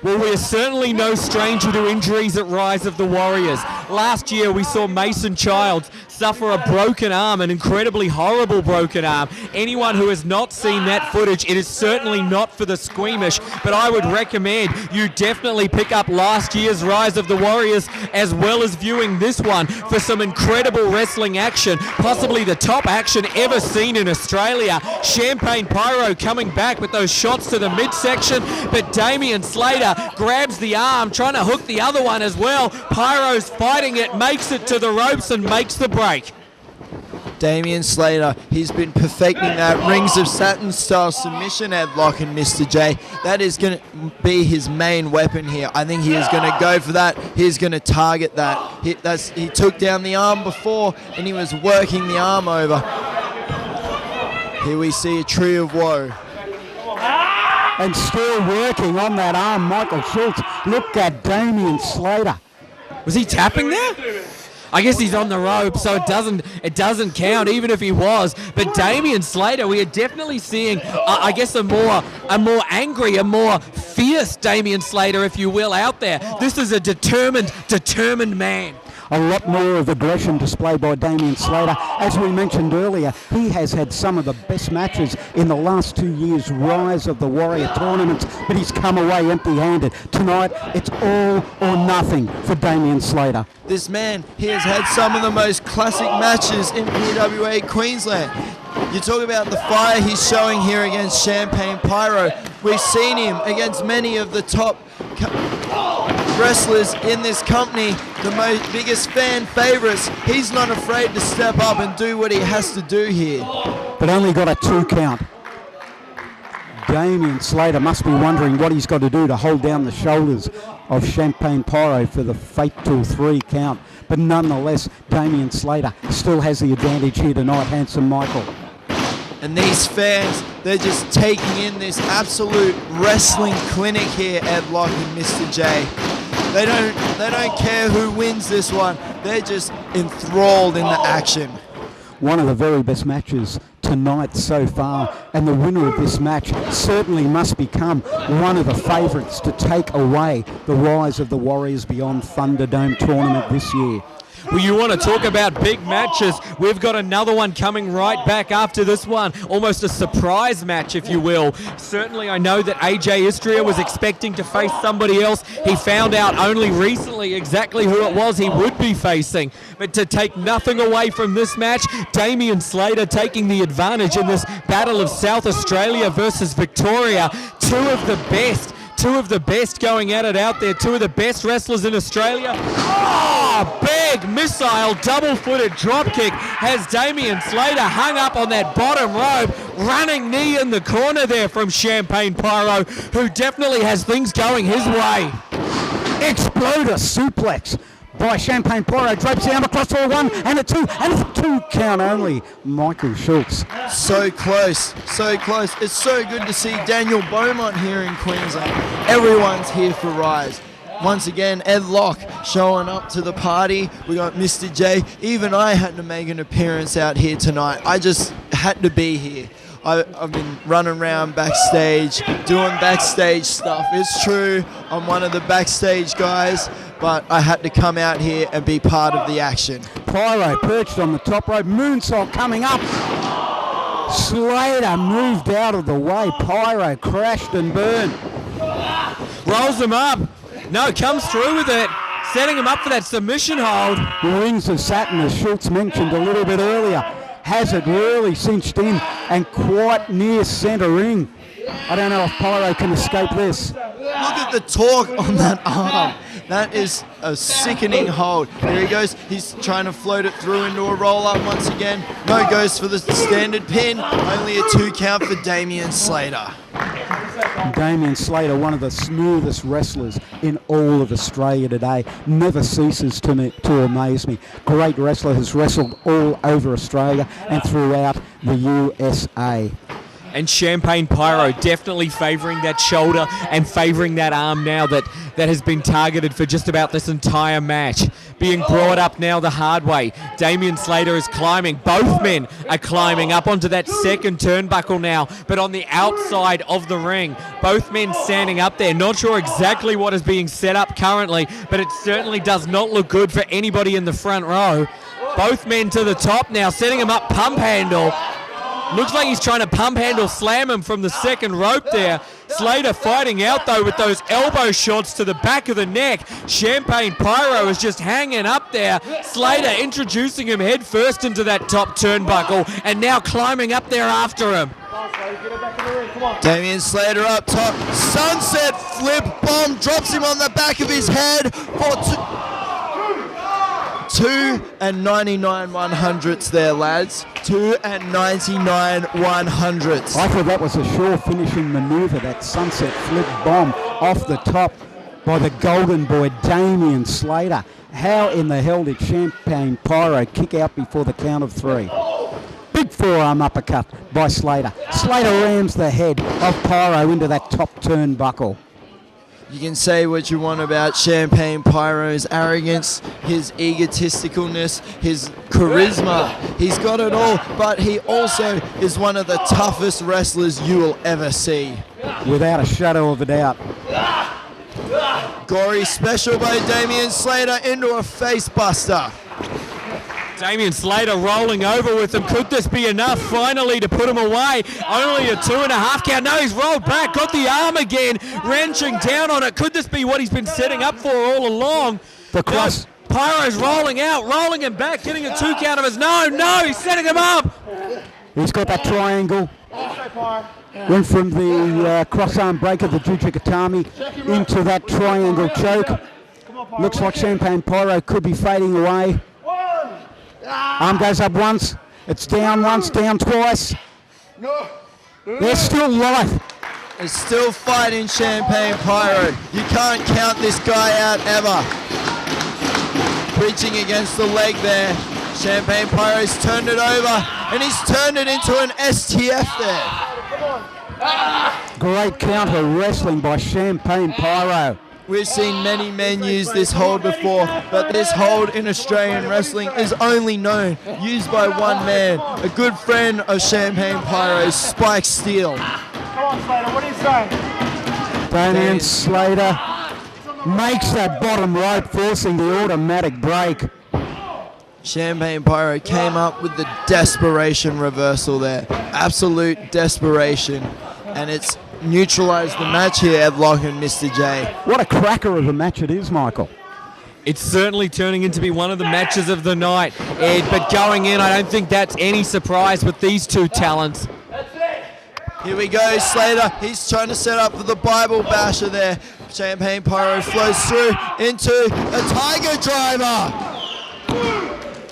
Well, we are certainly no stranger to injuries at Rise of the Warriors. Last year we saw Mason Childs suffer a broken arm, an incredibly horrible broken arm. Anyone who has not seen that footage, it is certainly not for the squeamish, but I would recommend you definitely pick up last year's Rise of the Warriors as well as viewing this one for some incredible wrestling action, possibly the top action ever seen in Australia. Champaign Pyro coming back with those shots to the midsection, but Damian Slater grabs the arm, trying to hook the other one as well. Pyro's fighting it, makes it to the ropes and makes the break. Damian Slater, he's been perfecting that Rings of Saturn style submission headlock in Mr. J. That is going to be his main weapon here. I think he is going to go for that. He's going to target that. He took down the arm before and he was working the arm over. Here we see a tree of woe. And still working on that arm, Michael Schultz. Look at Damian Slater. Was he tapping there? I guess he's on the rope, so it doesn't count, even if he was. But Damian Slater, we are definitely seeing, I guess, a more angry, a more fierce Damian Slater, if you will, out there. This is a determined man. A lot more of aggression displayed by Damian Slater. As we mentioned earlier, he has had some of the best matches in the last 2 years' Rise of the Warrior tournaments, but he's come away empty-handed. Tonight, it's all or nothing for Damian Slater. This man, he has had some of the most classic matches in PWA Queensland. You talk about the fire he's showing here against Champaign Pyro. We've seen him against many of the top wrestlers in this company, the biggest fan favorites. He's not afraid to step up and do what he has to do here. But only got a 2 count. Damian Slater must be wondering what he's got to do to hold down the shoulders of Champaign Pyro for the fatal 3 count. But nonetheless, Damian Slater still has the advantage here tonight, Handsome Michael. And these fans, they're just taking in this absolute wrestling clinic here at Lock and Mr. J. They don't care who wins this one. They're just enthralled in the action. One of the very best matches tonight so far, and the winner of this match certainly must become one of the favourites to take away the Rise of the Warriors Beyond Thunderdome tournament this year. Well, you want to talk about big matches. We've got another one coming right back after this one. Almost a surprise match, if you will. Certainly, I know that AJ Istria was expecting to face somebody else. He found out only recently exactly who it was he would be facing. But to take nothing away from this match, Damian Slater taking the advantage in this Battle of South Australia versus Victoria. Two of the best going at it out there. Two of the best wrestlers in Australia. Oh, big missile, double-footed dropkick has Damian Slater hung up on that bottom rope. Running knee in the corner there from Champaign Pyro, who definitely has things going his way. Exploder suplex by Champaign Pyro, drapes down across for a 1 and a 2, and it's a 2 count only. Michael Schultz. So close, so close. It's so good to see Daniel Beaumont here in Queensland. Everyone's here for Rise. Once again, Ed Locke showing up to the party. We got Mr. J. Even I had to make an appearance out here tonight. I just had to be here. I've been running around backstage, doing backstage stuff. It's true, I'm one of the backstage guys, but I had to come out here and be part of the action. Pyro perched on the top rope, moonsault coming up. Slater moved out of the way. Pyro crashed and burned. Rolls him up. No, comes through with it. Setting him up for that submission hold. The Rings of Saturn, as Schultz mentioned a little bit earlier, has it really cinched in and quite near centre ring. I don't know if Pyro can escape this. Look at the torque on that arm. That is a sickening hold. There he goes. He's trying to float it through into a roll-up once again. No, goes for the standard pin. Only a 2 count for Damian Slater. Damian Slater, one of the smoothest wrestlers in all of Australia today, never ceases to amaze me. Great wrestler, has wrestled all over Australia and throughout the USA. And Champaign Pyro definitely favouring that shoulder and favouring that arm now that has been targeted for just about this entire match. Being brought up now the hard way. Damian Slater is climbing. Both men are climbing up onto that second turnbuckle now, but on the outside of the ring. Both men standing up there. Not sure exactly what is being set up currently, but it certainly does not look good for anybody in the front row. Both men to the top now, setting him up pump handle. Looks like he's trying to pump handle slam him from the second rope there. Slater fighting out though with those elbow shots to the back of the neck. Champaign Pyro is just hanging up there. Slater introducing him head first into that top turnbuckle and now climbing up there after him. Damian Slater up top. Sunset flip bomb drops him on the back of his head for 2 and 99 100ths there, lads. 2 and 99 100ths. I thought that was a sure finishing manoeuvre, that sunset flip bomb off the top by the golden boy Damian Slater. How in the hell did Champaign Pyro kick out before the count of 3? Big forearm uppercut by Slater. Slater rams the head of Pyro into that top turnbuckle. You can say what you want about Champaign Pyro's arrogance, his egotisticalness, his charisma. He's got it all, but he also is one of the toughest wrestlers you will ever see. Without a shadow of a doubt. Gory special by Damian Slater into a face buster. Damian Slater rolling over with him. Could this be enough finally to put him away? Only a 2.5 count. No, he's rolled back, got the arm again, wrenching down on it. Could this be what he's been setting up for all along? The cross. No, Pyro's rolling out, rolling him back, getting a 2 count of his. No, he's setting him up. He's got that triangle. Went from the cross-arm break of the Jujikatami into that triangle choke. Looks like Champaign Pyro could be fading away. Arm goes up once, it's down once, down twice. There's still life. It's still fighting Champaign Pyro. You can't count this guy out ever. Preaching against the leg there. Champaign Pyro's turned it over and he's turned it into an STF there. Great counter wrestling by Champaign Pyro. We've seen many men use this hold before, but this hold in Australian wrestling is only known, used by one man, a good friend of Champaign Pyro, Spike Steele. Come on, Slater, what are you saying? Damian Slater makes that bottom rope, forcing the automatic break. Champaign Pyro came up with the desperation reversal there. Absolute desperation. And it's neutralized the match here, Ed Lock and Mr. J. What a cracker of a match it is, Michael. It's certainly turning into be one of the matches of the night, Ed, but going in, I don't think that's any surprise with these two talents. Here we go, Slater. He's trying to set up for the Bible basher there. Champaign Pyro flows through into a Tiger Driver.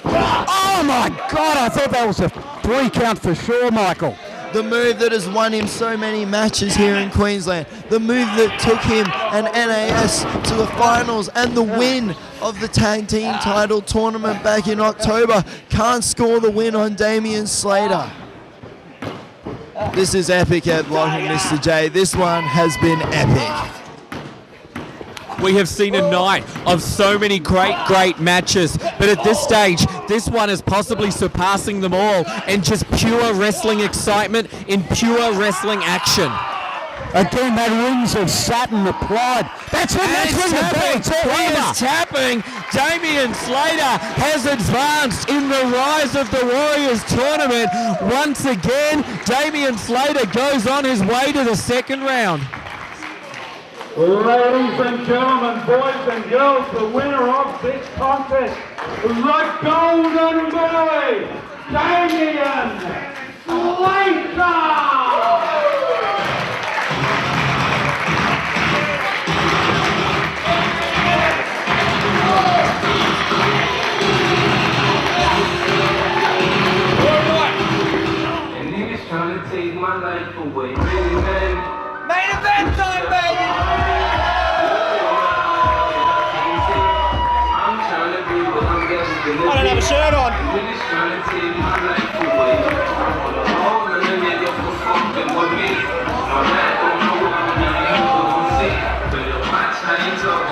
Oh my God, I thought that was a 3 count for sure, Michael. The move that has won him so many matches here in Queensland. The move that took him and NAS to the finals and the win of the tag team title tournament back in October. Can't score the win on Damian Slater. This is epic, Ed Lock and Mr. J. This one has been epic. We have seen a night of so many great matches, but at this stage, this one is possibly surpassing them all, and just pure wrestling excitement in pure wrestling action. Again, that rings of satin applied. That's it, that's He is tapping. Damian Slater has advanced in the Rise of the Warriors tournament. Once again, Damian Slater goes on his way to the second round. Ladies and gentlemen, boys and girls, the winner of this contest, the golden boy, Damian Slater! And niggas trying to take my life away. Main event time, baby! I don't have a shirt on. Niggas trying to take my life away. All of them niggas for fucking with me. I'm not gonna know what I'm gonna see. But watch how you talk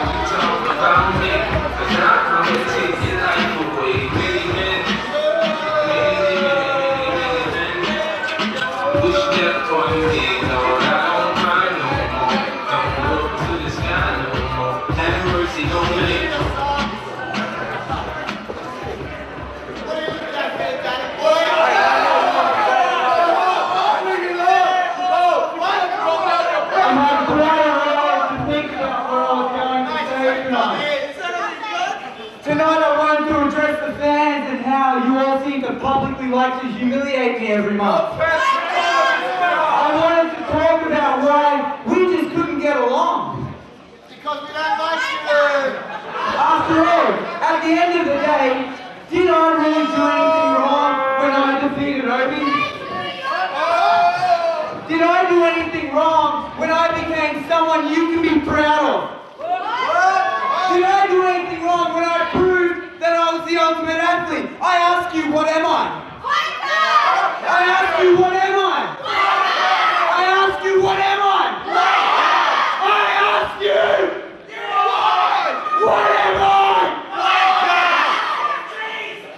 about me. Cause I'm gonna take your life away. Many men. Wish death on me, Lord. I don't cry no more. Don't look to the sky no more. Have mercy on me. like to humiliate me every month. I wanted to talk about why we just couldn't get along. Because we don't like you. After all, at the end of the day, did I really do anything wrong when I defeated Robby? Did I do anything wrong when I became someone you can be proud of? Did I do anything wrong when I proved that I was the ultimate athlete? I ask you, what am I? I ask you, what am I? I ask you, what am I? I ask you, what am I?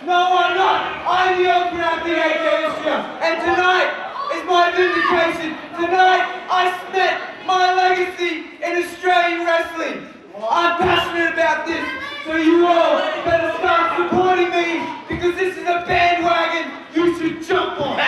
No, I'm not. I'm the ultimate athlete, Istria. And tonight is my vindication. Tonight I cement my legacy in Australian wrestling. I'm passionate about this, so you all better start supporting me, because this is a bandwagon you should jump on.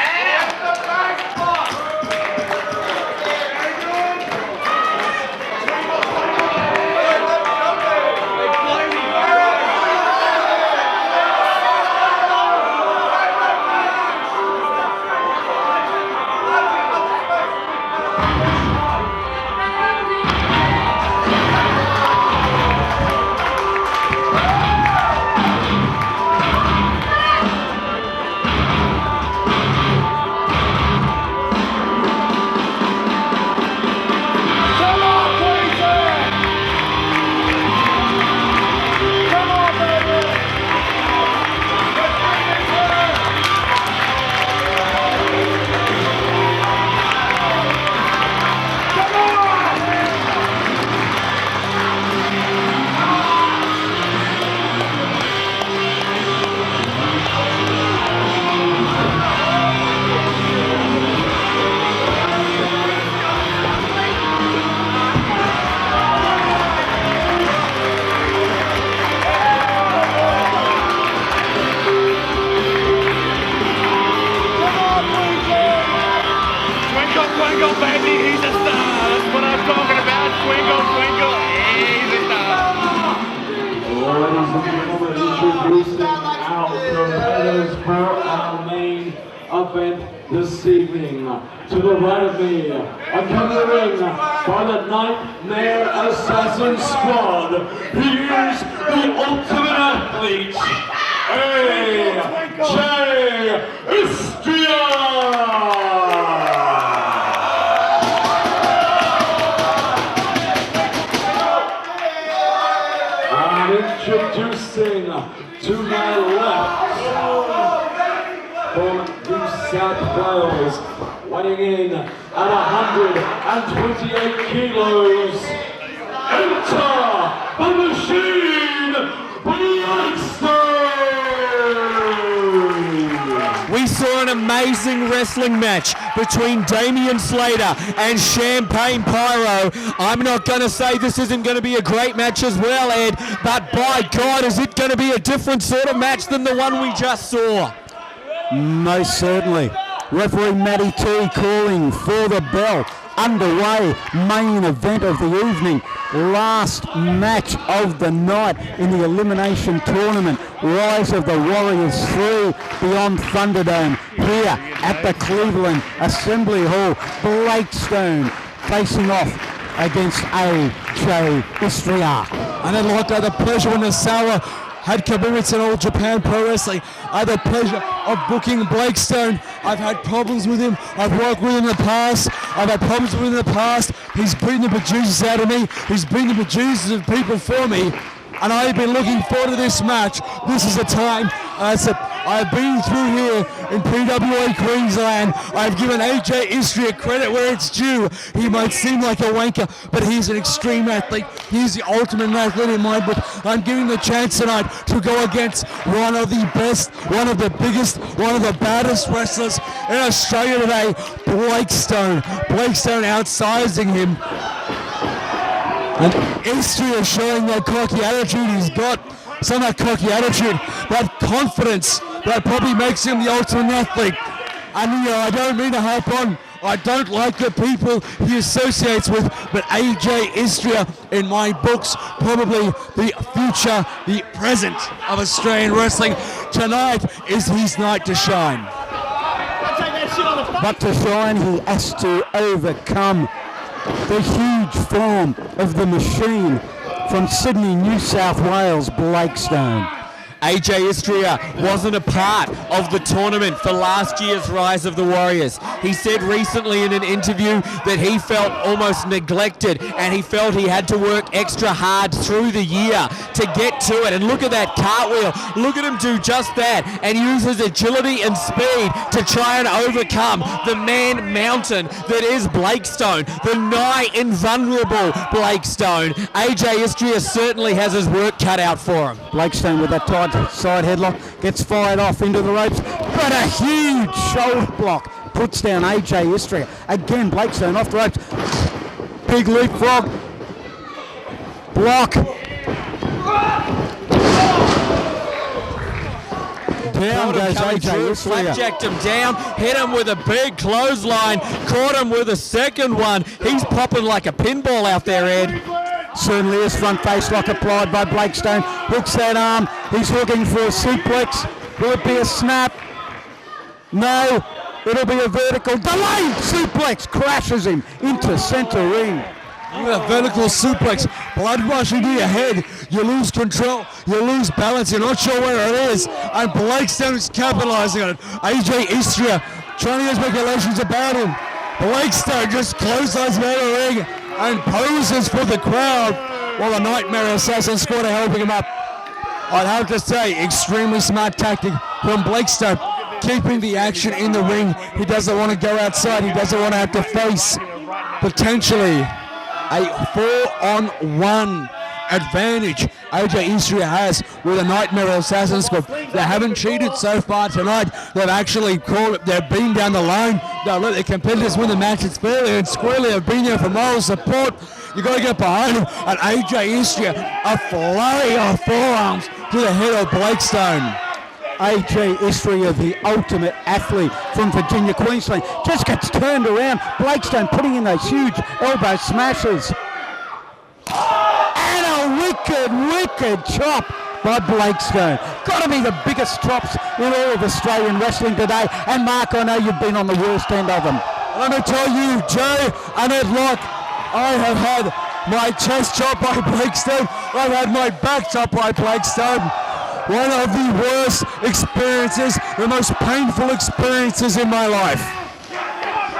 Introducing our competitors for our main event this evening. To the right of me, coming to the ring by the Nightmare Assassin Squad, here's the ultimate athlete, AIWF Istria! Introducing to my left, from New South Wales, weighing in at 128 kilos, enter the machine, Blakestone! We saw an amazing wrestling match between Damian Slater and Champaign Pyro. I'm not going to say this isn't going to be a great match as well, Ed, but by God, is it going to be a different sort of match than the one we just saw? Most certainly. Referee Matty T calling for the bell. Underway, main event of the evening, last match of the night in the elimination tournament. Rise of the Warriors 3 beyond Thunderdome here at the Cleveland Assembly Hall. Blakestone facing off against AIWF. And I'd like to have the pleasure when Nasawa had commitments in All Japan Pro Wrestling. I had the pleasure of booking Blakestone. I've had problems with him. I've worked with him in the past. I've had problems with him in the past. He's beaten the producers out of me. He's beaten the producers and people for me. And I've been looking forward to this match. This is the time. I've been through here in PWA Queensland. I've given Istria credit where it's due. He might seem like a wanker, but he's an extreme athlete. He's the ultimate athlete in my book. I'm giving the chance tonight to go against one of the best, one of the biggest, one of the baddest wrestlers in Australia today, Blakestone. Blakestone outsizing him. And Istria showing that cocky attitude he's got. Some of that cocky attitude, that confidence that probably makes him the ultimate athlete. And I don't mean to harp on, I don't like the people he associates with, but Istria, in my books, probably the future, the present of Australian wrestling. Tonight is his night to shine. But to shine, he has to overcome the huge form of the machine from Sydney, New South Wales, Blakestone. AJ Istria wasn't a part of the tournament for last year's Rise of the Warriors. He said recently in an interview that he felt almost neglected and he felt he had to work extra hard through the year to get to it. And look at that cartwheel. Look at him do just that and use his agility and speed to try and overcome the man mountain that is Blakestone, the nigh invulnerable Blakestone. AJ Istria certainly has his work cut out for him. Blakestone with that tight side headlock, gets fired off into the ropes, but a huge shoulder block puts down AJ Istria. Again, Blakestone off the ropes. Big leapfrog. Block. Down goes AJ Istria. Flapjacked him down, hit him with a big clothesline, caught him with a second one. He's popping like a pinball out there, Ed. Certainly is. Front face lock applied by Blakestone. Hooks that arm. He's looking for a suplex. Will it be a snap? No. It'll be a vertical. Delayed suplex. Crashes him into centre ring. Look at that vertical suplex. Blood rushing to your head. You lose control. You lose balance. You're not sure where it is. And Blakestone is capitalising on it. AJ Istria trying to get speculations about him. Blakestone just clotheslines him out of the ring and poses for the crowd while the Nightmare Assassin squad are helping him up. I'd have to say, extremely smart tactic from Blakestone, keeping the action in the ring. He doesn't want to go outside. He doesn't want to have to face potentially a 4-on-1 advantage AJ Istria has with a Nightmare Assassin squad. They haven't cheated so far tonight. They've actually called it. They've been down the line. They'll let their competitors win the matches fairly and squarely. They've been there for moral support. You've got to get behind him. And AJ Istria, a flurry of forearms to the head of Blakestone. AJ Istria, the ultimate athlete from Virginia, Queensland, just gets turned around. Blakestone putting in those huge elbow smashes. And a wicked chop by Blakestone. Got to be the biggest chops in all of Australian wrestling today. And Mark, I know you've been on the worst end of them. Let me tell you, Jay and Ed Locke, I have had my chest chopped by Blakestone. I've had my back chopped by Blakestone. One of the worst experiences, the most painful experiences in my life.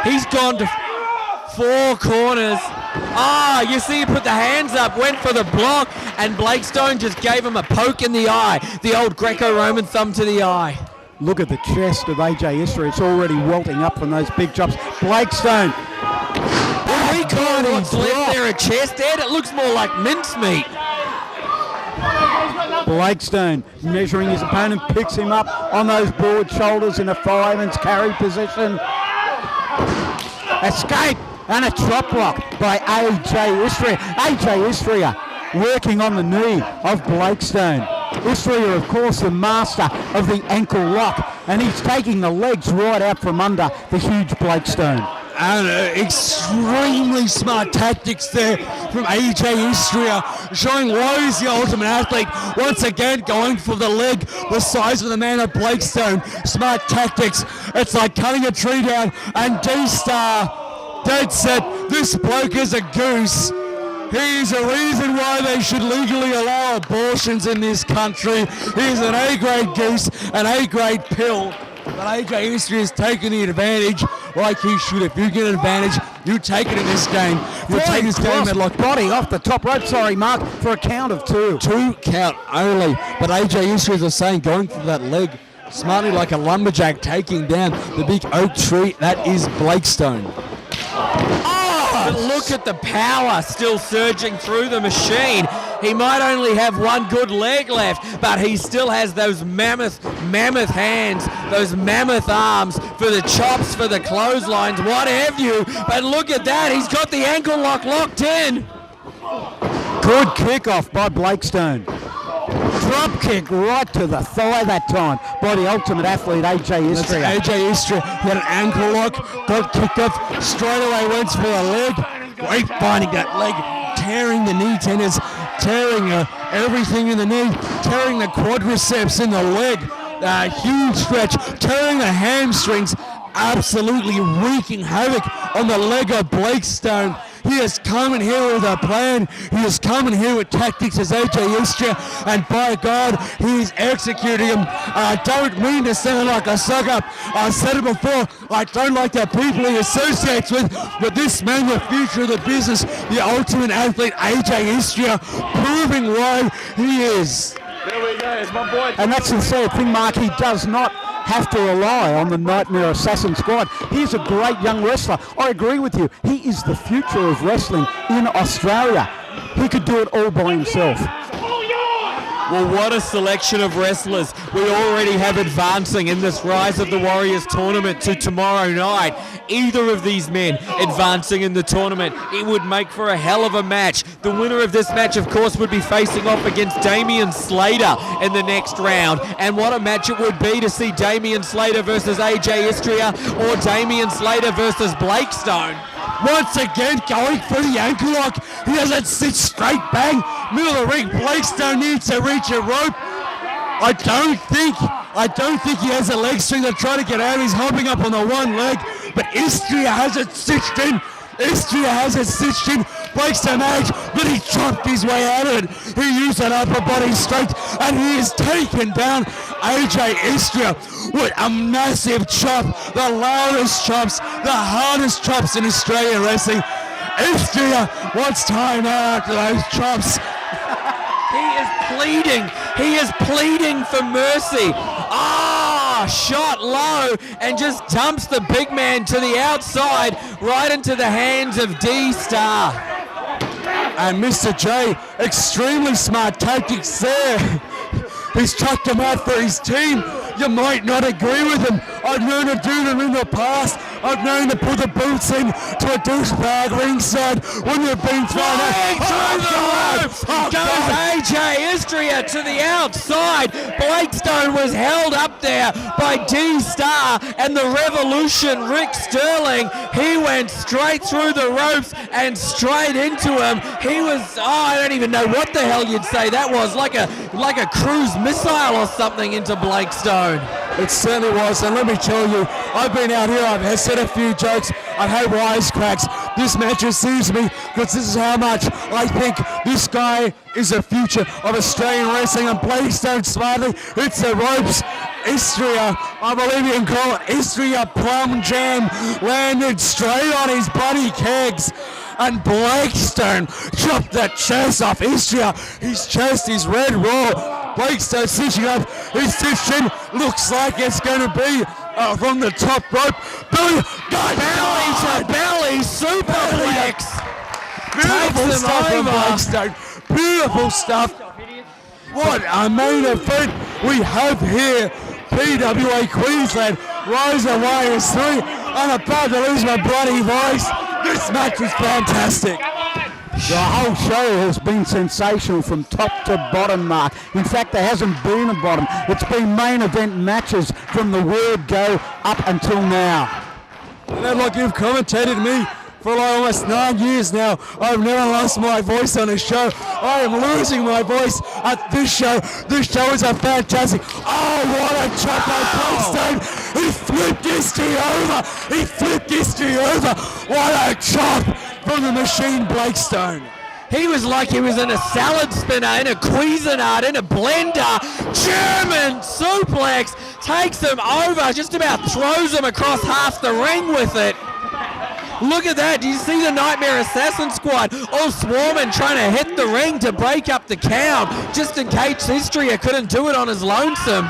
He's gone to 4 corners. You see he put the hands up, went for the block, and Blakestone just gave him a poke in the eye. The old Greco-Roman thumb to the eye. Look at the chest of AJ Istria. It's already welting up from those big chops. Blakestone. We call what's left there a chest, Ed. It looks more like mincemeat. Blakestone measuring his opponent, picks him up on those broad shoulders in a fireman's carry position. Escape and a drop block by AJ Istria. AJ Istria working on the knee of Blakestone. Istria, of course, the master of the ankle lock, and he's taking the legs right out from under the huge Blakestone. And extremely smart tactics there from AJ Istria, showing why he's the ultimate athlete. Once again, going for the leg, the size of the man of Blakestone. Smart tactics. It's like cutting a tree down, and D-Star, dead set, this bloke is a goose. He's a reason why they should legally allow abortions in this country. He's an A-grade goose, an A-grade pill. But AJ Istria is taking the advantage like he should. If you get an advantage, you take it in this game. You take this game at like body off the top rope. Sorry, Mark, for a count of 2. 2 count only. But AJ Istria is the same, going for that leg smartly like a lumberjack, taking down the big oak tree. That is Blakestone. But look at the power still surging through the machine. He might only have one good leg left, but he still has those mammoth hands, those mammoth arms for the chops, for the clotheslines, what have you. But look at that, he's got the ankle lock locked in. Good kickoff by Blakestone. Drop kick right to the thigh that time by the ultimate athlete, AJ Istria. That's AJ Istria. He had an ankle lock, got kicked off, straight away went for a leg. Great finding that leg, tearing the knee tendons, tearing everything in the knee, tearing the quadriceps in the leg. Huge stretch, tearing the hamstrings. absolutely wreaking havoc on the leg of Blakestone. He has come in here with a plan. He has come in here with tactics as AJ Istria, and by God, he is executing them. I don't mean to sound like a suck-up. I said it before, I don't like the people he associates with, but this man, the future of the business, the ultimate athlete, AJ Istria, proving why he is. There we go, it's my boy. And that's the sad thing, Mark. He does not have to rely on the Nightmare Assassin squad. He's a great young wrestler. I agree with you. He is the future of wrestling in Australia. He could do it all by himself. Well, what a selection of wrestlers we already have advancing in this Rise of the Warriors tournament to tomorrow night. Either of these men advancing in the tournament, it would make for a hell of a match. The winner of this match, of course, would be facing off against Damian Slater in the next round. And what a match it would be to see Damian Slater versus AJ Istria, or Damian Slater versus Blakestone. Once again, going for the ankle lock. He has that sit straight bang. Middle of the ring. Blakestone needs to reach a rope. I don't think he has a leg string to try to get out. He's hopping up on the one leg, but Istria has it stitched in. Blakestone managed, but he chopped his way out of it. He used that upper body strength, and he has taken down AJ Istria with a massive chop, the loudest chops, the hardest chops in Australian wrestling. Istria wants time out after those chops. He is pleading for mercy. Shot low and just dumps the big man to the outside, right into the hands of D-Star. And Mr. J, extremely smart tactics there. He's chucked him out for his team. You might not agree with him. I've known to do them in the past. I've known to put the boots in to a douchebag ringside when they've been thrown out. Through the ropes goes AJ Istria to the outside. Blakestone was held up there by D-Star and the Revolution, Rick Sterling. He went straight through the ropes and straight into him. He was, I don't even know what the hell you'd say that was, like a cruise missile or something into Blakestone. It certainly was, and let me tell you, I've been out here, I've said a few jokes, I've had wisecracks. This match receives me because this is how much I think this guy is the future of Australian wrestling, and Blakestone smartly hits the ropes. Istria, I believe you can call it Istria plum jam, landed straight on his bloody kegs. And Blakestone chopped that chest off Istria. His chest is red raw. Blakestone stitching up. His stitching looks like it's going to be from the top rope. Belly to belly superplex. Beautiful stuff from Blakestone. Beautiful stuff. What a main event we have here. PWA Queensland, Rise of the Warriors 3. I'm about to lose my bloody voice. This match was fantastic. The whole show has been sensational from top to bottom, Mark. In fact, there hasn't been a bottom. It's been main event matches from the word go up until now. And like you've commentated me for like almost 9 years now, I've never lost my voice on a show. I am losing my voice at this show. This show is a fantastic. Oh, what a chop by Blakestone. He flipped Istria over. What a chop from the machine Blakestone. He was like he was in a salad spinner, in a Cuisinart, in a blender. German suplex, takes him over, just about throws him across half the ring with it. Look at that. Do you see the Nightmare Assassin squad all swarming, trying to hit the ring to break up the count, just in case Istria couldn't do it on his lonesome.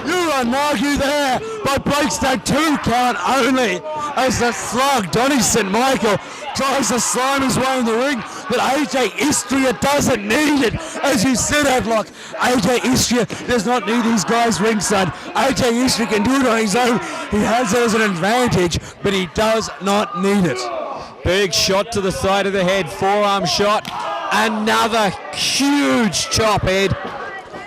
You are argue there by Blakestone, 2 count only as the slug, Donnie St. Michael, tries to slime his way in the ring, but AJ Istria doesn't need it. As you said, Adlock, AJ Istria does not need these guys ringside. AJ Istria can do it on his own. He has it as an advantage, but he does not need it. Big shot to the side of the head, forearm shot. Another huge chop, Ed.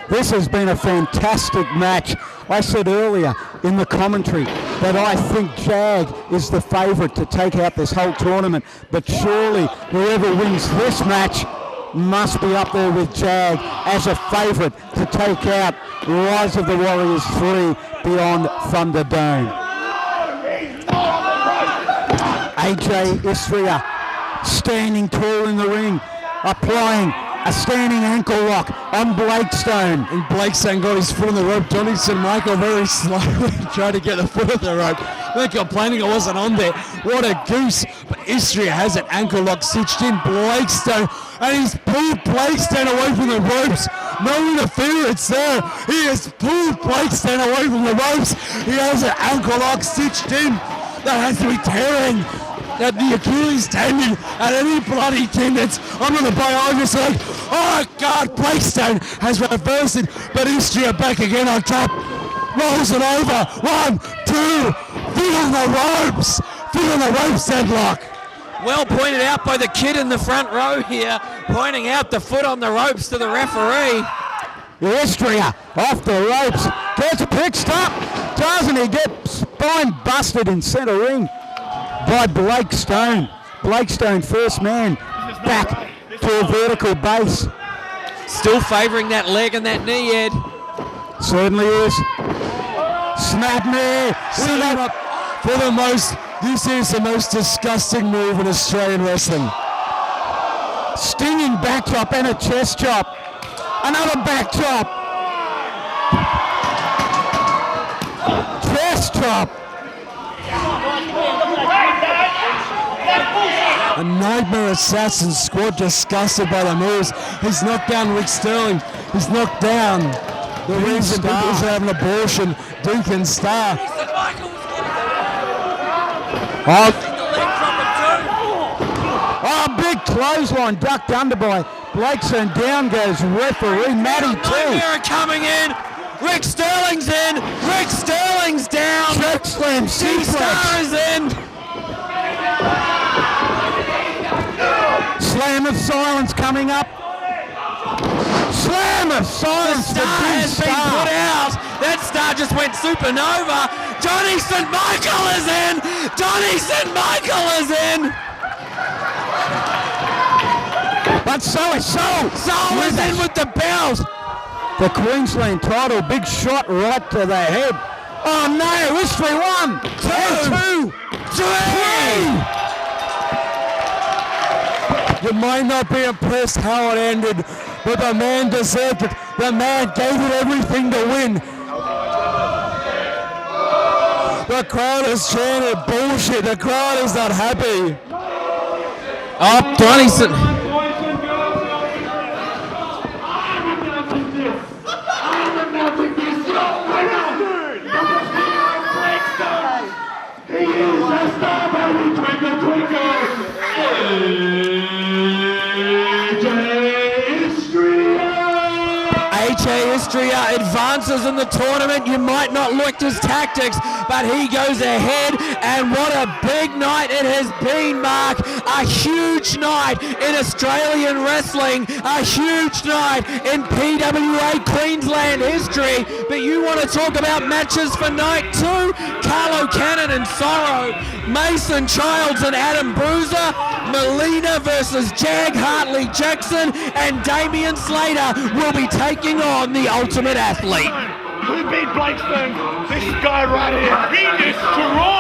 This has been a fantastic match. I said earlier in the commentary that I think Jag is the favourite to take out this whole tournament, but surely whoever wins this match must be up there with Jag as a favourite to take out Rise of the Warriors 3 beyond Thunderdome. AJ Istria standing tall in the ring, applying a standing ankle lock on Blakestone. And Blakestone got his foot on the rope. Johnny St. Michael very slowly tried to get the foot on the rope. They're complaining it wasn't on there. What a goose. But Istria has an ankle lock stitched in Blakestone, and he's pulled Blakestone away from the ropes. No interference there. He has pulled Blakestone away from the ropes. He has an ankle lock stitched in. That has to be tearing at the Achilles tendon at any bloody tendons. I'm on the biologist like, oh God, Blakestone has reversed it, but Istria back again on top. Rolls it over. 1, 2, feet on the ropes. Feet on the ropes, deadlock. Well pointed out by the kid in the front row here, pointing out the foot on the ropes to the referee. Istria off the ropes, gets picked up, doesn't he? Get spine busted in centre ring by Blakestone. Blakestone, first man, back to a vertical base. Still favouring that leg and that knee, Ed. Certainly is. Snap knee. This is the most disgusting move in Australian wrestling. Stinging back chop and a chest chop. Another back chop. Chest chop. A Nightmare Assassin squad disgusted by the moves. He's knocked down Rick Sterling. He's knocked down the reason people should have an abortion, Deacon Star. Oh, big clothesline ducked under by Blakestone. Down goes referee Matty too. Nightmare coming in. Rick Sterling's in. Rick Sterling's down. Choke slam Star is in. Slam of silence coming up. Slam of silence. The star has been put out. That star just went supernova. Johnny St. Michael is in. Johnny St. Michael is in. But so is Seoul. Seoul is in with the belt. The Queensland title, big shot right to the head. Oh no, Istria 1, 2, 3. You might not be impressed how it ended, but the man deserved it. The man gave it everything to win. The crowd has chanted bullshit. The crowd is not happy. Oh, Johnny St. AJ Istria advances in the tournament. You might not like his tactics, but he goes ahead, and what a big night it has been, Mark. A huge night in Australian wrestling, a huge night in PWA Queensland history. But you want to talk about matches for night 2? Carlo Cannon and Sorrow, Mason Childs and Adam Bruiser, Molina versus Jag Hartley Jackson, and Damian Slater will be taking on the Ultimate Athlete. Who beat Blakestone? This guy right here. He destroyed